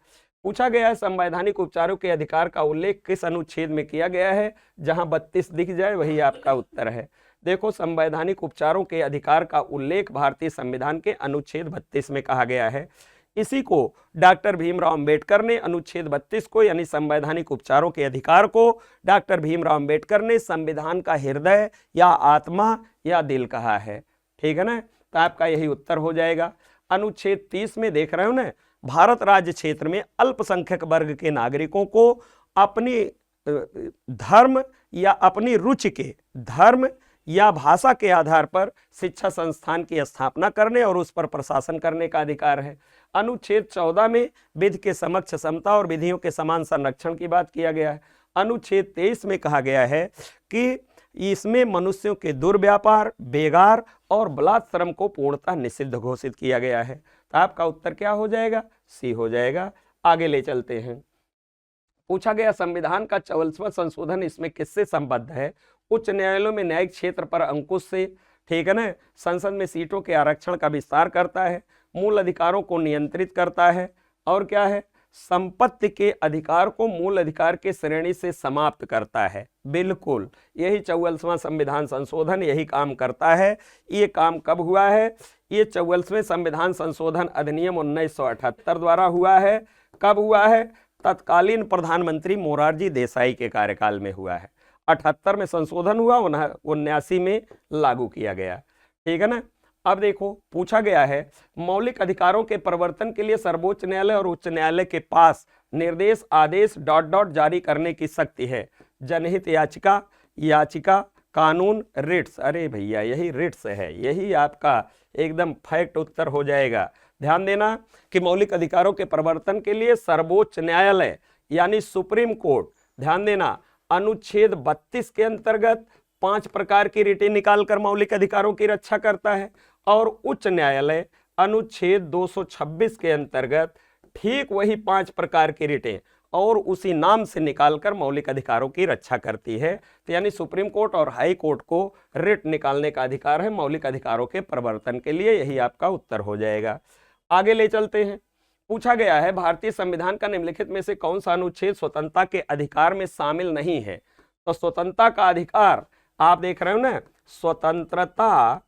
S1: पूछा गया है संवैधानिक उपचारों के अधिकार का उल्लेख किस अनुच्छेद में किया गया है? जहां 32 दिख जाए वही आपका उत्तर है। देखो, संवैधानिक उपचारों के अधिकार का उल्लेख भारतीय संविधान के अनुच्छेद 32 में कहा गया है। इसी को डॉक्टर भीमराव अंबेडकर ने अनुच्छेद 32 को, यानी संवैधानिक उपचारों के अधिकार को डॉक्टर भीमराव अंबेडकर ने संविधान का हृदय या आत्मा या दिल कहा है, ठीक है ना। तो आपका यही उत्तर हो जाएगा। अनुच्छेद 30 में देख रहे हो ना, भारत राज्य क्षेत्र में अल्पसंख्यक वर्ग के नागरिकों को अपनी धर्म या अपनी रुचि के धर्म या भाषा के आधार पर शिक्षा संस्थान की स्थापना करने और उस पर प्रशासन करने का अधिकार है। अनुच्छेद 14 में विधि के समक्ष समता और विधियों के समान संरक्षण की बात किया गया है। अनुच्छेद 23 में कहा गया है कि इसमें मनुष्यों के दुर्व्यापार, बेगार और बलात्श्रम को पूर्णतः निषिद्ध घोषित किया गया है। तो आपका उत्तर क्या हो जाएगा? सी हो जाएगा। आगे ले चलते हैं। पूछा गया संविधान का 44वां संशोधन इसमें किससे संबद्ध है? उच्च न्यायालयों में न्यायिक क्षेत्र पर अंकुश से, ठीक है ना। संसद में सीटों के आरक्षण का विस्तार करता है, मूल अधिकारों को नियंत्रित करता है, और क्या है, संपत्ति के अधिकार को मूल अधिकार के श्रेणी से समाप्त करता है। बिल्कुल, यही 44वां संविधान संशोधन यही काम करता है। ये काम कब हुआ है? ये 44वें संविधान संशोधन अधिनियम 1978 द्वारा हुआ है। कब हुआ है? तत्कालीन प्रधानमंत्री मोरारजी देसाई के कार्यकाल में हुआ है। 78 में संशोधन हुआ, 79 में लागू किया गया, ठीक है ना। अब देखो, पूछा गया है मौलिक अधिकारों के प्रवर्तन के लिए सर्वोच्च न्यायालय और उच्च न्यायालय के पास निर्देश, आदेश ... जारी करने की शक्ति है। जनहित याचिका, याचिका, कानून, रिट्स। अरे भैया, यही रिट्स है, यही आपका एकदम फैक्ट उत्तर हो जाएगा। ध्यान देना कि मौलिक अधिकारों के प्रवर्तन के लिए सर्वोच्च न्यायालय यानी सुप्रीम कोर्ट, ध्यान देना, अनुच्छेद 32 के अंतर्गत 5 प्रकार की रिटें निकालकर मौलिक अधिकारों की रक्षा करता है, और उच्च न्यायालय अनुच्छेद 226 के अंतर्गत ठीक वही 5 प्रकार की रिटें और उसी नाम से निकालकर मौलिक अधिकारों की रक्षा करती है। तो यानी सुप्रीम कोर्ट और हाई कोर्ट को रिट निकालने का अधिकार है मौलिक अधिकारों के प्रवर्तन के लिए। यही आपका उत्तर हो जाएगा। आगे ले चलते हैं। पूछा गया है भारतीय संविधान का निम्नलिखित में से कौन सा अनुच्छेद स्वतंत्रता के अधिकार में शामिल नहीं है? तो स्वतंत्रता का अधिकार आप देख रहे हो ना, स्वतंत्रता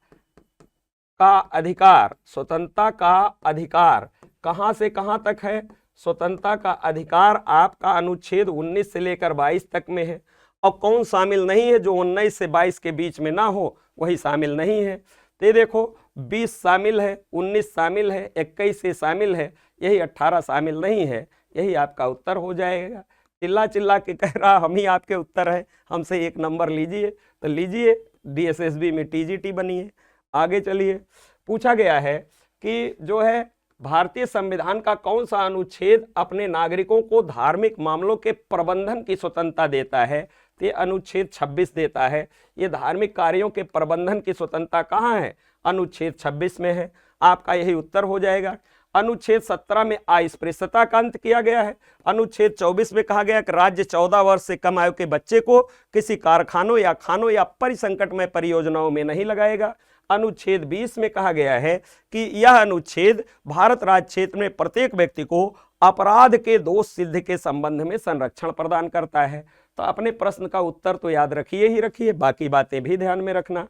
S1: का अधिकार, स्वतंत्रता का अधिकार कहां से कहां तक है? स्वतंत्रता का अधिकार आपका अनुच्छेद 19 से लेकर 22 तक में है। और कौन शामिल नहीं है? जो 19 से 22 के बीच में ना हो वही शामिल नहीं है। तो देखो, 20 शामिल है, 19 शामिल है, 21 से शामिल है, यही 18 शामिल नहीं है। यही आपका उत्तर हो जाएगा। चिल्ला चिल्ला के कह रहा हम ही आपके उत्तर है, हमसे 1 नंबर लीजिए। तो लीजिए, DSSB में TGT बनिए। आगे चलिए, पूछा गया है कि जो है भारतीय संविधान का कौन सा अनुच्छेद अपने नागरिकों को धार्मिक मामलों के प्रबंधन की स्वतंत्रता देता है? तो ये अनुच्छेद 26 देता है। ये धार्मिक कार्यों के प्रबंधन की स्वतंत्रता कहाँ है? अनुच्छेद 26 में है। आपका यही उत्तर हो जाएगा। अनुच्छेद 17 में अस्पृश्यता का अंत किया गया है। अनुच्छेद 24 में कहा गया कि राज्य 14 वर्ष से कम आयु के बच्चे को किसी कारखानों या खानों या परिसंकटमय परियोजनाओं में नहीं लगाएगा। अनुच्छेद 20 में कहा गया है कि यह अनुच्छेद भारत राज्य क्षेत्र में प्रत्येक व्यक्ति को अपराध के दोष सिद्ध के संबंध में संरक्षण प्रदान करता है। तो अपने प्रश्न का उत्तर तो याद रखिए ही रखिए, बाकी बातें भी ध्यान में रखना।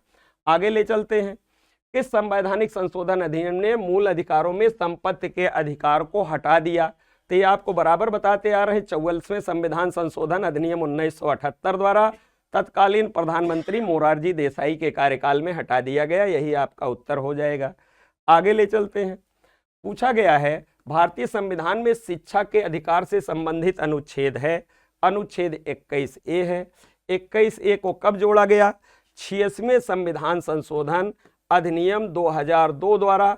S1: आगे ले चलते हैं। किस संवैधानिक संशोधन अधिनियम ने मूल अधिकारों में संपत्ति के अधिकार को हटा दिया? तो ये आपको बराबर बताते आ रहे हैं। 44वें संविधान संशोधन अधिनियम 1978 द्वारा तत्कालीन प्रधानमंत्री मोरारजी देसाई के कार्यकाल में हटा दिया गया। यही आपका उत्तर हो जाएगा। आगे ले चलते हैं। पूछा गया है भारतीय संविधान में शिक्षा के अधिकार से संबंधित अनुच्छेद है। अनुच्छेद 21A है। 21A को कब जोड़ा गया? 86वें संविधान संशोधन अधिनियम 2002 द्वारा,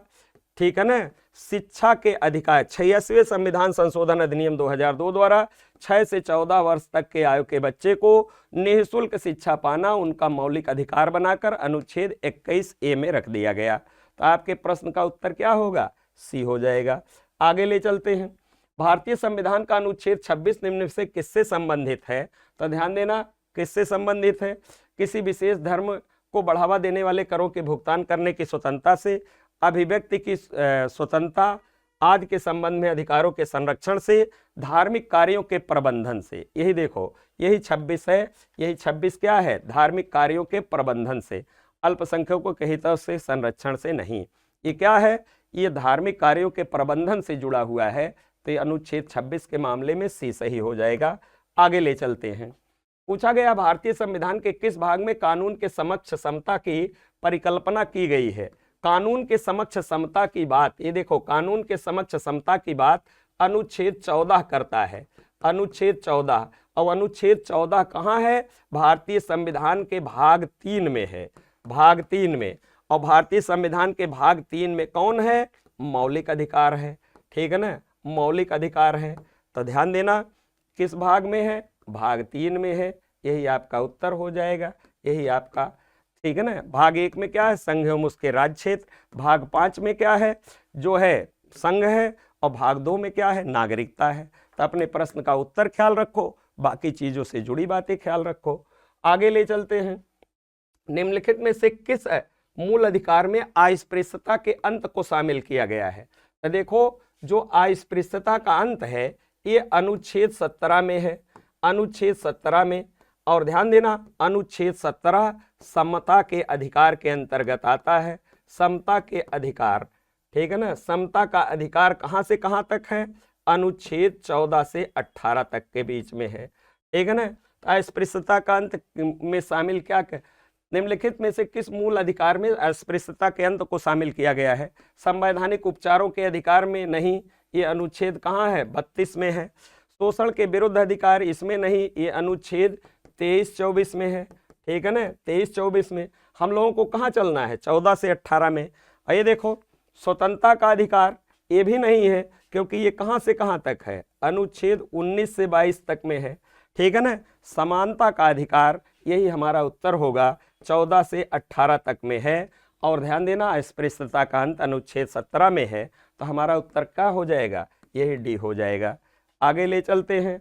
S1: ठीक है ना, शिक्षा के अधिकार 86वें संविधान संशोधन अधिनियम 2002 द्वारा 6 से 14 वर्ष तक के आयु के बच्चे को निःशुल्क शिक्षा पाना उनका मौलिक अधिकार बनाकर अनुच्छेद 21A में रख दिया गया। तो आपके प्रश्न का उत्तर क्या होगा? C हो जाएगा। आगे ले चलते हैं। भारतीय संविधान का अनुच्छेद 26 निम्न से किससे संबंधित है? तो ध्यान देना, किससे संबंधित है? किसी विशेष धर्म को बढ़ावा देने वाले करों के भुगतान करने की स्वतंत्रता से, अभिव्यक्ति की स्वतंत्रता आदि के संबंध में अधिकारों के संरक्षण से, धार्मिक कार्यों के प्रबंधन से। यही देखो, यही 26 है। यही 26 क्या है? धार्मिक कार्यों के प्रबंधन से, अल्पसंख्यकों के हितों से, संरक्षण से नहीं। ये क्या है? ये धार्मिक कार्यों के प्रबंधन से जुड़ा हुआ है। तो ये अनुच्छेद 26 के मामले में C सही हो जाएगा। आगे ले चलते हैं। पूछा गया भारतीय संविधान के किस भाग में कानून के समक्ष समता की परिकल्पना की गई है? कानून के समक्ष समता की बात, ये देखो, कानून के समक्ष समता की बात अनुच्छेद 14 करता है। अनुच्छेद 14, और अनुच्छेद 14 कहाँ है? भारतीय संविधान के भाग 3 में है। भाग 3 में। और भारतीय संविधान के भाग 3 में कौन है? मौलिक अधिकार है। ठीक है ना, मौलिक अधिकार है। तो ध्यान देना, किस भाग में है? भाग 3 में है। यही आपका उत्तर हो जाएगा। यही आपका, ठीक है ना। भाग 1 में क्या है? संघ एवं उसके राज्य क्षेत्र। भाग 5 में क्या है? जो है संघ है। और भाग 2 में क्या है? नागरिकता है। तो अपने प्रश्न का उत्तर ख्याल रखो, बाकी चीजों से जुड़ी बातें ख्याल रखो। आगे ले चलते हैं। निम्नलिखित में से किस मूल अधिकार में अस्पृश्यता के अंत को शामिल किया गया है? तो देखो, जो अस्पृश्यता का अंत है ये अनुच्छेद 17 में है। अनुच्छेद 17 में। और ध्यान देना, अनुच्छेद 17 समता के अधिकार के अंतर्गत आता है। समता के अधिकार, ठीक है ना। समता का अधिकार कहां से कहां तक है? अनुच्छेद 14 से 18 तक के बीच में है। ठीक है ना। अस्पृश्यता का अंत में शामिल क्या निम्नलिखित में से किस मूल अधिकार में अस्पृश्यता के अंत को शामिल किया गया है? संवैधानिक उपचारों के अधिकार में नहीं। ये अनुच्छेद कहाँ है? 32 में है। शोषण के विरुद्ध अधिकार इसमें नहीं। ये अनुच्छेद 23-24 में है। ठीक है ना, 23-24 में। हम लोगों को कहाँ चलना है? 14 से 18 में। और ये देखो, स्वतंत्रता का अधिकार ये भी नहीं है, क्योंकि ये कहाँ से कहाँ तक है? अनुच्छेद 19 से 22 तक में है। ठीक है ना। समानता का अधिकार, यही हमारा उत्तर होगा, 14 से 18 तक में है। और ध्यान देना, अस्पृश्यता का अंत अनुच्छेद 17 में है। तो हमारा उत्तर क्या हो जाएगा? यही डी हो जाएगा। आगे ले चलते हैं।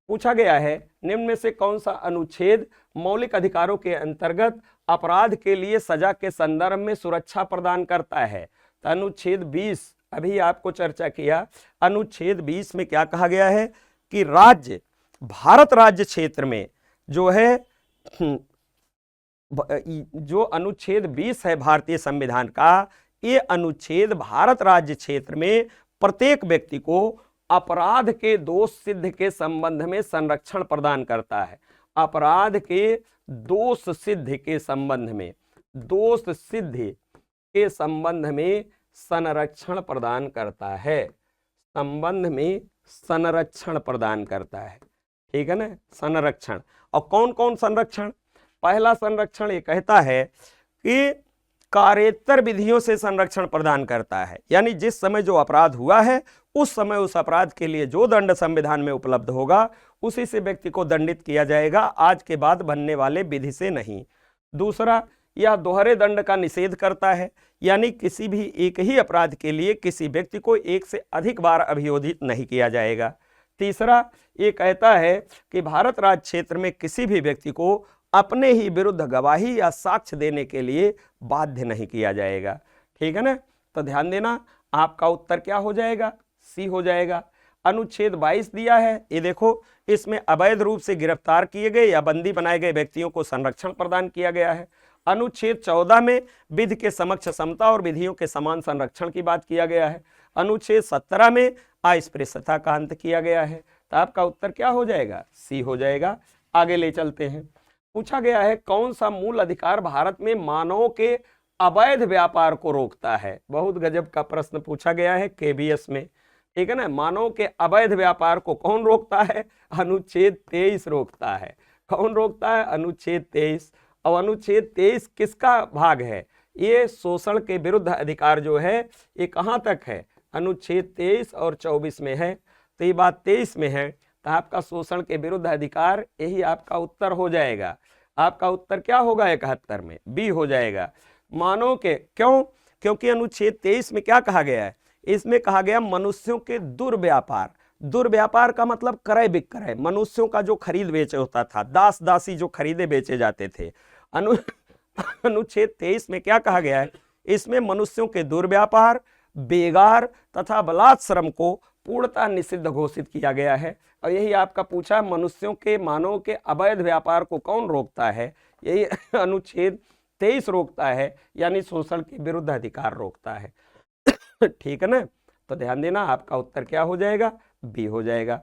S1: पूछा गया है निम्न में से कौन सा अनुच्छेद मौलिक अधिकारों के अंतर्गत अपराध के लिए सजा के संदर्भ में सुरक्षा प्रदान करता है? तो अनुच्छेद 20, अभी आपको चर्चा किया। अनुच्छेद 20 में क्या कहा गया है कि राज्य, भारत राज्य क्षेत्र में जो है, जो अनुच्छेद 20 है भारतीय संविधान का, ये अनुच्छेद भारत राज्य क्षेत्र में प्रत्येक व्यक्ति को अपराध के दोष सिद्ध के संबंध में संरक्षण प्रदान करता है। अपराध के दोष सिद्ध के संबंध में, दोष सिद्ध के संबंध में संरक्षण प्रदान करता है। संबंध में संरक्षण प्रदान करता है। ठीक है ना, संरक्षण। और कौन कौन संरक्षण? पहला संरक्षण ये कहता है कि कार्योत्तर विधियों से संरक्षण प्रदान करता है, यानी जिस समय जो अपराध हुआ है उस समय उस अपराध के लिए जो दंड संविधान में उपलब्ध होगा उसी से व्यक्ति को दंडित किया जाएगा, आज के बाद बनने वाले विधि से नहीं। दूसरा, यह दोहरे दंड का निषेध करता है, यानी किसी भी एक ही अपराध के लिए किसी व्यक्ति को एक से अधिक बार अभियोजित नहीं किया जाएगा। तीसरा, ये कहता है कि भारत राज्य क्षेत्र में किसी भी व्यक्ति को अपने ही विरुद्ध गवाही या साक्ष्य देने के लिए बाध्य नहीं किया जाएगा। ठीक है ना, तो ध्यान देना, आपका उत्तर क्या हो जाएगा? सी हो जाएगा। अनुच्छेद 22 दिया है, ये देखो, इसमें अवैध रूप से गिरफ्तार किए गए या बंदी बनाए गए व्यक्तियों को संरक्षण प्रदान किया गया है। अनुच्छेद 14 में विधि के समक्ष समता और विधियों के समान संरक्षण की बात किया गया है। अनुच्छेद 17 में अस्पृश्यता का अंत किया गया है। तो आपका उत्तर क्या हो जाएगा? सी हो जाएगा। आगे ले चलते हैं। पूछा गया है कौन सा मूल अधिकार भारत में मानवों के अवैध व्यापार को रोकता है? बहुत गजब का प्रश्न पूछा गया है केबीएस में। ठीक है ना, मानव के अवैध व्यापार को कौन रोकता है? अनुच्छेद 23 रोकता है। कौन रोकता है? अनुच्छेद 23। और अनुच्छेद 23 किसका भाग है? ये शोषण के विरुद्ध अधिकार जो है ये कहाँ तक है? अनुच्छेद 23 और 24 में है। तो ये बात 23 में है, तो आपका शोषण के विरुद्ध अधिकार, यही आपका उत्तर हो जाएगा। आपका उत्तर क्या होगा? 71 में बी हो जाएगा। मानव के, क्यों? क्योंकि अनुच्छेद 23 में क्या कहा गया है? इसमें कहा गया मनुष्यों के दुर्व्यापार। दुर्व्यापार का मतलब क्रय विक्रय, मनुष्यों का जो खरीद बेच होता था, दास दासी जो खरीदे बेचे जाते थे। अनुच्छेद 23 में क्या कहा गया है? इसमें मनुष्यों के दुर्व्यापार, बेगार तथा बलात् श्रम को पूर्णतः निषिद्ध घोषित किया गया है। और यही आपका पूछा, मनुष्यों के, मानव के अवैध व्यापार को कौन रोकता है? यही अनुच्छेद 23 रोकता है, यानी शोषण के विरुद्ध अधिकार रोकता है। ठीक है ना, तो ध्यान देना, आपका उत्तर क्या हो जाएगा? बी हो जाएगा।